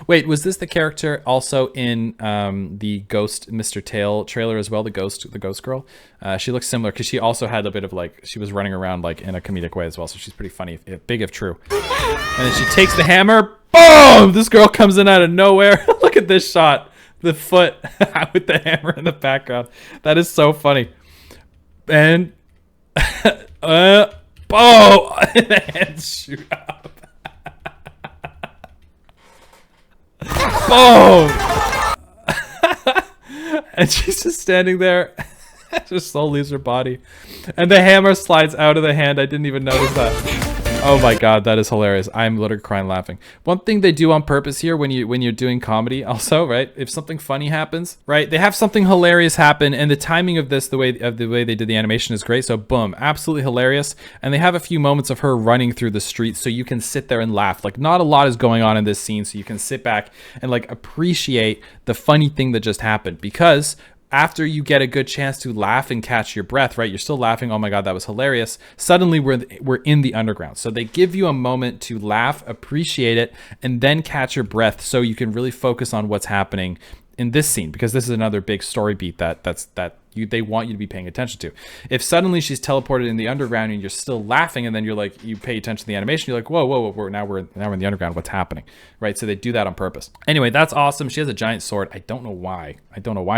Wait, was this the character also in the Ghost Mr. Tail trailer as well? The ghost girl. She looks similar because she also had a bit of like she was running around like in a comedic way as well. So she's pretty funny, big if true. And then she takes the hammer. Boom! This girl comes in out of nowhere. Look at this shot. The foot with the hammer in the background. That is so funny. And oh, the hands shoot up. Boom! And she's just standing there. Her soul leaves her body. And the hammer slides out of the hand. I didn't even notice that. Oh my god, that is hilarious. I'm literally crying laughing. One thing they do on purpose here when you're doing comedy also, right? If something funny happens, right? They have something hilarious happen and the timing of this, the way they did the animation is great. So boom, absolutely hilarious. And they have a few moments of her running through the streets so you can sit there and laugh. Like not a lot is going on in this scene so you can sit back and like appreciate the funny thing that just happened because after you get a good chance to laugh and catch your breath, right? You're still laughing. Oh my God, that was hilarious. Suddenly we're in the underground. So they give you a moment to laugh, appreciate it, and then catch your breath so you can really focus on what's happening in this scene because this is another big story beat that they want you to be paying attention to. If suddenly she's teleported in the underground and you're still laughing, and then you're like, you pay attention to the animation, you're like, whoa, now we're in the underground. What's happening, right? So they do that on purpose. Anyway, that's awesome. She has a giant sword. I don't know why.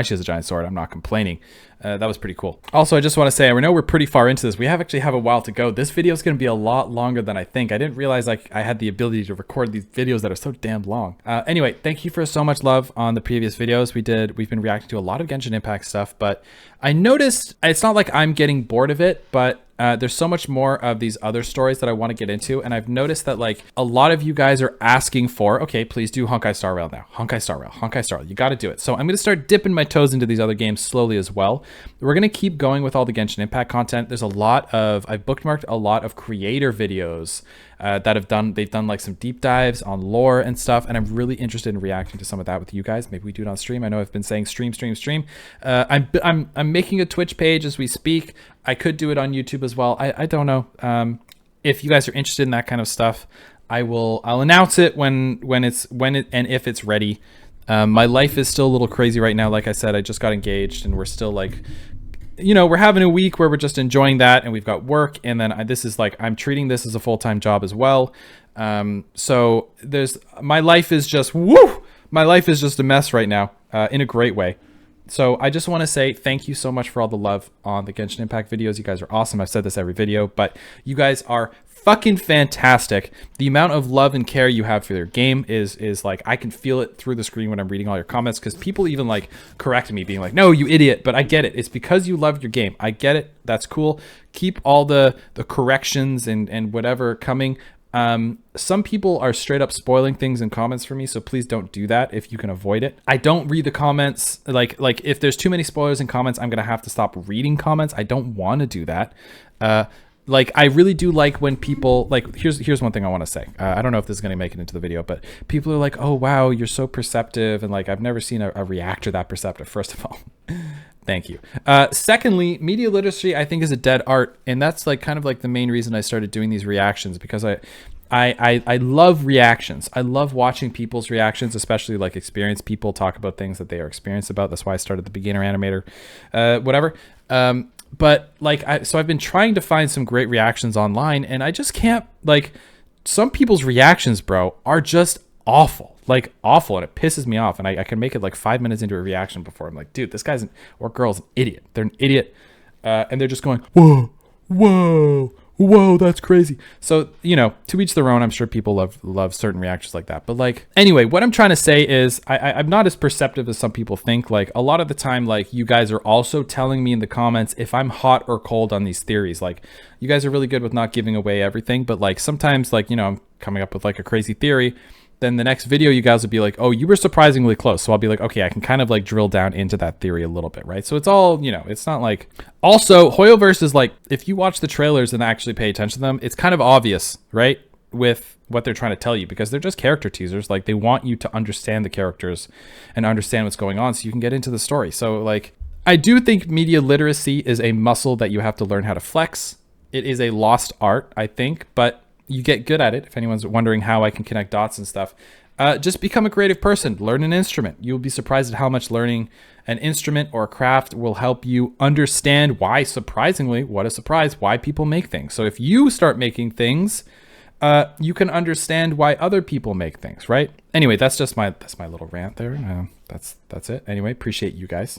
She has a giant sword. I'm not complaining. That was pretty cool. Also, I just want to say, I know we're pretty far into this. We actually have a while to go. This video is going to be a lot longer than I think. I didn't realize I had the ability to record these videos that are so damn long. Anyway, thank you for so much love on the previous videos we did. We've been reacting to a lot of Genshin Impact stuff, but I noticed it's not like I'm getting bored of it, but there's so much more of these other stories that I want to get into, and I've noticed that like a lot of you guys are asking for, okay, please do Honkai Star Rail now. Honkai Star Rail. You got to do it. So I'm going to start dipping my toes into these other games slowly as well. We're going to keep going with all the Genshin Impact content. There's I've bookmarked a lot of creator videos they've done like some deep dives on lore and stuff, and I'm really interested in reacting to some of that with you guys. Maybe we do it on stream. I know I've been saying stream. I'm making a Twitch page as we speak. I could do it on YouTube as well. I don't know. If you guys are interested in that kind of stuff, I'll announce it when if it's ready. My life is still a little crazy right now. Like I said, I just got engaged, and we're still like, we're having a week where we're just enjoying that, and we've got work, and then I'm treating this as a full-time job as well. So my life is just a mess right now, in a great way. So I just want to say thank you so much for all the love on the Genshin Impact videos. You guys are awesome. I've said this every video, but you guys are fucking fantastic. The amount of love and care you have for your game is like, I can feel it through the screen when I'm reading all your comments, because people even like correct me, being like, no, you idiot. But I get it. It's because you love your game. I get it. That's cool. Keep all the corrections and whatever coming. Some people are straight up spoiling things in comments for me, so please don't do that if you can avoid it. I don't read the comments. Like if there's too many spoilers in comments, I'm gonna have to stop reading comments. I don't want to do that. Like I really do like when people like, here's one thing I want to say. I don't know if this is going to make it into the video, but people are like, oh wow, you're so perceptive, and like I've never seen a reactor that perceptive. First of all, thank you. Secondly, media literacy I think is a dead art, and that's like kind of like the main reason I started doing these reactions, because I love reactions. I love watching people's reactions, especially like experienced people talk about things that they are experienced about. That's why I started the beginner animator, whatever. But like, so I've been trying to find some great reactions online, and I just can't, like, some people's reactions, bro, are just awful, like awful. And it pisses me off. And I can make it like 5 minutes into a reaction before I'm like, dude, this guy's or girl's an idiot. They're an idiot. And they're just going, whoa, that's crazy. So, to each their own. I'm sure people love certain reactions like that. But like, anyway, what I'm trying to say is I'm not as perceptive as some people think. Like a lot of the time, like you guys are also telling me in the comments if I'm hot or cold on these theories. Like you guys are really good with not giving away everything, but like sometimes like, I'm coming up with like a crazy theory. Then the next video you guys will be like, oh, you were surprisingly close. So I'll be like, okay, I can kind of like drill down into that theory a little bit, right? So it's all, it's not like... Also, Hoyoverse is like, if you watch the trailers and actually pay attention to them, it's kind of obvious, right? With what they're trying to tell you, because they're just character teasers. Like they want you to understand the characters and understand what's going on so you can get into the story. So like, I do think media literacy is a muscle that you have to learn how to flex. It is a lost art, I think, but you get good at it. If anyone's wondering how I can connect dots and stuff, just become a creative person. Learn an instrument. You'll be surprised at how much learning an instrument or a craft will help you understand why, surprisingly, what a surprise, why people make things. So if you start making things, you can understand why other people make things, right? Anyway, that's my little rant there. That's it. Anyway, appreciate you guys.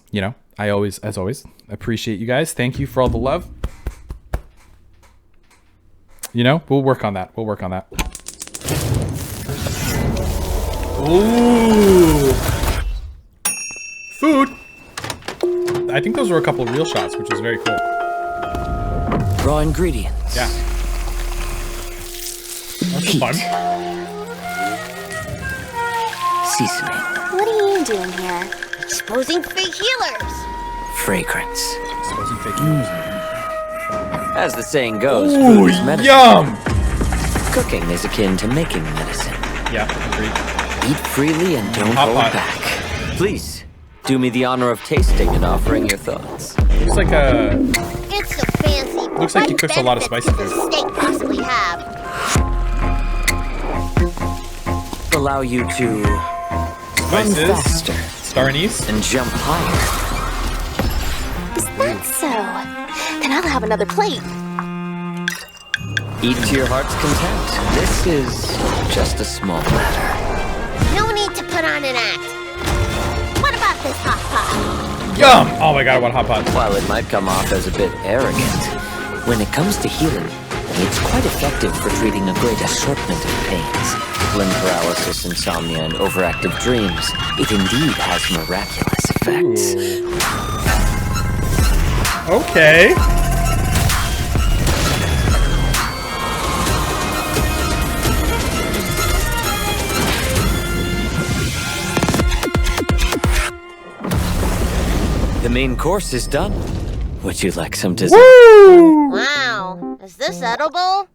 I always, as always, appreciate you guys. Thank you for all the love. We'll work on that. Ooh. Food. I think those were a couple of real shots, which was very cool. Raw ingredients. Yeah. That's fun. Seasoning. What are you doing here? Exposing fake healers. Fragrance. Exposing fake healers. As the saying goes, ooh, food is medicine. Yum! Cooking is akin to making medicine. Yeah, agreed. Eat freely and don't hold back. Please, do me the honor of tasting and offering your thoughts. Looks like a... It's so fancy. Looks like he cooks a lot of spicy food. Steak possibly have. Allow you to run faster. Star anise. And jump higher. Is and I'll have another plate. Eat to your heart's content. This is just a small matter. No need to put on an act. What about this hot pot? Yum! Oh my god, I want hot pot. While it might come off as a bit arrogant, when it comes to healing, it's quite effective for treating a great assortment of pains. Limb paralysis, insomnia, and overactive dreams. It indeed has miraculous effects. Okay. The main course is done. Would you like some dessert? Woo! Wow, is this edible?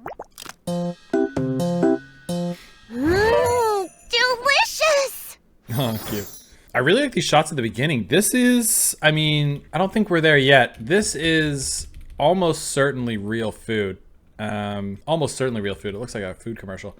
Delicious! Oh, cute. I really like these shots at the beginning. This is, I mean, I don't think we're there yet. This is almost certainly real food. Almost certainly real food. It looks like a food commercial.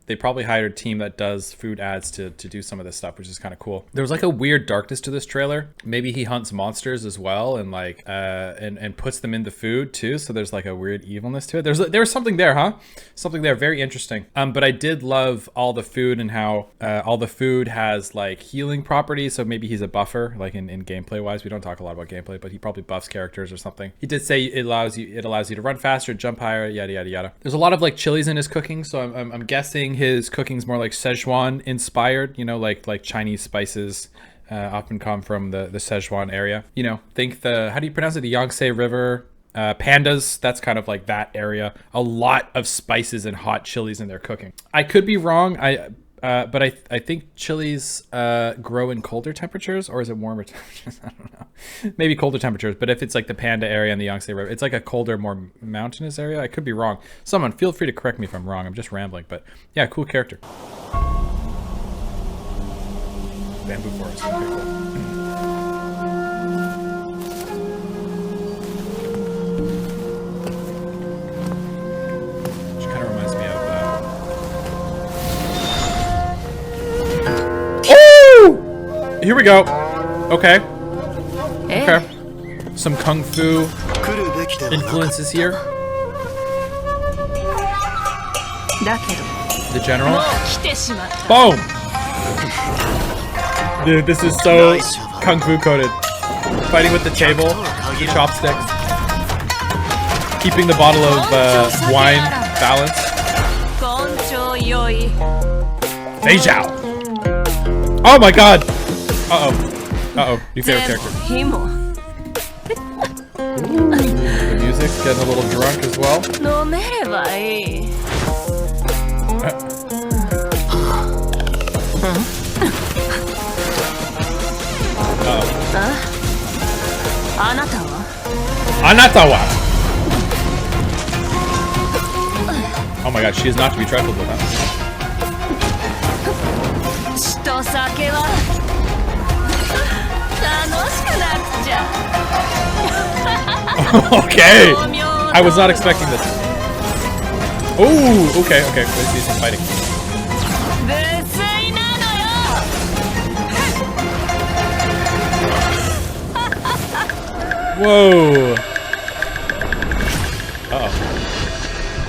They probably hired a team that does food ads to do some of this stuff, which is kind of cool. There was like a weird darkness to this trailer. Maybe he hunts monsters as well and like and puts them in the food too. So there's like a weird evilness to it. There was something there, huh? Something there, very interesting. But I did love all the food and how all the food has like healing properties. So maybe he's a buffer, like in gameplay wise. We don't talk a lot about gameplay, but he probably buffs characters or something. He did say it allows you to run faster, jump higher, yada yada yada. There's a lot of like chilies in his cooking, so I'm guessing his cooking's more like Szechuan inspired, you know, like Chinese spices often come from the Szechuan area. You know, think how do you pronounce it? The Yangtze River, pandas, that's kind of like that area. A lot of spices and hot chilies in their cooking. I could be wrong. But I think chilies grow in colder temperatures, or is it warmer temperatures? I don't know. Maybe colder temperatures, but if it's like the Panda area and the Yangtze River, it's like a colder, more mountainous area. I could be wrong. Someone feel free to correct me if I'm wrong. I'm just rambling, but yeah, cool character. Bamboo forest. Okay, cool. Which kind of reminds me of Oh! Here we go. Okay. Okay. Some kung fu influences here. The general. Boom! Dude, this is so kung fu coded. Fighting with the table, the chopsticks. Keeping the bottle of wine balanced. Feijiao! Oh my god! Uh-oh. Uh-oh. New favorite character. Ooh, the music's getting a little drunk as well. Anatawa! Oh my god, she is not to be trifled with, huh? Okay! I was not expecting this. Oh, okay, okay. Let's do some fighting. Whoa! Uh-oh.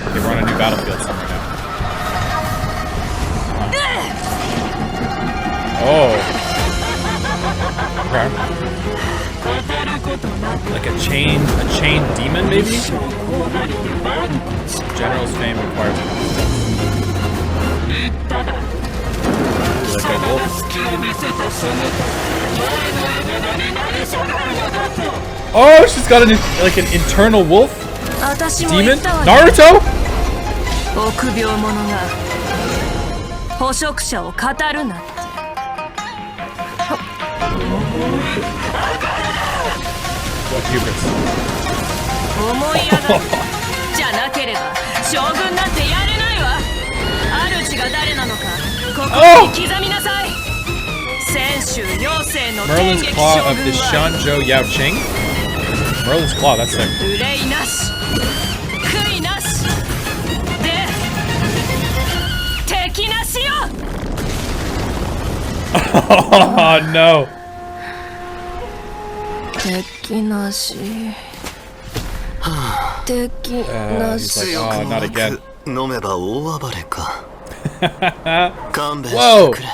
Okay, we're on a new battlefield somewhere now. Oh. Okay. Like a chain demon, maybe? General's fame requires it. Like a wolf. Oh, she's got an internal wolf demon. Naruto. What hubris? Oh! Merlin's Claw of the Shanzhou Yao Ching. Merlin's Claw, that's sick. Oh no. He's like, oh, not again. 飲めば大暴れか。勘弁して Whoa! くれ。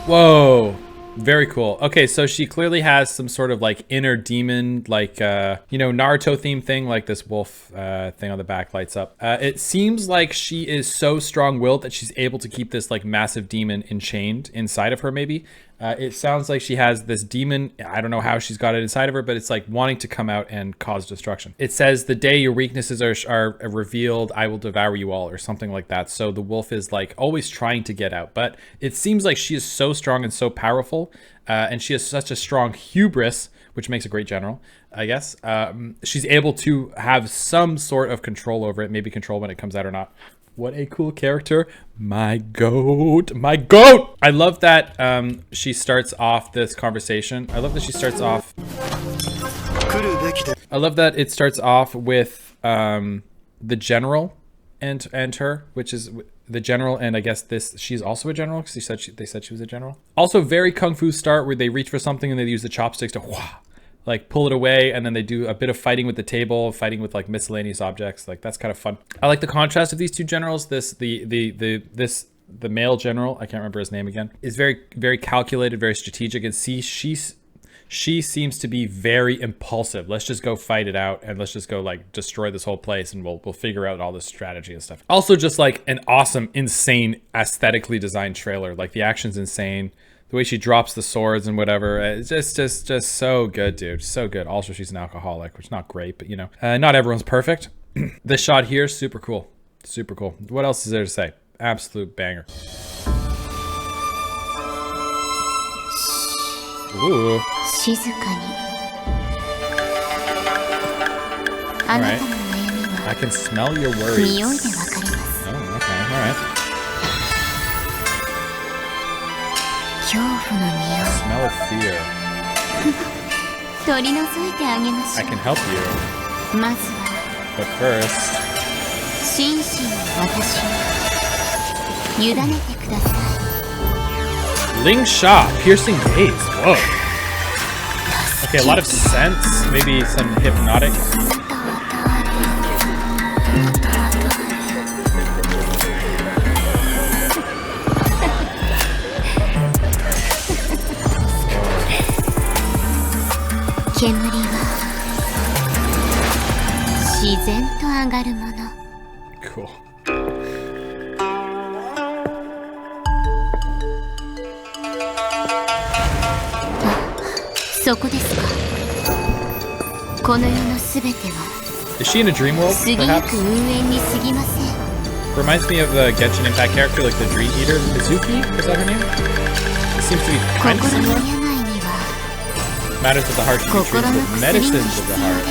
Whoa. Very cool. Okay, so she clearly has some sort of like inner demon, like, you know, Naruto theme thing, like this wolf thing on the back lights up. It seems like she is so strong-willed that she's able to keep this like massive demon enchained inside of her, maybe. It sounds like she has this demon. I don't know how she's got it inside of her, but it's like wanting to come out and cause destruction. It says, the day your weaknesses are revealed, I will devour you all, or something like that. So the wolf is like always trying to get out, but it seems like she is so strong and so powerful, and she has such a strong hubris, which makes a great general, I guess. She's able to have some sort of control over it, maybe control when it comes out or not. What a cool character. My goat. My goat! I love that she starts off this conversation. I love that she starts off... I love that it starts off with the general and her, which is the general, and I guess she's also a general, because they said she was a general. Also, very kung fu start where they reach for something and they use the chopsticks to like pull it away, and then they do a bit of fighting with the table, fighting with like miscellaneous objects. Like that's kind of fun. I like the contrast of these two generals. The male general, I can't remember his name again, is very calculated, very strategic, and she seems to be very impulsive. Let's just go fight it out, and let's just go like destroy this whole place, and we'll figure out all this strategy and stuff. Also, just like an awesome, insane, aesthetically designed trailer. Like the action's insane. The way she drops the swords and whatever, it's just so good, dude. So good. Also, she's an alcoholic, which is not great, but you know, not everyone's perfect. This shot here, super cool. Super cool. What else is there to say? Absolute banger. Ooh. Alright. I can smell your worries. Oh, okay. Alright. Smell of fear. I can help you. But first... Ling Sha, piercing gaze. Whoa. Okay, a lot of sense, maybe some hypnotic. Cool. Is she in a dream world, perhaps? Reminds me of the Genshin Impact character, like the Dream Eater. Mizuki? Is that her name? It seems to be kind of similar. Matters of the heart should be treated with medicines of the heart.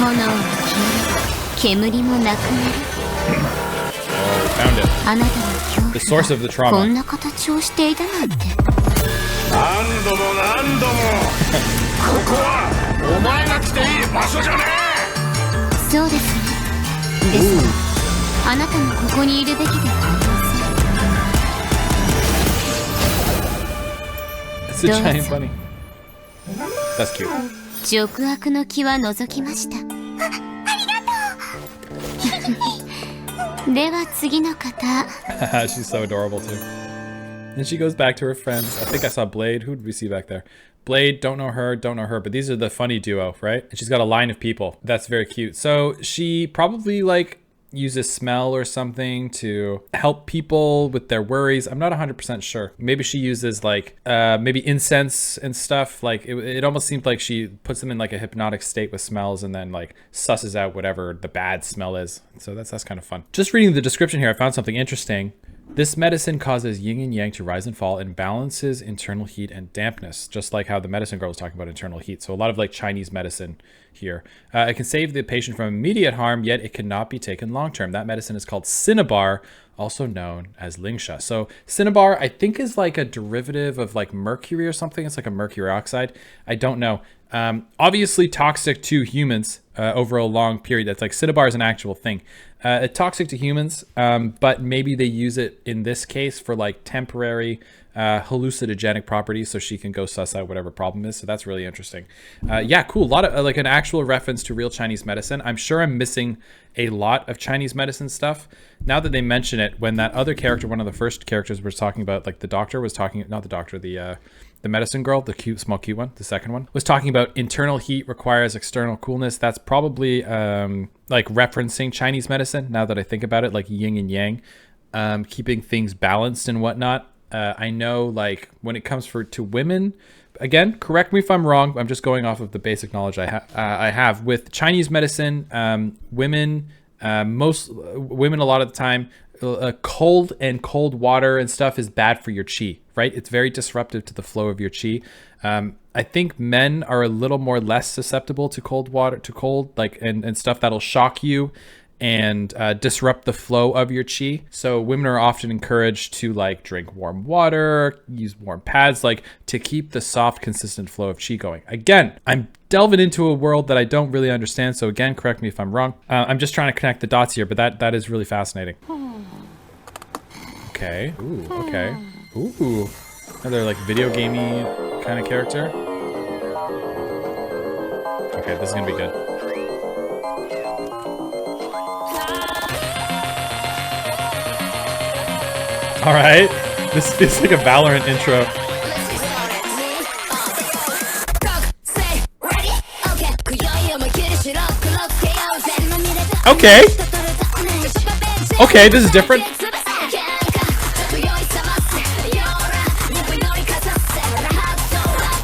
Oh, we found it. The source of the trauma. It's a giant bunny. That's cute. She's so adorable too. And she goes back to her friends. I think I saw Blade. Who did we see back there? Blade, don't know her, but these are the funny duo, right? And she's got a line of people. That's very cute. So she probably like uses smell or something to help people with their worries. I'm not 100% sure. Maybe she uses like maybe incense and stuff. Like it almost seemed like she puts them in like a hypnotic state with smells and then like susses out whatever the bad smell is. So that's kind of fun. Just reading the description here, I found something interesting. This medicine causes yin and yang to rise and fall and balances internal heat and dampness, just like how the medicine girl was talking about internal heat. So a lot of like Chinese medicine here. It can save the patient from immediate harm, yet it cannot be taken long-term. That medicine is called Cinnabar, also known as Lingsha. So Cinnabar, I think, is like a derivative of like mercury or something. It's like a mercury oxide. I don't know. Obviously toxic to humans over a long period. That's like Cinnabar is an actual thing. toxic to humans, but maybe they use it in this case for like temporary hallucinogenic properties, so she can go suss out whatever problem is. So that's really interesting. Yeah, cool. A lot of like an actual reference to real Chinese medicine. I'm sure I'm missing a lot of Chinese medicine stuff. Now that they mention it, when that other character, one of the first characters was talking about, like the doctor was talking, not the doctor, the medicine girl, the cute, small cute one, the second one, was talking about internal heat requires external coolness. That's probably like referencing Chinese medicine, now that I think about it, like yin and yang, keeping things balanced and whatnot. I know like when it comes to women, again, correct me if I'm wrong, I'm just going off of the basic knowledge I have with Chinese medicine. Most women, a lot of the time, cold water and stuff is bad for your chi, right? It's very disruptive to the flow of your chi. I think men are a little more less susceptible to cold water, like and stuff that'll shock you and disrupt the flow of your chi. So women are often encouraged to like drink warm water, use warm pads, like to keep the soft, consistent flow of chi going. Again, I'm delving into a world that I don't really understand. So again, correct me if I'm wrong. I'm just trying to connect the dots here, but that is really fascinating. Okay. Ooh. Okay. Ooh. Another like video gamey kind of character. Okay, this is gonna be good. All right, this feels like a Valorant intro. Okay. Okay, this is different.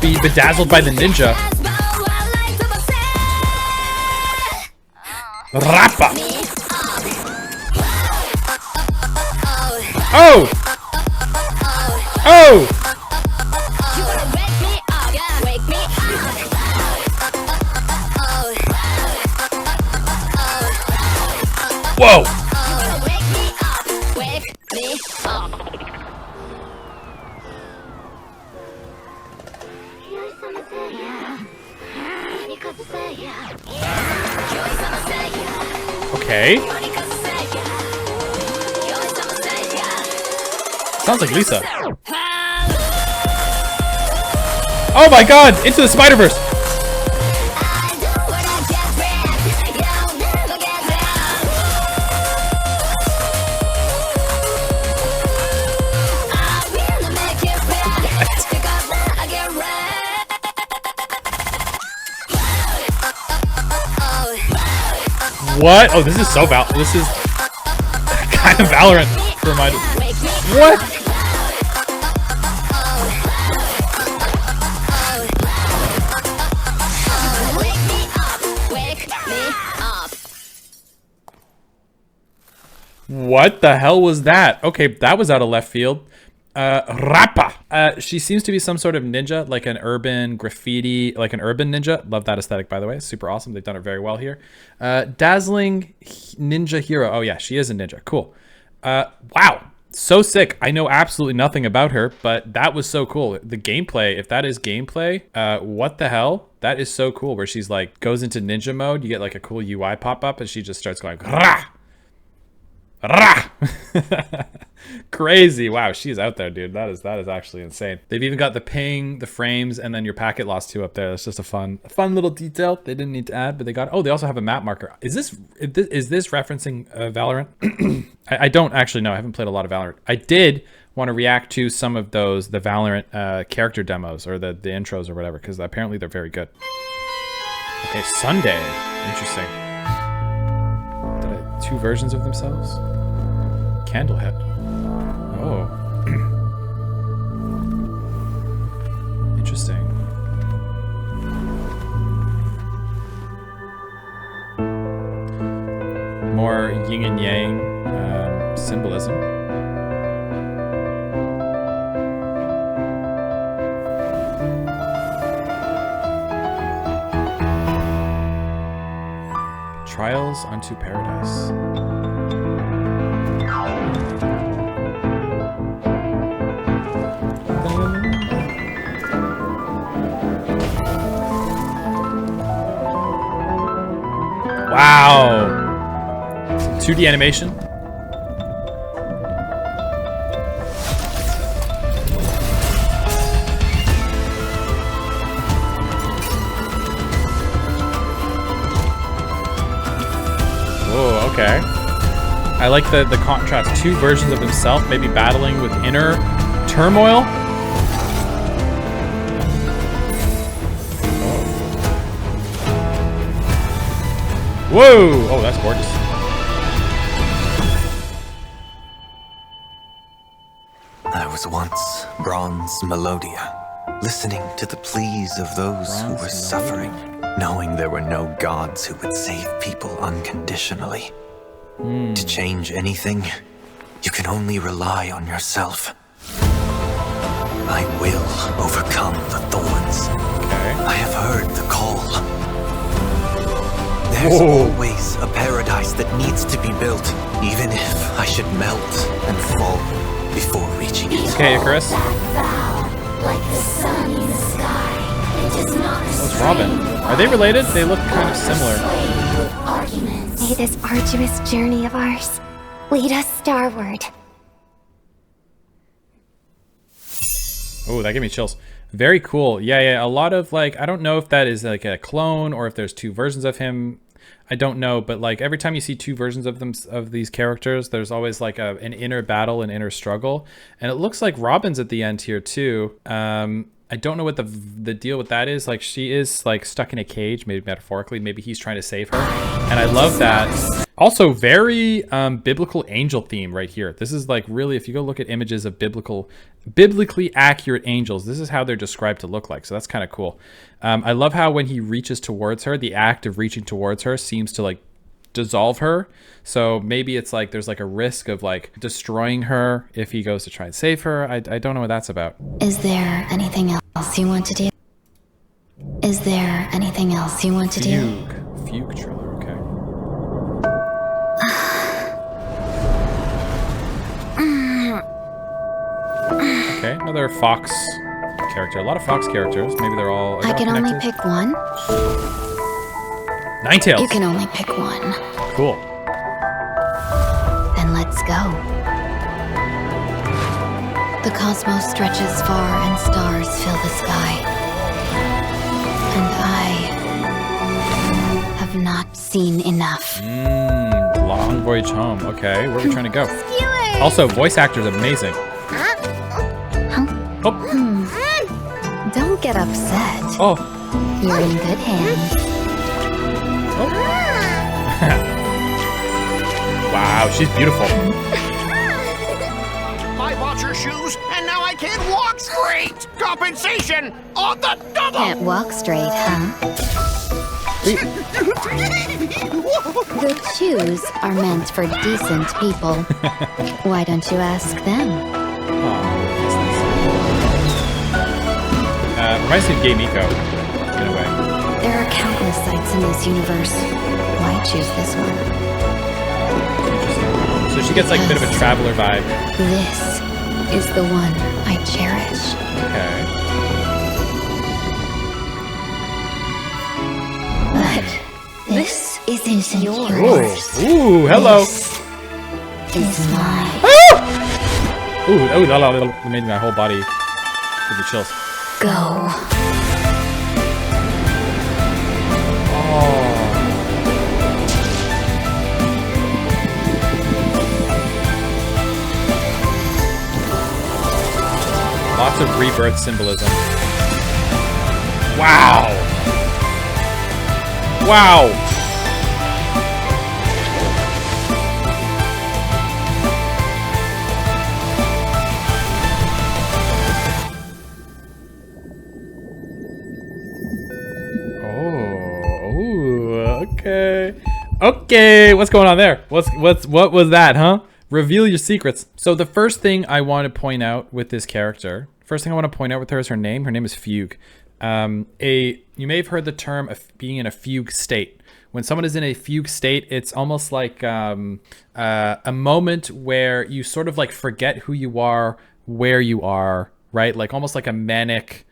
Be bedazzled by the ninja. Rappa. Oh! Oh! Whoa! Okay. Sounds like Lisa. Oh my god! Into the Spider-Verse! What? Oh, this is so this is kind of Valorant for my... What? What the hell was that? Okay, that was out of left field. Rappa. She seems to be some sort of ninja, like an urban graffiti, like an urban ninja. Love that aesthetic, by the way. Super awesome. They've done it very well here. Dazzling ninja hero. Oh yeah, she is a ninja. Cool. Wow. So sick. I know absolutely nothing about her, but that was so cool. The gameplay, if that is gameplay, what the hell? That is so cool, where she's like, goes into ninja mode. You get like a cool UI pop up and she just starts going, rah! Rah! Crazy. Wow, she's out there, dude. That is actually insane. They've even got the ping, the frames, and then your packet loss 2 up there. That's just a fun little detail they didn't need to add, but they got. Oh, they also have a map marker. Is this referencing Valorant? I don't actually know. I haven't played a lot of Valorant. I did want to react to some of the Valorant character demos or the intros or whatever, because apparently they're very good. Okay, Sunday. Interesting. Two versions of themselves? Candlehead. Oh. Interesting. More yin and yang symbolism. Trials unto Paradise. Wow. 2D animation. Whoa, okay. I like the contrast. Two versions of himself, maybe battling with inner turmoil. Whoa! Oh, that's gorgeous. I was once Bronze Melodia, listening to the pleas of those who were suffering, knowing there were no gods who would save people unconditionally. To change anything, you can only rely on yourself. I will overcome the thorns. I have heard the call. There's always a paradise that needs to be built, even if I should melt and fall before reaching it. Okay, Icarus. Like the sun in the sky, it does not What's Robin? Are they related? They look kind of similar. May this arduous journey of ours lead us starward. Oh, that gave me chills. Very cool. Yeah. A lot of like, I don't know if that is like a clone or if there's two versions of him. I don't know, but like every time you see two versions of them, of these characters, there's always like an inner battle, an inner struggle. And it looks like Robin's at the end here too. I don't know what the deal with that is. Like she is like stuck in a cage, maybe metaphorically, maybe he's trying to save her. And I love that. Also very biblical angel theme right here. This is like really, if you go look at images of biblically accurate angels, this is how they're described to look like. So that's kind of cool. I love how when he reaches towards her, the act of reaching towards her seems to like dissolve her. So maybe it's like there's like a risk of like destroying her if he goes to try and save her. I don't know what that's about. Is there anything else you want to do? Is there anything else you want to do? Fugue trailer, okay. Okay, another fox character. A lot of fox characters. Maybe they're all. I can only pick one. Ninetales. You can only pick one. Cool. Then let's go. The cosmos stretches far and stars fill the sky. And I have not seen enough. Long voyage home. Okay, where are we trying to go? Also, voice actors amazing. Oh. Don't get upset. Oh. You're in good hands. Wow, she's beautiful. I bought your shoes, and now I can't walk straight! Compensation on the double! Can't walk straight, huh? The shoes are meant for decent people. Why don't you ask them? Reminds me of Gay Miko, in a way. There are countless sites in this universe. Why choose this one? So she gets like a bit of a traveler vibe. This is the one I cherish. Okay. But this isn't yours. Ooh, hello. This is mine. Ooh, that made my whole body give me chills. Go. Lots of rebirth symbolism. Wow! Wow! Oh, okay. Okay, what's going on there? What was that, huh? Reveal your secrets. So the first thing I want to point out with this character, first thing I want to point out with her is her name. Her name is Fugue. You may have heard the term of being in a fugue state. When someone is in a fugue state, it's almost like a moment where you sort of like forget who you are, where you are, right? Like almost like a manic,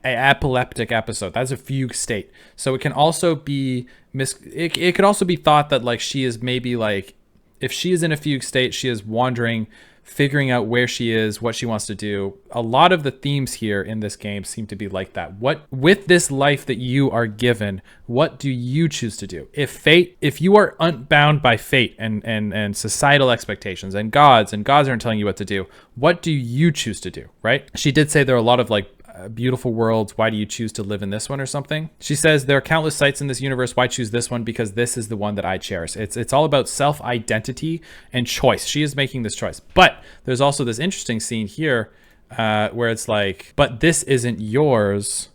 epileptic episode. That's a fugue state. So it can also be it could also be thought that like she is maybe like if she is in a fugue state, she is wandering, figuring out where she is, what she wants to do. A lot of the themes here in this game seem to be like that. What, with this life that you are given, what do you choose to do? If you are unbound by fate and societal expectations and gods aren't telling you what to do, what do you choose to do, right? She did say there are a lot of like beautiful worlds. Why do you choose to live in this one or something? She says there are countless sites in this universe. Why choose this one? Because this is the one that I cherish. It's all about self-identity and choice. She is making this choice. But there's also this interesting scene here where it's like, but this isn't yours.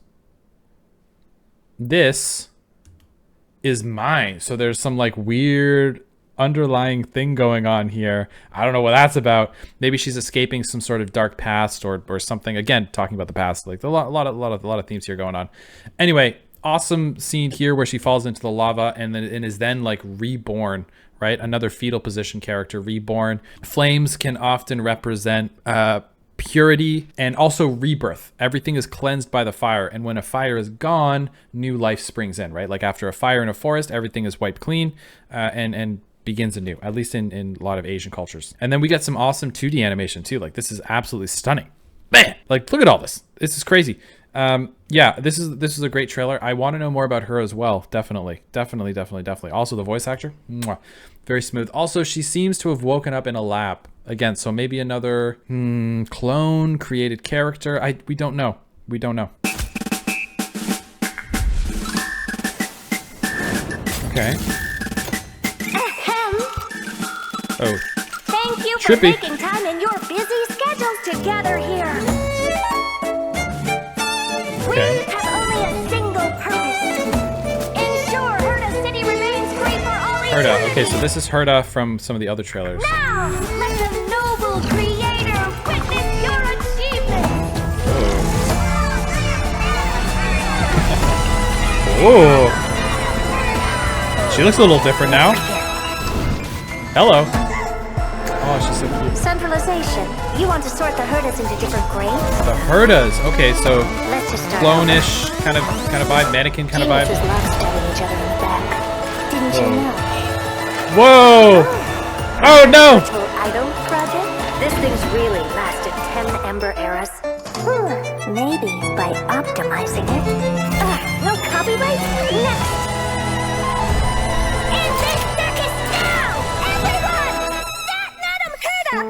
This is mine. So there's some like weird underlying thing going on here. I don't know what that's about. Maybe she's escaping some sort of dark past or something. Again, talking about the past, like a lot of themes here going on. Anyway, awesome scene here where she falls into the lava and is then like reborn, right? Another fetal position character reborn. Flames can often represent purity and also rebirth. Everything is cleansed by the fire, and when a fire is gone, new life springs in, right? Like after a fire in a forest, everything is wiped clean and begins anew, at least in a lot of Asian cultures. And then we get some awesome 2D animation too. Like this is absolutely stunning. Man, like look at all this. This is crazy. Yeah, this is a great trailer. I want to know more about her as well. Definitely. Also the voice actor, mwah, very smooth. Also, she seems to have woken up in a lab again. So maybe another clone created character. We don't know. Okay. Oh. Thank you for Trippy. making time in your busy schedules to gather here. Okay. We have only a single purpose. Ensure Herda City remains great for all eternity. Herda. Okay, so this is Herda from some of the other trailers. Now, let the noble creator witness your achievement. Whoa. She looks a little different now. Hello. Oh, she's so cute. Centralization. You want to sort the Herdas into different grades? The Herdas. Okay, so Let's just start clone-ish kind of vibe, mannequin kind of vibe. Teenagers love stabbing each other in the back. Didn't you know? Whoa! Oh no! Little idol project? This thing's really lasted 10 Ember eras. Maybe by optimizing it. No copyright? Next! In this circus now! Everyone! That Madam Herda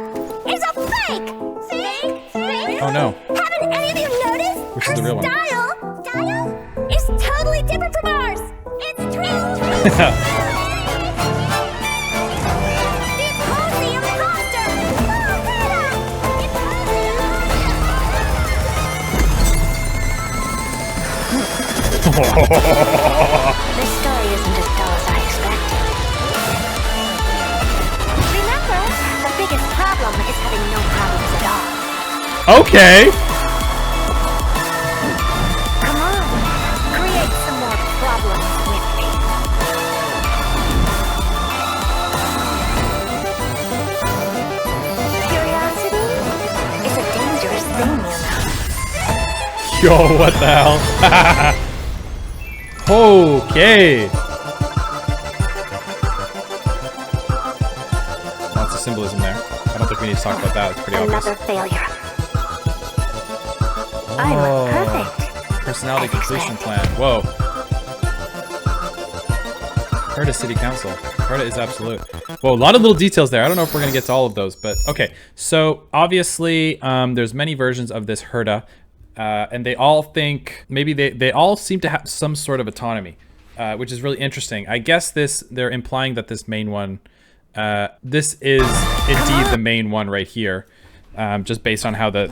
is a fake! Fake? Oh no. Haven't any of you noticed? Which is the real one? Style is totally different from ours! It's true! This story isn't as dull as I expected. Remember, the biggest problem is having no problems at all. Okay. Come on, create some more problems with me. Curiosity is a dangerous thing, you know. Yo, what the hell? Okay. Lots of symbolism there. I don't think we need to talk about that. It's pretty obvious. Another failure. I'm perfect. Personality completion plan. Whoa. Herda City Council. Herda is absolute. Whoa, a lot of little details there. I don't know if we're going to get to all of those, but okay. So obviously, there's many versions of this Herda. And they all think, maybe they all seem to have some sort of autonomy, which is really interesting. I guess they're implying that this main one, this is indeed the main one right here, just based on how the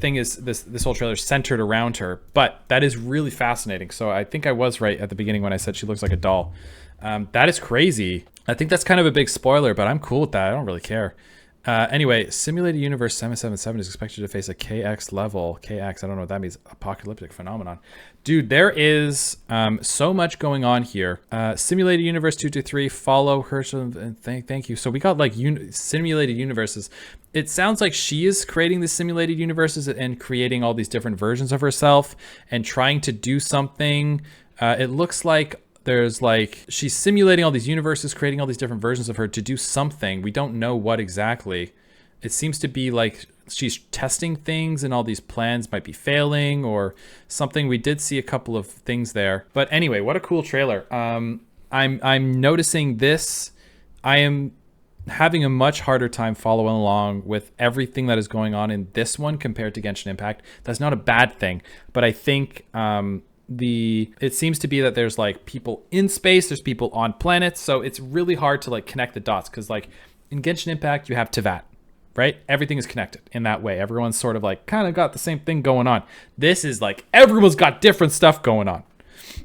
thing is, this whole trailer is centered around her. But that is really fascinating. So I think I was right at the beginning when I said she looks like a doll. That is crazy. I think that's kind of a big spoiler, but I'm cool with that. I don't really care. Anyway, Simulated Universe 777 is expected to face a KX level. KX, I don't know what that means. Apocalyptic phenomenon. Dude, there is so much going on here. Simulated Universe 223, follow Herschel, and thank you. So we got like simulated universes. It sounds like she is creating the simulated universes and creating all these different versions of herself and trying to do something. It looks like There's like, she's simulating all these universes, creating all these different versions of her to do something. We don't know what exactly. It seems to be like she's testing things and all these plans might be failing or something. We did see a couple of things there. But anyway, what a cool trailer. I'm noticing this. I am having a much harder time following along with everything that is going on in this one compared to Genshin Impact. That's not a bad thing, but I think it seems to be that there's like people in space, there's people on planets, so it's really hard to like connect the dots, because like in Genshin Impact you have Teyvat, right? Everything is connected in that way. Everyone's sort of like kind of got the same thing going on. This is like everyone's got different stuff going on.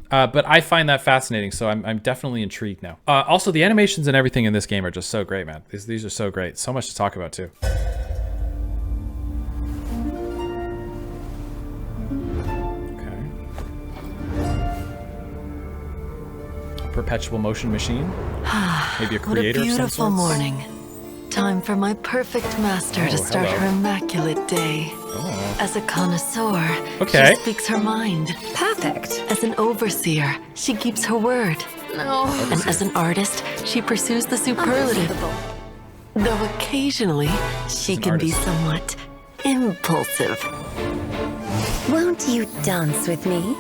But I find that fascinating, so I'm definitely intrigued now. Also, the animations and everything in this game are just so great, man. These are so great. So much to talk about, too. Okay. A perpetual motion machine? Maybe a creator of some What a beautiful sorts? morning. Time for my perfect master to start her immaculate day. As a connoisseur, Okay. she speaks her mind. Perfect. As an overseer, she keeps her word. No. And as an artist, she pursues the superlative. Though occasionally, she can be somewhat impulsive. Won't you dance with me?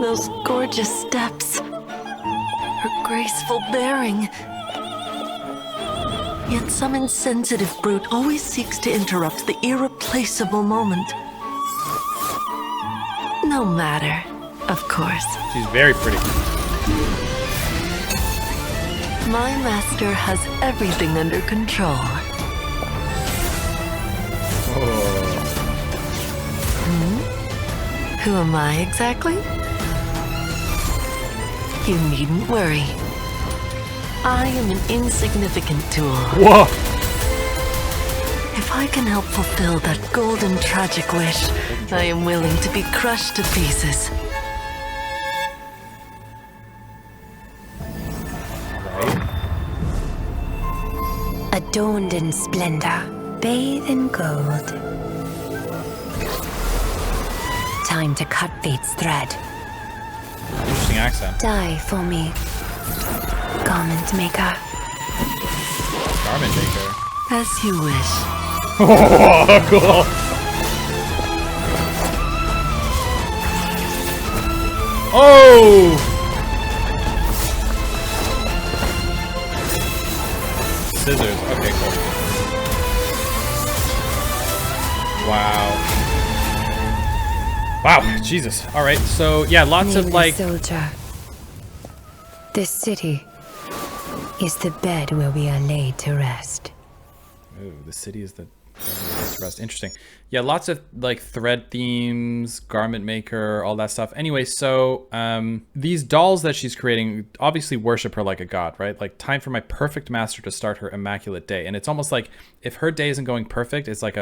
Those gorgeous steps. Her graceful bearing. Yet some insensitive brute always seeks to interrupt the irreplaceable moment. No matter, of course. She's very pretty. My master has everything under control. Who am I exactly? You needn't worry. I am an insignificant tool. Whoa! If I can help fulfill that golden tragic wish, I am willing to be crushed to pieces. Adorned in splendor, bathe in gold. Time to cut fate's thread. Interesting accent. Die for me. Garment maker. Garment maker. As you wish. Oh, cool. Oh! Scissors. Okay, cool. Wow. Wow, Jesus. All right, so yeah, lots of like... Soldier. This city is the bed where we are laid to rest. Ooh, the city is the place to rest. Interesting. Yeah, lots of like thread themes, garment maker, all that stuff. Anyway, so these dolls that she's creating obviously worship her like a god, right? Like, time for my perfect master to start her immaculate day. And it's almost like if her day isn't going perfect, it's like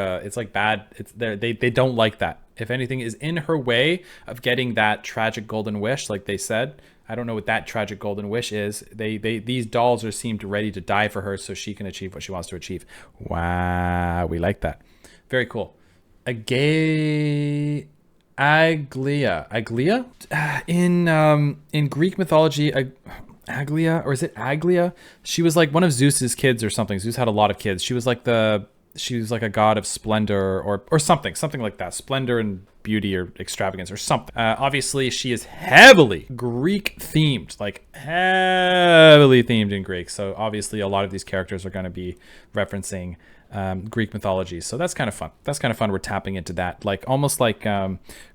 bad. It's they don't like that. If anything is in her way of getting that tragic golden wish, like they said, I don't know what that tragic golden wish is. These dolls are seemed ready to die for her so she can achieve what she wants to achieve. Wow, we like that. Very cool. Aglia? In Greek mythology, Aglia, or is it Aglia? She was like one of Zeus's kids or something. Zeus had a lot of kids. She was like a god of splendor or something like that. Splendor and beauty or extravagance or something. Obviously, she is heavily Greek themed, like heavily themed in Greek. So obviously, a lot of these characters are going to be referencing Greek mythology. So that's kind of fun. We're tapping into that. Like almost like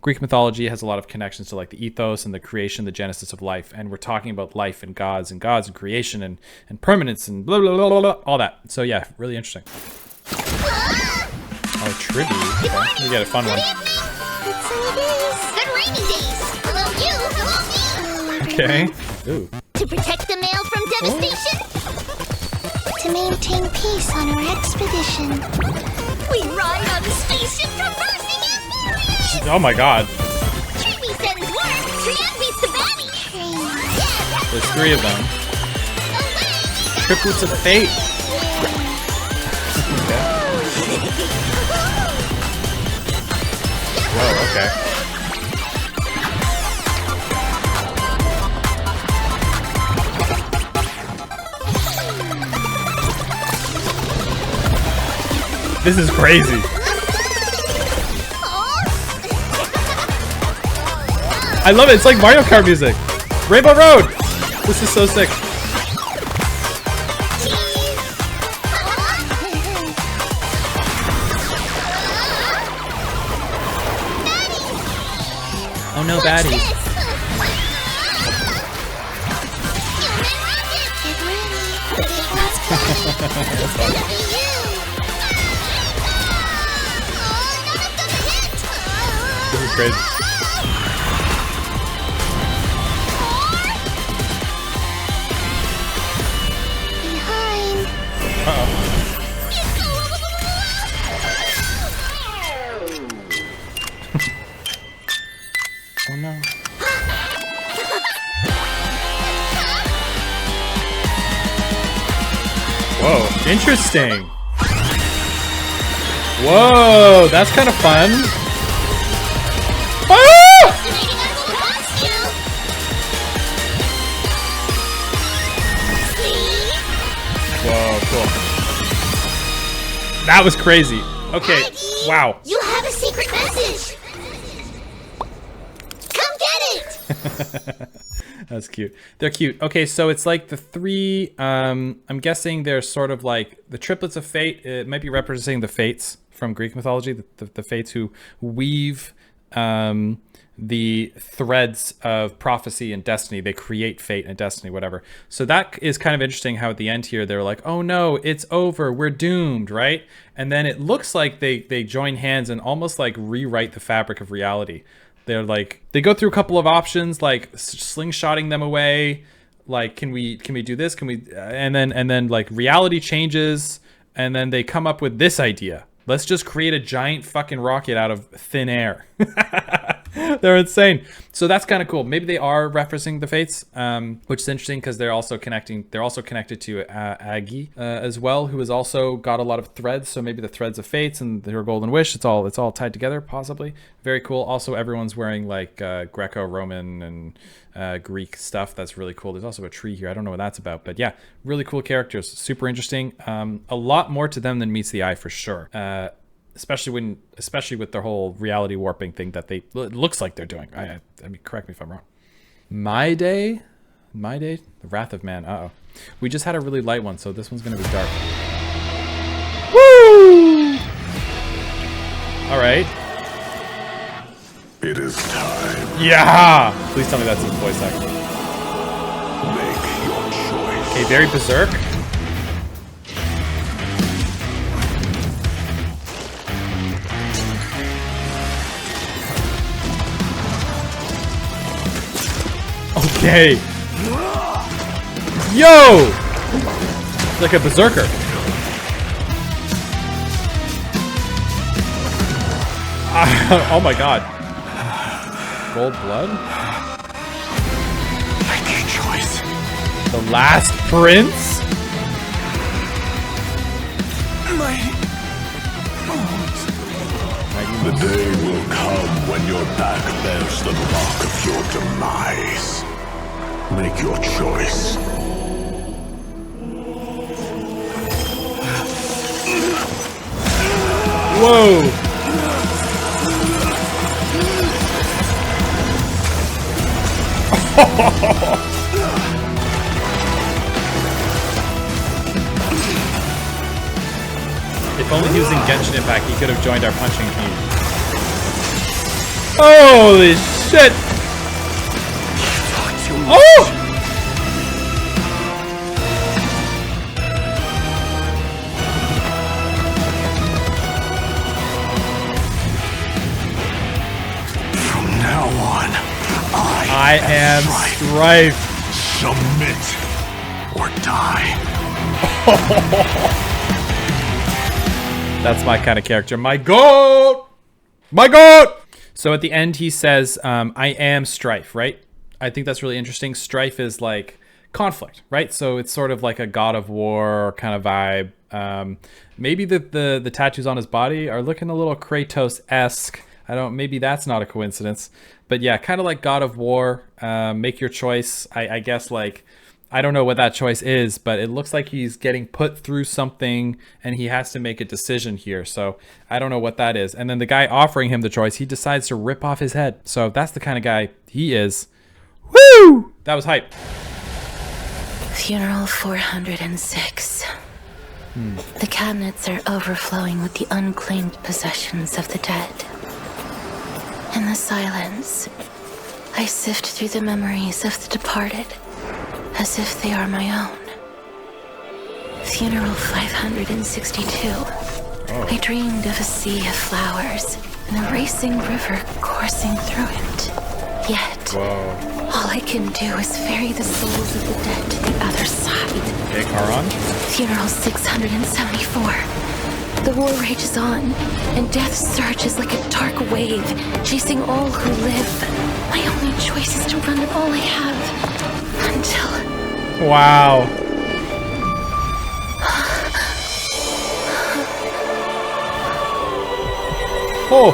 Greek mythology has a lot of connections to like the ethos and the creation, the genesis of life. And we're talking about life and gods and creation and permanence and blah, blah, blah, blah, blah, all that. So yeah, really interesting. Oh, tribute. Okay. We get a fun one. It's sunny days. Good rainy days. Hello you. Hello me. Okay. Ooh. To protect the mail from devastation. To maintain peace on our expedition. We ride on the spaceship traversing Emporium. Oh my god. Tribby sends word. Trian beats the baddie. Yeah. There's 3 of them. Triplets of fate. Whoa, okay. This is crazy. I love it. It's like Mario Kart music. Rainbow Road. This is so sick. Oh no, baddie. This is crazy. Uh-oh. Oh no. Whoa, interesting. Whoa, that's kind of fun. Ah! Whoa, cool. That was crazy. Okay, wow. You have a secret message. Come get it. That's cute. They're cute. Okay, so it's like the three, I'm guessing they're sort of like the triplets of fate. It might be representing the fates from Greek mythology, the fates who weave the threads of prophecy and destiny. They create fate and destiny, whatever. So that is kind of interesting how at the end here, they're like, oh no, it's over. We're doomed, right? And then it looks like they join hands and almost like rewrite the fabric of reality. They're like, they go through a couple of options, like slingshotting them away. Like, can we do this? Can we, and then like reality changes. And then they come up with this idea. Let's just create a giant fucking rocket out of thin air. They're insane. So that's kind of cool. Maybe they are referencing the fates, which is interesting because they're also connected to Agi as well, who has also got a lot of threads. So maybe the threads of fates and her golden wish, it's all tied together, possibly. Very cool. Also, everyone's wearing like Greco-Roman and Greek stuff. That's really cool. There's also a tree here. I don't know what that's about, but yeah, really cool characters. Super interesting. A lot more to them than meets the eye for sure. Especially with their whole reality warping thing that it looks like they're doing. I mean, correct me if I'm wrong. My day, the Wrath of Man. Uh-oh. We just had a really light one, so this one's gonna be dark. Woo! All right. It is time. Yeah! Please tell me that's his voice acting. Make your choice. Okay, very berserk. Okay. Yo! It's like a berserker. Oh my god. Gold blood? Make your choice. The last prince? The day will come when your back bears the mark of your demise. Make your choice. Whoa! If only he was in Genshin Impact, he could have joined our punching team. Holy shit! Oh! From now on, I am Strife. Submit or die. That's my kind of character. My goat! My goat! So at the end, he says, I am Strife, right? I think that's really interesting. Strife is like conflict, right? So it's sort of like a god of war kind of vibe. Maybe the tattoos on his body are looking a little Kratos-esque. Maybe that's not a coincidence. But yeah, kind of like God of War. Make your choice. I guess like I don't know what that choice is, but it looks like he's getting put through something and he has to make a decision here. So I don't know what that is. And then the guy offering him the choice, he decides to rip off his head. So that's the kind of guy he is. Woo! That was hype. Funeral 406. The cabinets are overflowing with the unclaimed possessions of the dead. In the silence, I sift through the memories of the departed, as if they are my own. Funeral 562. I dreamed of a sea of flowers and a racing river coursing through it. Yet, all I can do is ferry the souls of the dead to the other side. Okay, Charon. Funeral 674. The war rages on, and death surges like a dark wave, chasing all who live. My only choice is to run with all I have. Until... Wow. Oh.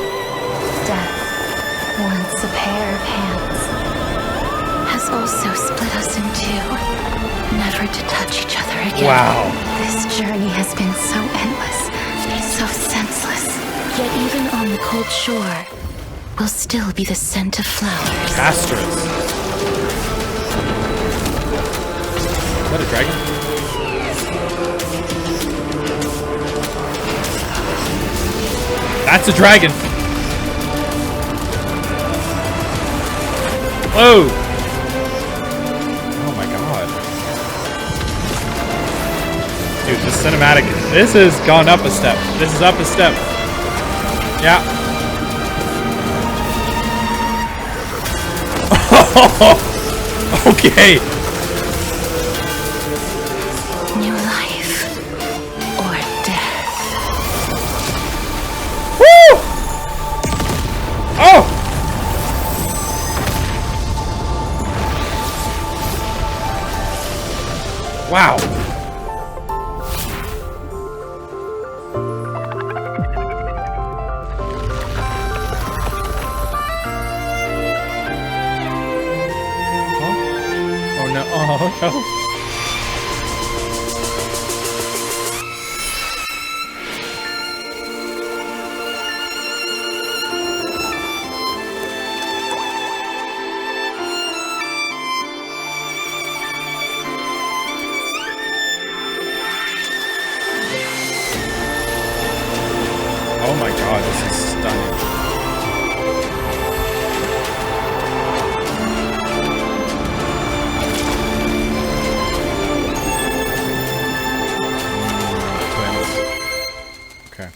Death, once a pair of hands, has also split us in two, never to touch each other again. Wow. This journey has been so endless, so senseless. Yet even on the cold shore, will still be the scent of flowers. Asterisk. Is that a dragon? That's a dragon. Whoa. Oh my god. Dude, this cinematic, this has gone up a step. This is up a step. Yeah. Okay. New life or death. Woo! Oh! Wow. Oh no. Oh no. Oh my god, this is stunning. Twins. Okay.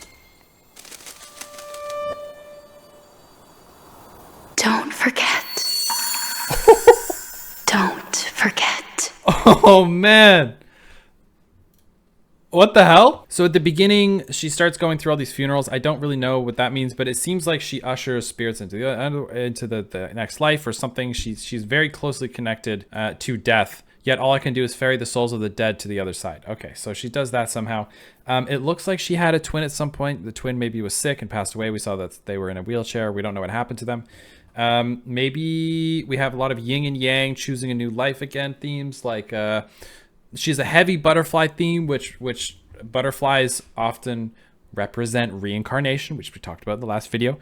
Don't forget. Don't forget. Oh man. What the hell? So at the beginning, she starts going through all these funerals. I don't really know what that means, but it seems like she ushers spirits into the next life or something. She's very closely connected to death. Yet all I can do is ferry the souls of the dead to the other side. Okay, so she does that somehow. It looks like she had a twin at some point. The twin maybe was sick and passed away. We saw that they were in a wheelchair. We don't know what happened to them. Maybe we have a lot of yin and yang, choosing a new life again themes, like she's a heavy butterfly theme, which butterflies often represent reincarnation, which we talked about in the last video.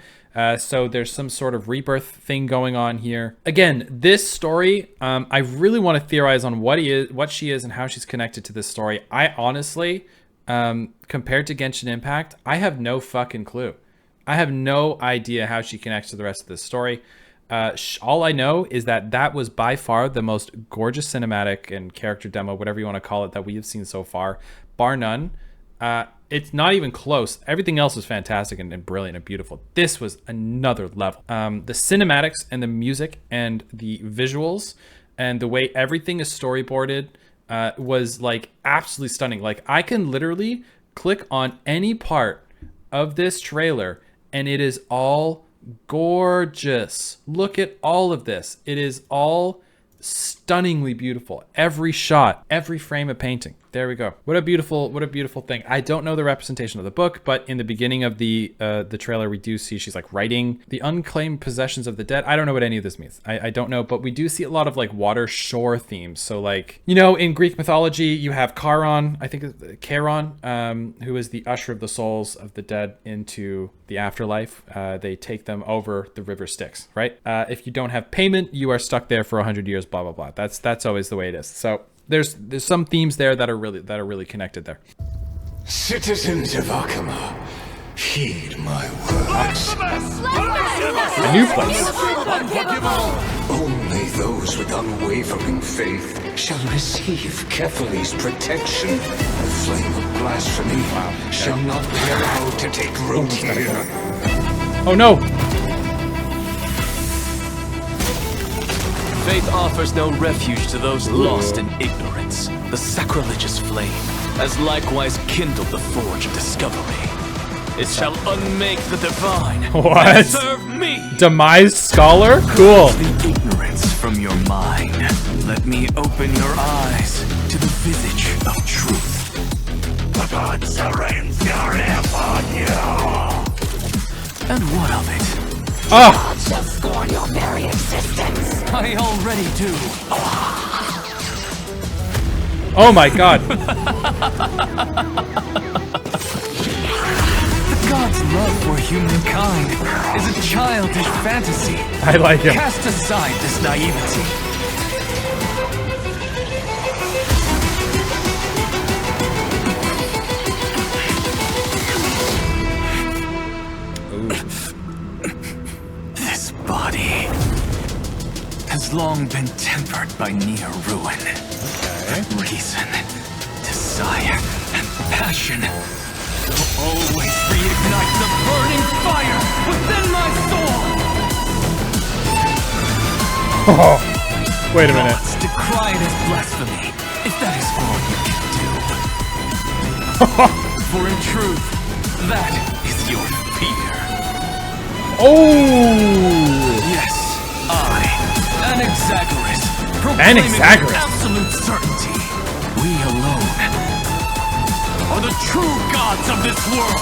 So there's some sort of rebirth thing going on here. Again, this story, I really want to theorize on what she is and how she's connected to this story. I honestly, compared to Genshin Impact, I have no fucking clue. I have no idea how she connects to the rest of this story. All I know is that was by far the most gorgeous cinematic and character demo, whatever you want to call it, that we have seen so far, bar none. It's not even close. Everything else is fantastic and brilliant and beautiful. This was another level. The cinematics and the music and the visuals and the way everything is storyboarded was like absolutely stunning. Like I can literally click on any part of this trailer and it is all gorgeous. Look at all of this. It is all stunningly beautiful. Every shot, every frame of painting. There we go. What a beautiful thing. I don't know the representation of the book, but in the beginning of the trailer, we do see she's like writing the unclaimed possessions of the dead. I don't know what any of this means. I don't know, but we do see a lot of like water shore themes. So like, you know, in Greek mythology, you have Charon, I think Charon, who is the usher of the souls of the dead into the afterlife. They take them over the river Styx, right? If you don't have payment, you are stuck there for 100 years, blah, blah, blah. That's always the way it is. So there's some themes there that are really connected there. Citizens of Akama, heed my words. A new place. Only those with unwavering faith shall receive Kephales's protection. The flame of blasphemy shall not be allowed to take root here. Oh no! Faith offers no refuge to those lost in ignorance. The sacrilegious flame has likewise kindled the forge of discovery. It shall unmake the divine What? and serve me. Demised scholar? Cool. The ignorance from your mind. Let me open your eyes to the visage of truth. The gods rain fury upon you. And what of it? Oh! Shall scorn your very existence. I already do. Oh my god. The gods' love for humankind is a childish fantasy. I like him. Cast aside this naivety. This body has long been tempered by near ruin. Reason, desire, and passion will always reignite the burning fire within my soul. Oh, wait a minute. Gods decry it as blasphemy, if that is all you can do. For in truth, that is your fear. Oh! Yes, I, Anaxagoras, Anaxagoras. with absolute certainty, we alone are the true gods of this world.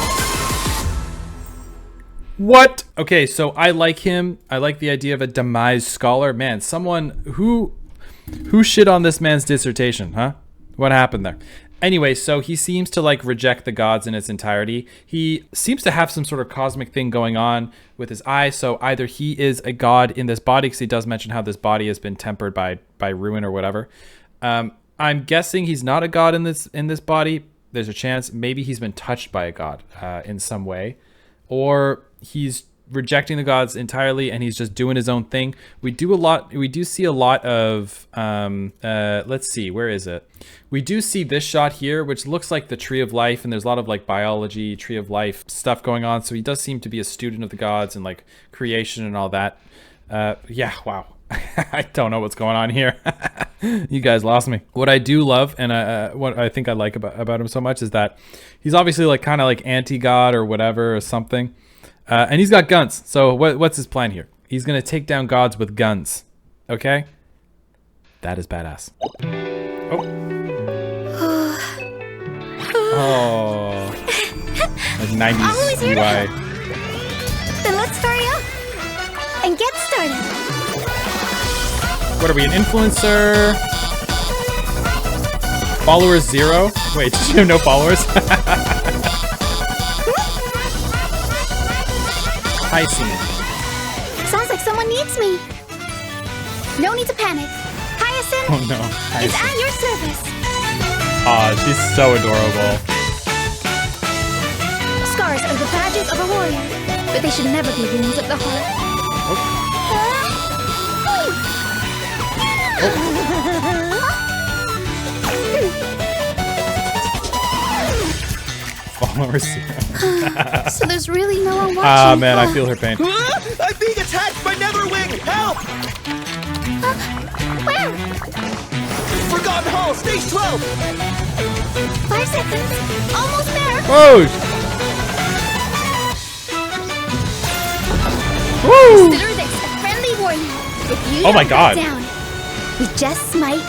What? Okay, so I like him. I like the idea of a demised scholar. Man, someone who shit on this man's dissertation, huh? What happened there? Anyway, so he seems to like reject the gods in its entirety. He seems to have some sort of cosmic thing going on with his eye. So either he is a god in this body, because he does mention how this body has been tempered by ruin or whatever. I'm guessing he's not a god in this body. There's a chance maybe he's been touched by a god in some way, or he's rejecting the gods entirely and he's just doing his own thing. We do see a lot of let's see, where is it? We do see this shot here, which looks like the tree of life, and there's a lot of like biology, tree of life stuff going on. So he does seem to be a student of the gods and like creation and all that. Yeah, wow. I don't know what's going on here. You guys lost me. What I do love, and what I think I like about him so much, is that he's obviously like kind of like anti-god or whatever or something. And he's got guns. So what's his plan here? He's going to take down gods with guns. Okay? That is badass. Oh. Oh. Like 90s UI. Then let's hurry up and get started. What are we, an influencer? Followers 0? Wait, did you have no followers? Hi, scene. Sounds like someone needs me. No need to panic. Hyacinth Oh no. is at your service. Aw, she's so adorable. Scars are the badges of a warrior, but they should never be wounds of the heart. Followers 0. So there's really no one watching. Ah, man, I feel her pain. I'm being attacked by Netherwing! Help! Where? Forgotten Hall, stage 12! 5 seconds. Almost there. Whoa! Woo! Consider this a friendly warning. If you Oh my don't God. back down, we just might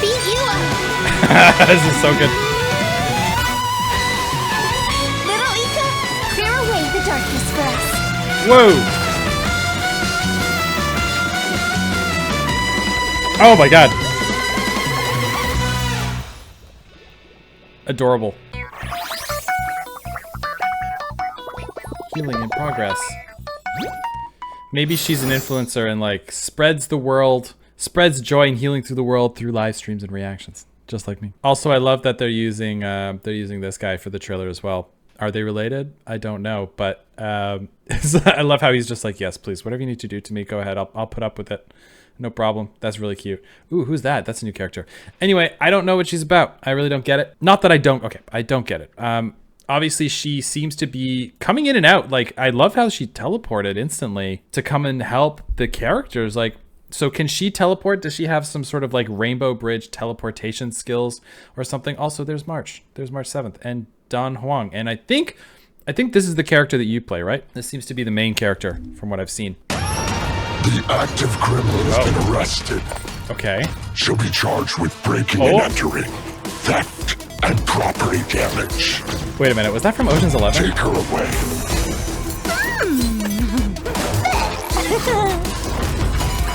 beat you up. This is so good. Little Ika, clear away the darkness for us. Whoa! Oh my god. Adorable. Healing in progress. Maybe she's an influencer and like spreads joy and healing through the world through live streams and reactions, just like me. Also, I love that they're using this guy for the trailer as well. Are they related? I don't know, but I love how he's just like, yes, please, whatever you need to do to me, go ahead. I'll put up with it. No problem. That's really cute. Ooh, who's that? That's a new character. Anyway, I don't know what she's about. I really don't get it. Not that I don't. Okay, I don't get it. Obviously, she seems to be coming in and out. Like, I love how she teleported instantly to come and help the characters. Like, so can she teleport? Does she have some sort of like Rainbow Bridge teleportation skills or something? Also, there's March. There's March 7th and Don Huang. And I think this is the character that you play, right? This seems to be the main character from what I've seen. The active criminal has been arrested. Okay. She'll be charged with breaking and entering, theft, and property damage. Wait a minute, was that from Ocean's 11? Take her away.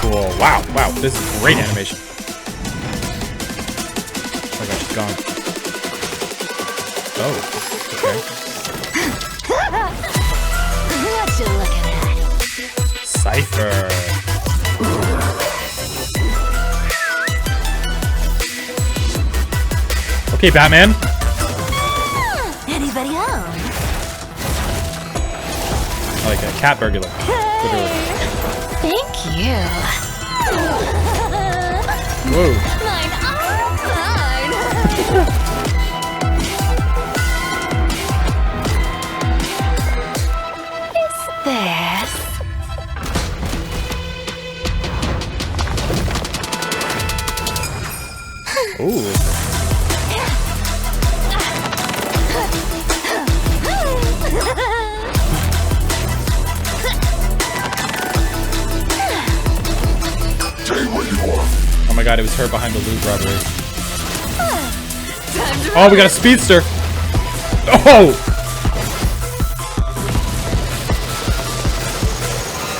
Cool. Wow, wow, this is great animation. Oh my gosh, she's gone. Oh, okay. What you looking at? Cypher. Okay, Batman. Anybody home? Like a cat burglar. Thank you. Whoa. Mine are mine. Is this? Ooh. Oh my god, it was her behind the loot robbery. Oh, we got a speedster. Oh!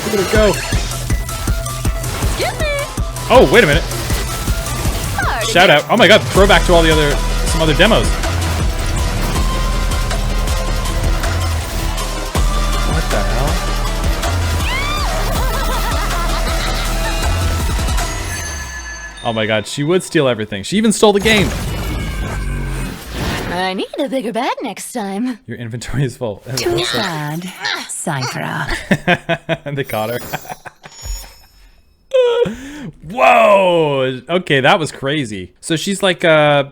Look at her go. Oh, wait a minute. Shout out. Oh my god, throwback to all the some other demos. What the hell? Oh my god, she would steal everything. She even stole the game. I need a bigger bag next time. Your inventory is full. Too bad. Cypher. They caught her. Whoa! Okay, that was crazy. So she's like a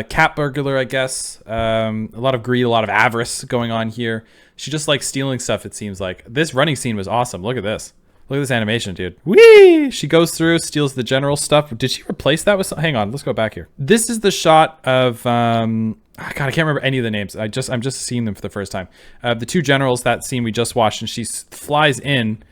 cat burglar, I guess. A lot of greed, a lot of avarice going on here. She just likes stealing stuff, it seems like. This running scene was awesome. Look at this. Look at this animation, dude. Whee! She goes through, steals the general stuff. Did she replace that with some? Hang on, let's go back here. This is the shot of God, I can't remember any of the names. I'm just seeing them for the first time. The two generals, that scene we just watched, and she flies in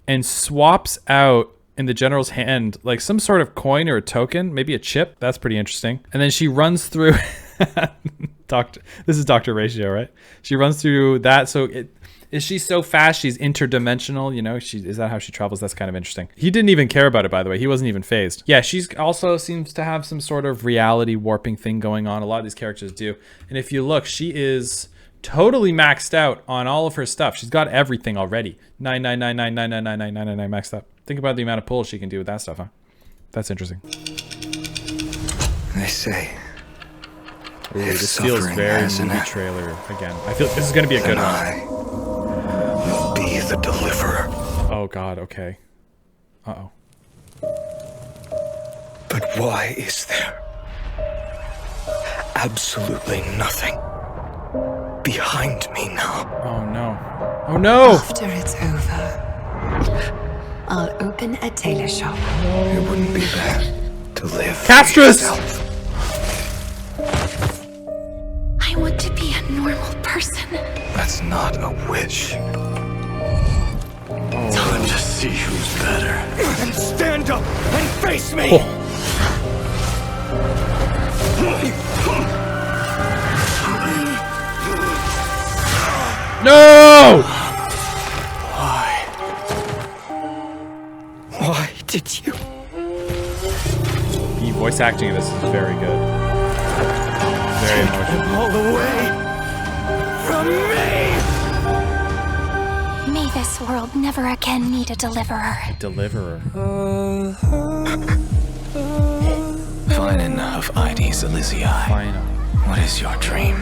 and swaps out in the general's hand like some sort of coin or a token, maybe a chip. That's pretty interesting. And then she runs through this is Dr. Ratio, right? She runs through that. So is she so fast she's interdimensional, you know? Is that how she travels? That's kind of interesting. He didn't even care about it, by the way. He wasn't even phased. Yeah, she's also seems to have some sort of reality warping thing going on. A lot of these characters do. And if you look, she is totally maxed out on all of her stuff. She's got everything already. 99999999999 maxed up. Think about the amount of pulls she can do with that stuff, huh? That's interesting. They say. Ooh, this feels very movie trailer again. I feel like this is going to be a good one. I will be the deliverer. Oh god, okay. Uh-oh. But why is there absolutely nothing behind me now? Oh no. Oh no! After it's over, I'll open a tailor shop. It wouldn't be bad to live. Castrus! I want to be a normal person. That's not a wish. Time to see who's better. And stand up and face me! No! Why did you? The voice acting of this is very good. Very emotional. All away from me! May this world never again need a deliverer. Deliverer. Fine enough, Ides Elysiae. Fine. What is your dream?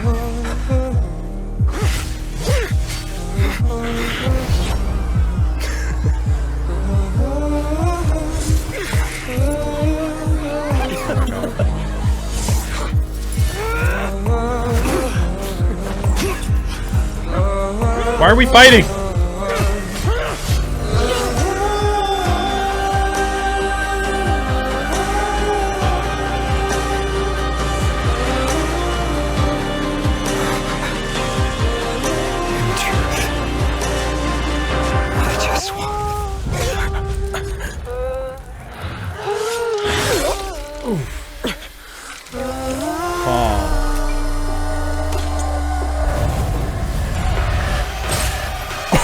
Why are we fighting?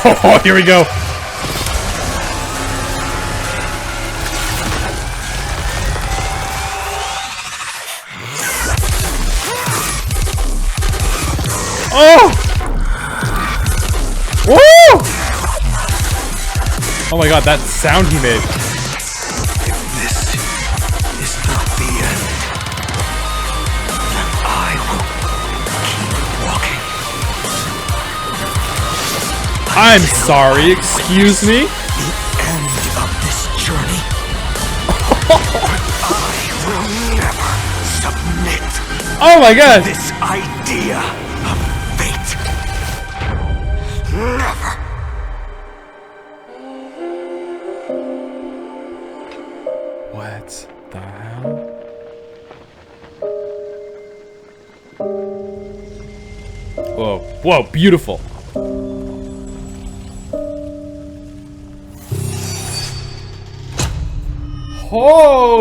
Oh, here we go. Oh! Woo! Oh my god, that sound he made. This is not the end. I will keep walking. I'm sorry, excuse me? The end of this journey. I will never submit. Oh my god! To this idea of fate. Never. What the hell? Whoa, whoa, beautiful.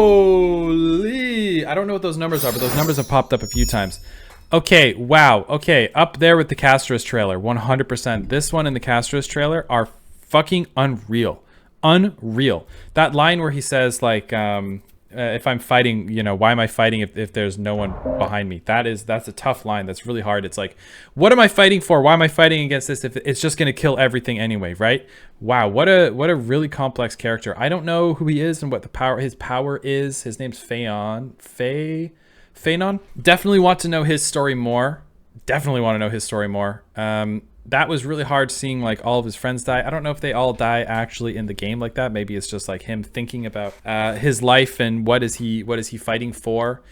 Holy! I don't know what those numbers are, but those numbers have popped up a few times. Okay, wow. Okay, up there with the Castros trailer, 100%. This one and the Castros trailer are fucking unreal. Unreal. That line where he says, like, if I'm fighting, you know, why am I fighting if there's no one behind me? That's a tough line. That's really hard. It's like, what am I fighting for? Why am I fighting against this if it's just going to kill everything anyway, right? Wow, what a really complex character. I don't know who he is and what his power is. His name's Phaenon. Definitely want to know his story more. Definitely want to know his story more. That was really hard seeing like all of his friends die. I don't know if they all die actually in the game like that. Maybe it's just like him thinking about his life and what is he fighting for.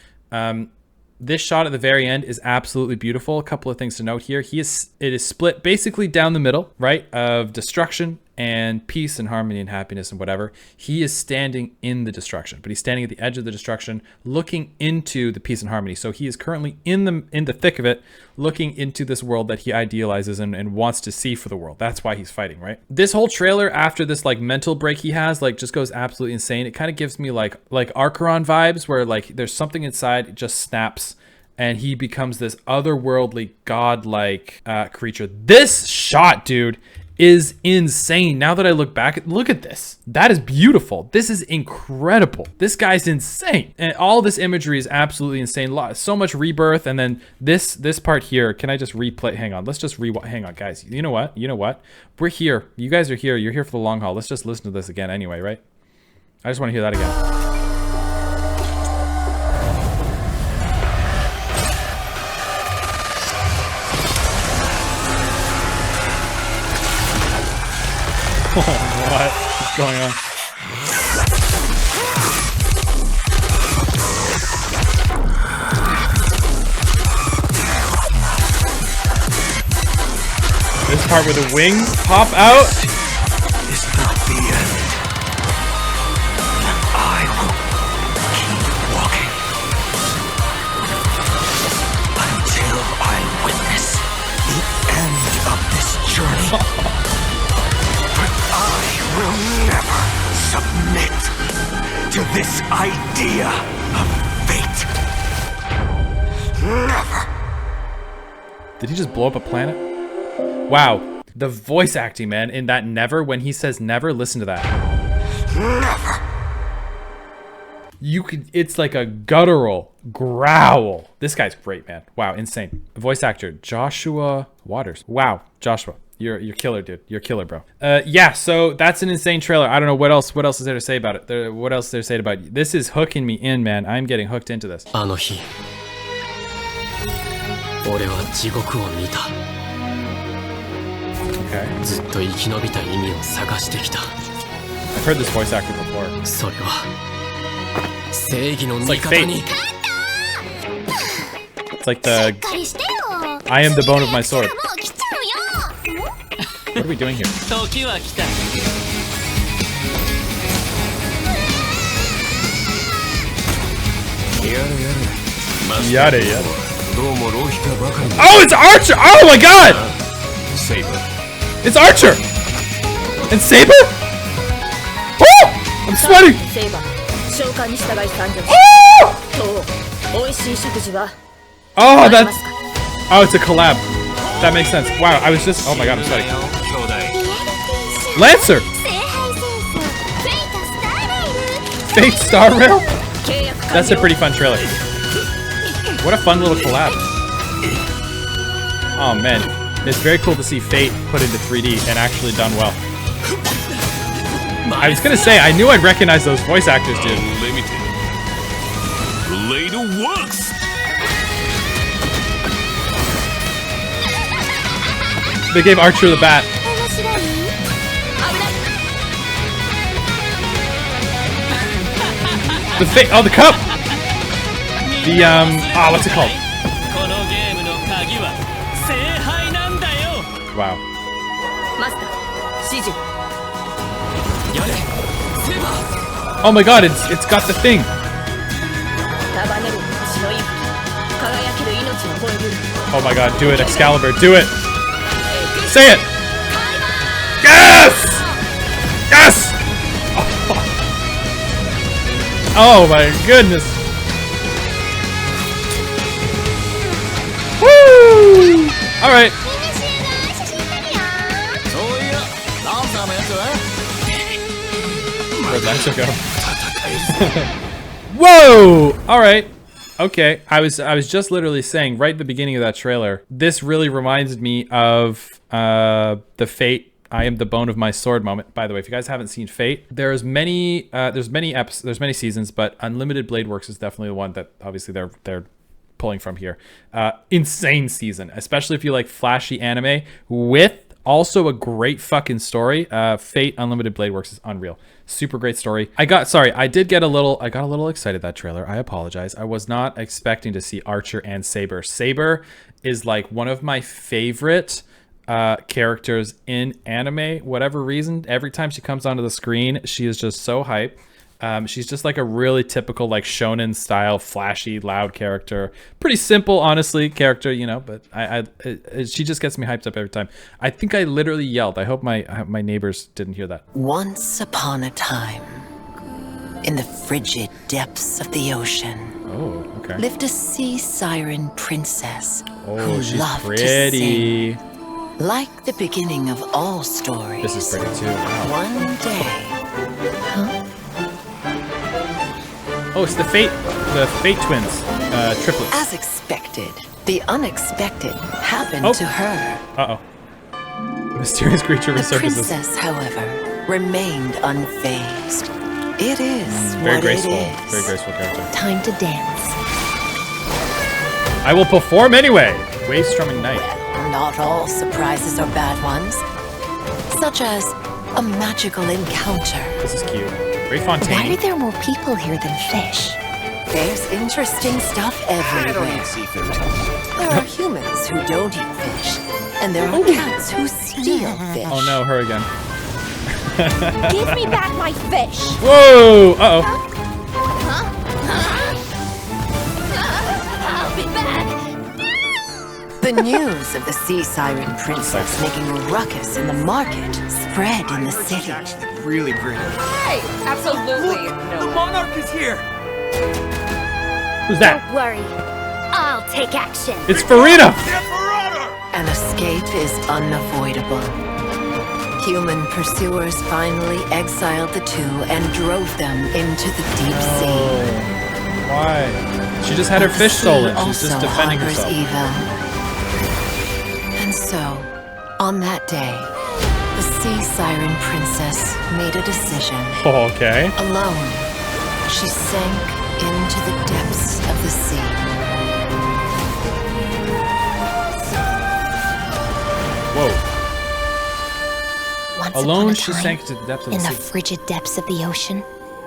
This shot at the very end is absolutely beautiful. A couple of things to note here. It is split basically down the middle, right, of destruction and peace and harmony and happiness and whatever. He is standing in the destruction, but he's standing at the edge of the destruction, looking into the peace and harmony. So he is currently in the thick of it, looking into this world that he idealizes and wants to see for the world. That's why he's fighting, right? This whole trailer, after this like mental break he has, like just goes absolutely insane. It kind of gives me like Archeron vibes, where like there's something inside, it just snaps and he becomes this otherworldly godlike creature. This shot, dude, is insane. Now that I look back, look at this. That is beautiful. This is incredible. This guy's insane. And all this imagery is absolutely insane. So much rebirth. And then this part here, can I just replay? Hang on. Let's just hang on, guys. You know what? We're here. You guys are here. You're here for the long haul. Let's just listen to this again anyway, right? I just want to hear that again. What is going on? This part where the wings pop out is not the end. I will keep walking until I witness the end of this journey. Will never submit to this idea of fate. Never. Did he just blow up a planet? Wow. The voice acting, man, in that never, when he says never, listen to that. Never. You could, it's like a guttural growl. This guy's great, man. Wow, insane. Voice actor, Joshua Waters. Wow, Joshua. You're killer, dude. You're killer, bro. Yeah, so that's an insane trailer. I don't know what else is there to say about it. What else is there to say about it? This is hooking me in, man. I'm getting hooked into this. Okay. I've heard this voice actor before. It's like Fate. It's like the I am the bone of my sword. What are we doing here? Yada yada. Oh, it's Archer! Oh my god! It's Archer! And Saber? Woo! I'm sweating! Oh, that's... Oh, it's a collab. That makes sense. Wow, I was just... Oh my god, I'm sweating. Lancer! Fate Star Rail? That's a pretty fun trailer. What a fun little collab. Oh man, it's very cool to see Fate put into 3D and actually done well. I was gonna say, I knew I'd recognize those voice actors, dude. Later works. They gave Archer the bat. The Fate, oh, the cup! The, what's it called? Wow. Oh my god, it's got the thing. Oh my god, do it, Excalibur, do it! Say it! Yes! Yes! Oh my goodness. Woo! Alright. Where'd Lancer go? Whoa! Alright. Okay. I was just literally saying right at the beginning of that trailer, this really reminds me of the Fate I am the bone of my sword moment. By the way, if you guys haven't seen Fate, there's many seasons, but Unlimited Blade Works is definitely the one that obviously they're pulling from here. Insane season, especially if you like flashy anime with also a great fucking story. Fate Unlimited Blade Works is unreal. Super great story. I got a little excited that trailer. I apologize. I was not expecting to see Archer and Saber. Saber is like one of my favorite characters in anime, whatever reason. Every time she comes onto the screen, she is just so hype. She's just like a really typical like shonen style, flashy, loud character. Pretty simple, honestly, character, you know, but she just gets me hyped up every time. I think I literally yelled. I hope my neighbors didn't hear that. Once upon a time, in the frigid depths of the ocean, lived a sea siren princess who she's loved pretty. to sing. Like the beginning of all stories. This is pretty too. Wow. One day. Huh? Oh, it's the Fate twins, triplets. As expected, the unexpected happened to her. Uh-oh. Mysterious creature resurfaces. The princess, however, remained unfazed. It is very what graceful. it is. Very graceful character. Time to dance. I will perform anyway. Wave strumming knight. Not all surprises are bad ones. Such as a magical encounter. This is cute. Ray Fontaine. Why are there more people here than fish? There's interesting stuff everywhere. I don't eat seafood. There are humans who don't eat fish. And there are cats who steal fish. Oh no, her again. Give me back my fish! Whoa! Uh-oh. I'll be back! The news of the sea siren princess making a ruckus in the market spread in the city. Really pretty. Hey! Absolutely no. The monarch is here! Who's that? Don't worry. I'll take action. It's Farina! and escape is unavoidable. Human pursuers finally exiled the two and drove them into the deep sea. Why? She just had her fish stolen. She's just defending herself. Evil. And so, on that day, the Sea Siren Princess made a decision. Oh, okay. Alone, she sank into the depths of the sea. Whoa. Once Alone, upon a she time, sank to the depths of the in sea. the frigid depths of the ocean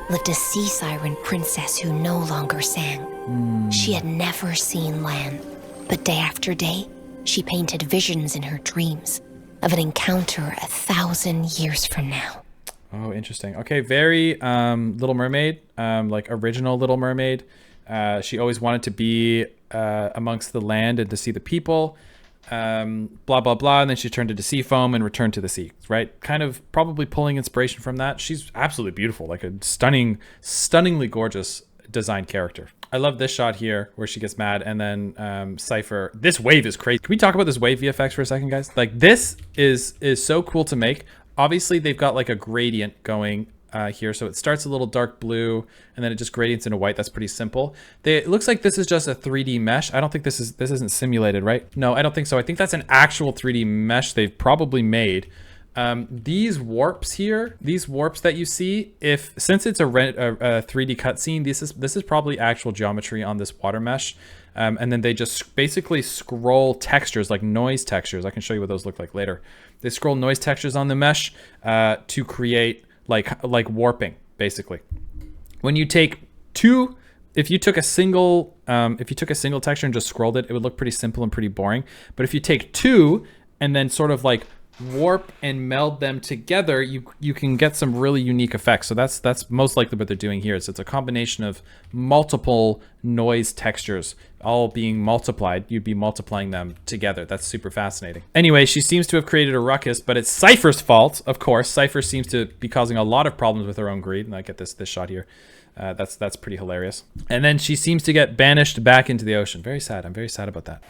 lived a sea siren princess who no longer sang. She had never seen land, but day after day, she painted visions in her dreams of an encounter 1,000 years from now. Oh, interesting. Okay, very Little Mermaid, like original Little Mermaid. She always wanted to be amongst the land and to see the people. Blah blah blah, and then she turned into sea foam and returned to the sea, right? Kind of probably pulling inspiration from that. She's absolutely beautiful, like a stunningly gorgeous designed character. I love this shot here where she gets mad, and then Cypher. This wave is crazy. Can we talk about this wave VFX for a second, guys? Like, this is so cool to make. Obviously, they've got like a gradient going here, so it starts a little dark blue, and then it just gradients into white. That's pretty simple. It looks like this is just a 3D mesh. I don't think this isn't simulated, right? No, I don't think so. I think that's an actual 3D mesh they've probably made. These warps here, these warps that you see, since it's a 3D cutscene, this is probably actual geometry on this water mesh. And then they just basically scroll textures, like noise textures. I can show you what those look like later. They scroll noise textures on the mesh to create like warping, basically. When you take two, if you took a single texture and just scrolled it, it would look pretty simple and pretty boring. But if you take two and then sort of like warp and meld them together, you can get some really unique effects. So that's most likely what they're doing here. It's a combination of multiple noise textures all being multiplied. You'd be multiplying them together. That's super fascinating. Anyway, she seems to have created a ruckus, but it's Cypher's fault, of course. Cypher seems to be causing a lot of problems with her own greed, and I get this shot here. That's pretty hilarious. And then she seems to get banished back into the ocean. Very sad. I'm very sad about that.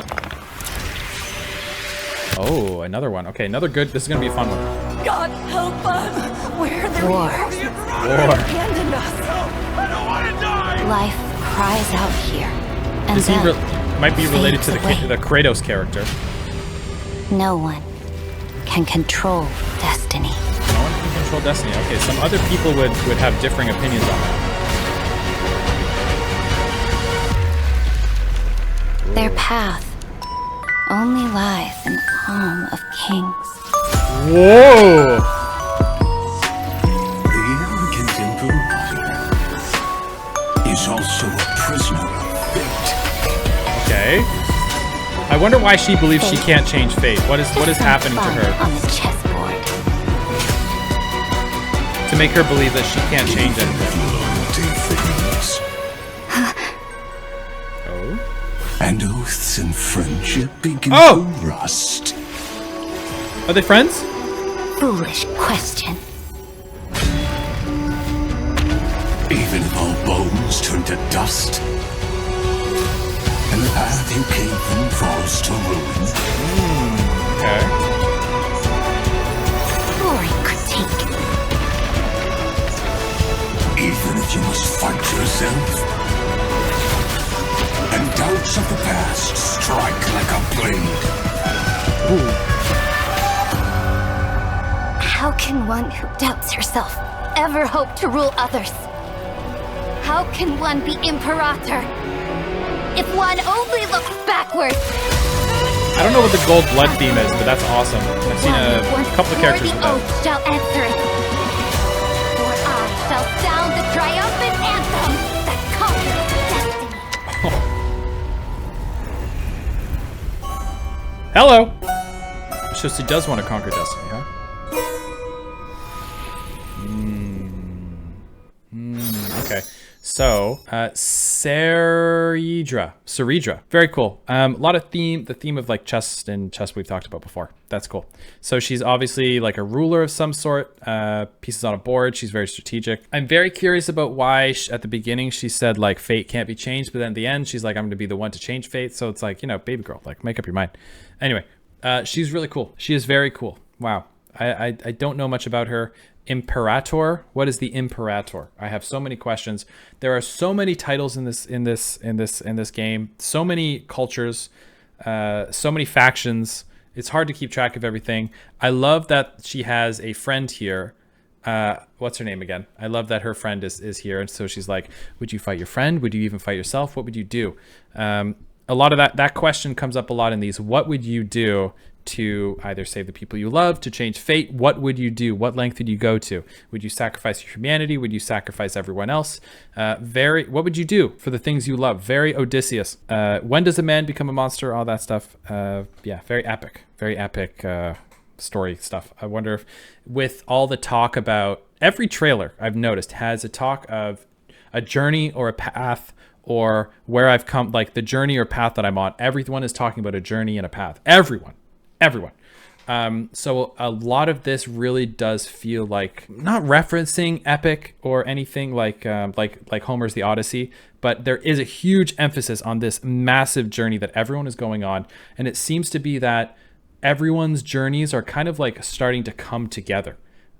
Oh, another one. Okay, another good. This is gonna be a fun one. God help us! Where the War. abandoned us! I don't want to die! Life cries out here, and Is he then might be related to fades away. the Kratos character. No one can control destiny. No one can control destiny. Okay, some other people would have differing opinions on that. Their path only lies in the palm of kings. Whoa! The arrogant imperator is also a prisoner of fate. Okay. I wonder why she believes she can't change fate. What is happening to her On the chessboard. to make her believe that she can't change anything? And oaths and friendship begin to rust. Are they friends? Foolish question. Even if all bones turn to dust, and the path you came from falls to ruin. Okay. Boring critique. Even if you must fight yourself, and doubts of the past strike like a blade. How can one who doubts herself ever hope to rule others? How can one be imperator if one only looks backwards? I don't know what the gold blood theme is, but that's awesome. I've seen a couple of characters with that. Oath shall answer it. For I shall sound the triumphant anthem that conquers destiny. Hello. So she does want to conquer destiny, huh? Okay. So, Ceridra. Very cool. A lot of the theme of like chess and chess we've talked about before. That's cool. So she's obviously like a ruler of some sort, pieces on a board. She's very strategic. I'm very curious about why at the beginning she said like fate can't be changed, but then at the end she's like, I'm going to be the one to change fate. So it's like, you know, baby girl, like make up your mind. Anyway, She's really cool. She is very cool. Wow. I don't know much about her. Imperator. What is the Imperator? I have so many questions. There are so many titles in this game. So many cultures. So many factions. It's hard to keep track of everything. I love that she has a friend here. What's her name again? I love that her friend is here. And so she's like, would you fight your friend? Would you even fight yourself? What would you do? A lot of that question comes up a lot in these. What would you do to either save the people you love, to change fate? What would you do? What length would you go to? Would you sacrifice your humanity? Would you sacrifice everyone else? What would you do for the things you love? Very Odysseus. When does a man become a monster? All that stuff. Yeah, very epic story stuff. I wonder if with all the talk about every trailer I've noticed has a talk of a journey or a path or where I've come, like the journey or path that I'm on. Everyone is talking about a journey and a path. Everyone. So a lot of this really does feel like not referencing epic or anything like Homer's The Odyssey, but there is a huge emphasis on this massive journey that everyone is going on. And it seems to be that everyone's journeys are kind of like starting to come together.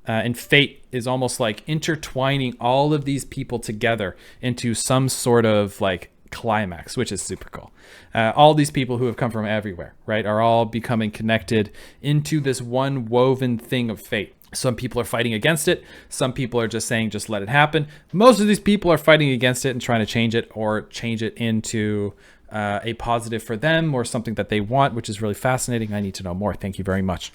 And fate is almost like intertwining all of these people together into some sort of like climax, which is super cool. All these people who have come from everywhere, right, are all becoming connected into this one woven thing of fate. Some people are fighting against it. Some people are just saying, just let it happen. Most of these people are fighting against it and trying to change it or change it into a positive for them or something that they want, which is really fascinating. I need to know more. Thank you very much.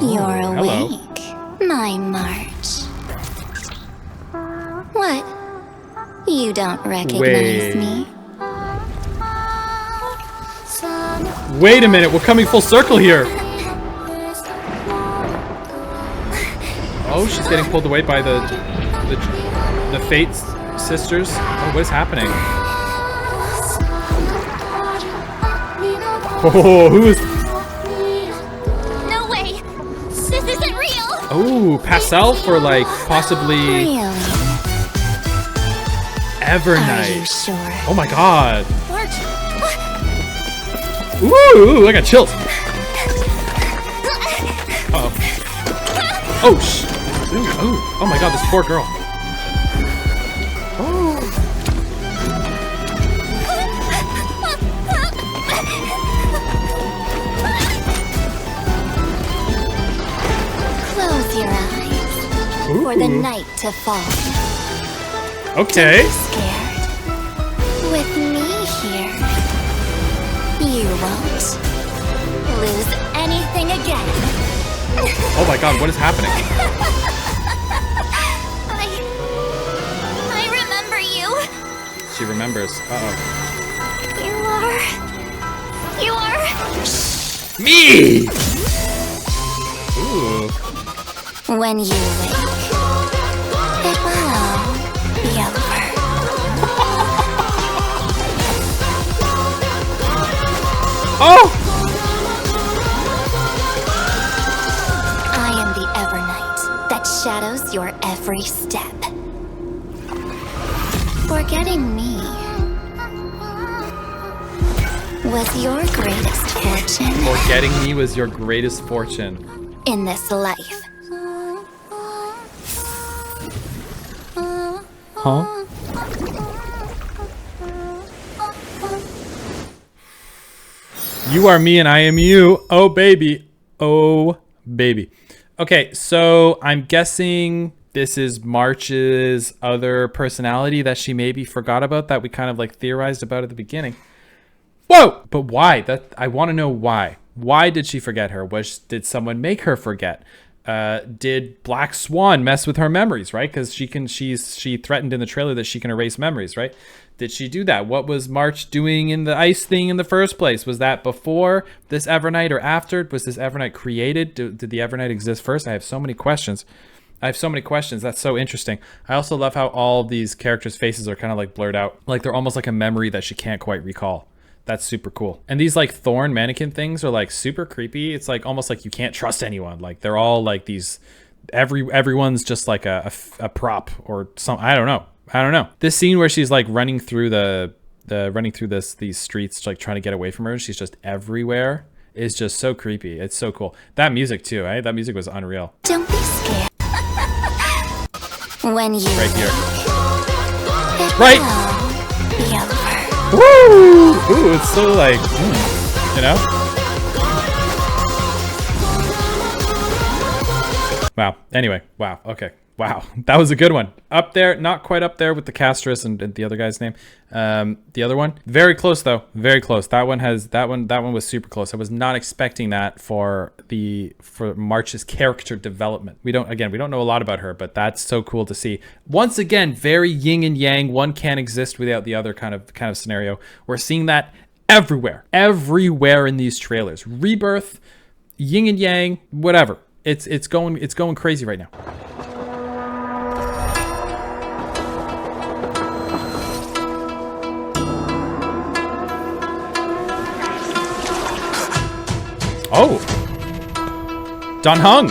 You're hello. awake, my March. What? You don't recognize me? Wait a minute, we're coming full circle here. Oh, she's getting pulled away by the Fate sisters. Oh, what is happening? Oh, who is? No way! This isn't real! Oh, Pascal for like possibly Evernight. Are you sure? Oh my god. March! Ooh, I got chills. Uh-oh. Oh my god, this poor girl. Close your eyes for the night to fall. Okay. Don't be scared. With me here, you won't lose anything again. Oh my god, what is happening? I remember you. She remembers. Uh-oh. You are... Me! Ooh. When you wake, it will all be over. Oh! I am the Evernight that shadows your every step. Forgetting me was your greatest fortune. Forgetting me was your greatest fortune. In this life. Huh? You are me and I am you. Oh, baby. Oh, baby. Okay, so I'm guessing this is March's other personality that she maybe forgot about that we kind of like theorized about at the beginning. Whoa! But why? I want to know why. Why did she forget her? Did someone make her forget? Did Black Swan mess with her memories, right? Because she threatened in the trailer that she can erase memories, right? Did she do that? What was March doing in the ice thing in the first place? Was that before this Evernight or after? Was this Evernight created? Did the Evernight exist first? I have so many questions. That's so interesting. I also love how all these characters' faces are kind of like blurred out. Like they're almost like a memory that she can't quite recall. That's super cool. And these like thorn mannequin things are like super creepy. It's like almost like you can't trust anyone. Like they're all like these, everyone's just like a prop or some, I don't know. This scene where she's like running through the running through these streets, like trying to get away from her. She's just everywhere. It's just so creepy. It's so cool. That music too, eh? That music was unreal. Don't be scared. When you right here. it Right. will be over. Woo! Ooh, it's so like, you know? Wow. Anyway, wow. Okay. Wow. That was a good one. Up there, not quite up there with the Castress and the other guy's name. The other one, very close though. Very close. That one was super close. I was not expecting that for March's character development. We don't know a lot about her, but that's so cool to see. Once again, very yin and yang. One can't exist without the other kind of scenario. We're seeing that everywhere in these trailers. Rebirth, yin and yang, whatever. It's going crazy right now. Oh, Don Hung.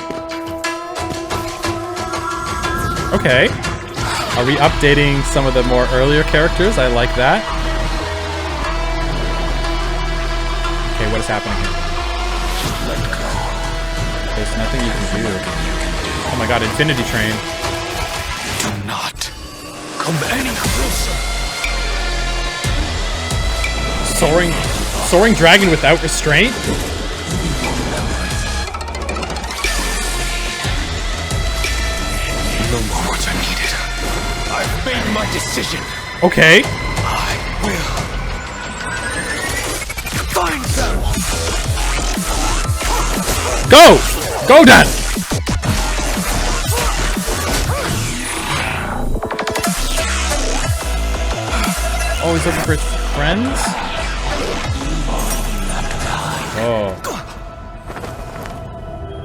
Okay, are we updating some of the more earlier characters? I like that. Okay, what is happening here? There's nothing you can do. Oh my god, Infinity Train. Do not come any closer. Soaring dragon without restraint? No more words are needed. I've made my decision. Okay. I will find them. Go, Dan. Oh, he's looking for his friends? Oh.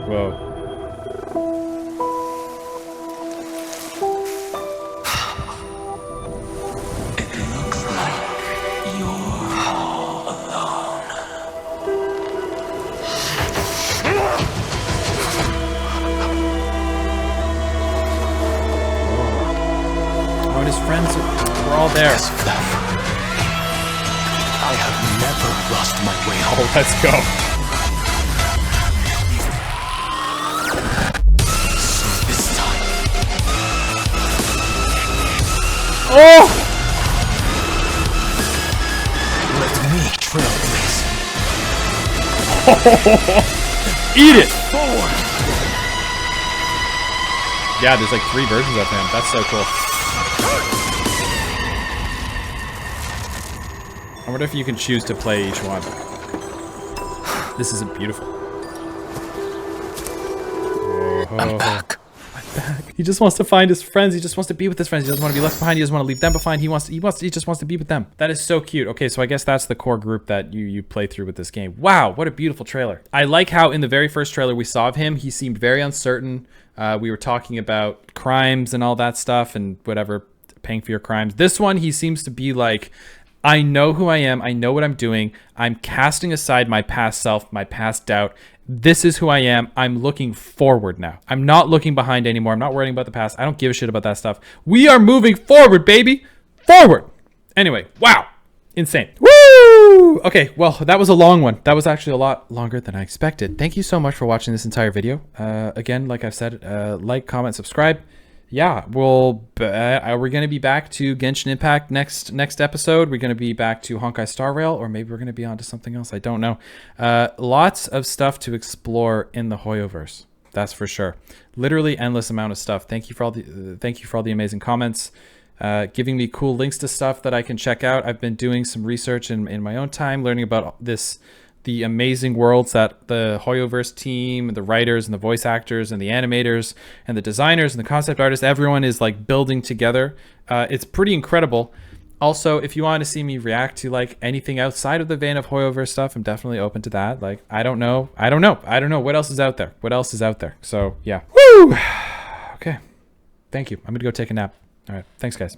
Whoa. Friends were all there. I have never lost my way home. Oh, let's go. So this time. Oh! Let me trailblaze. Eat it! Forward. Yeah, there's like 3 versions of him. That's so cool. I wonder if you can choose to play each one. This is beautiful. I'm back. He just wants to find his friends. He just wants to be with his friends. He doesn't want to be left behind. He doesn't want to leave them behind. He just wants to be with them. That is so cute. Okay, so I guess that's the core group that you play through with this game. Wow, what a beautiful trailer. I like how in the very first trailer we saw of him, he seemed very uncertain. We were talking about crimes and all that stuff and whatever, paying for your crimes. This one, he seems to be like, I know who I am. I know what I'm doing. I'm casting aside my past self, my past doubt. This is who I am. I'm looking forward now. I'm not looking behind anymore. I'm not worrying about the past. I don't give a shit about that stuff. We are moving forward, baby. Forward. Anyway, wow. Insane. Woo! Okay, well, that was a long one. That was actually a lot longer than I expected. Thank you so much for watching this entire video. Again, like I've said, like, comment, subscribe. Yeah, we're going to be back to Genshin Impact next episode. We're going to be back to Honkai Star Rail, or maybe we're going to be on to something else. I don't know. Lots of stuff to explore in the Hoyoverse. That's for sure. Literally endless amount of stuff. Thank you for all the amazing comments, giving me cool links to stuff that I can check out. I've been doing some research in my own time, learning about the amazing worlds that the Hoyoverse team, the writers and the voice actors and the animators and the designers and the concept artists, everyone is like building together. It's pretty incredible. Also, if you want to see me react to like anything outside of the vein of Hoyoverse stuff, I'm definitely open to that. Like, I don't know what else is out there. So yeah. Woo! Okay. Thank you. I'm gonna go take a nap. All right. Thanks, guys.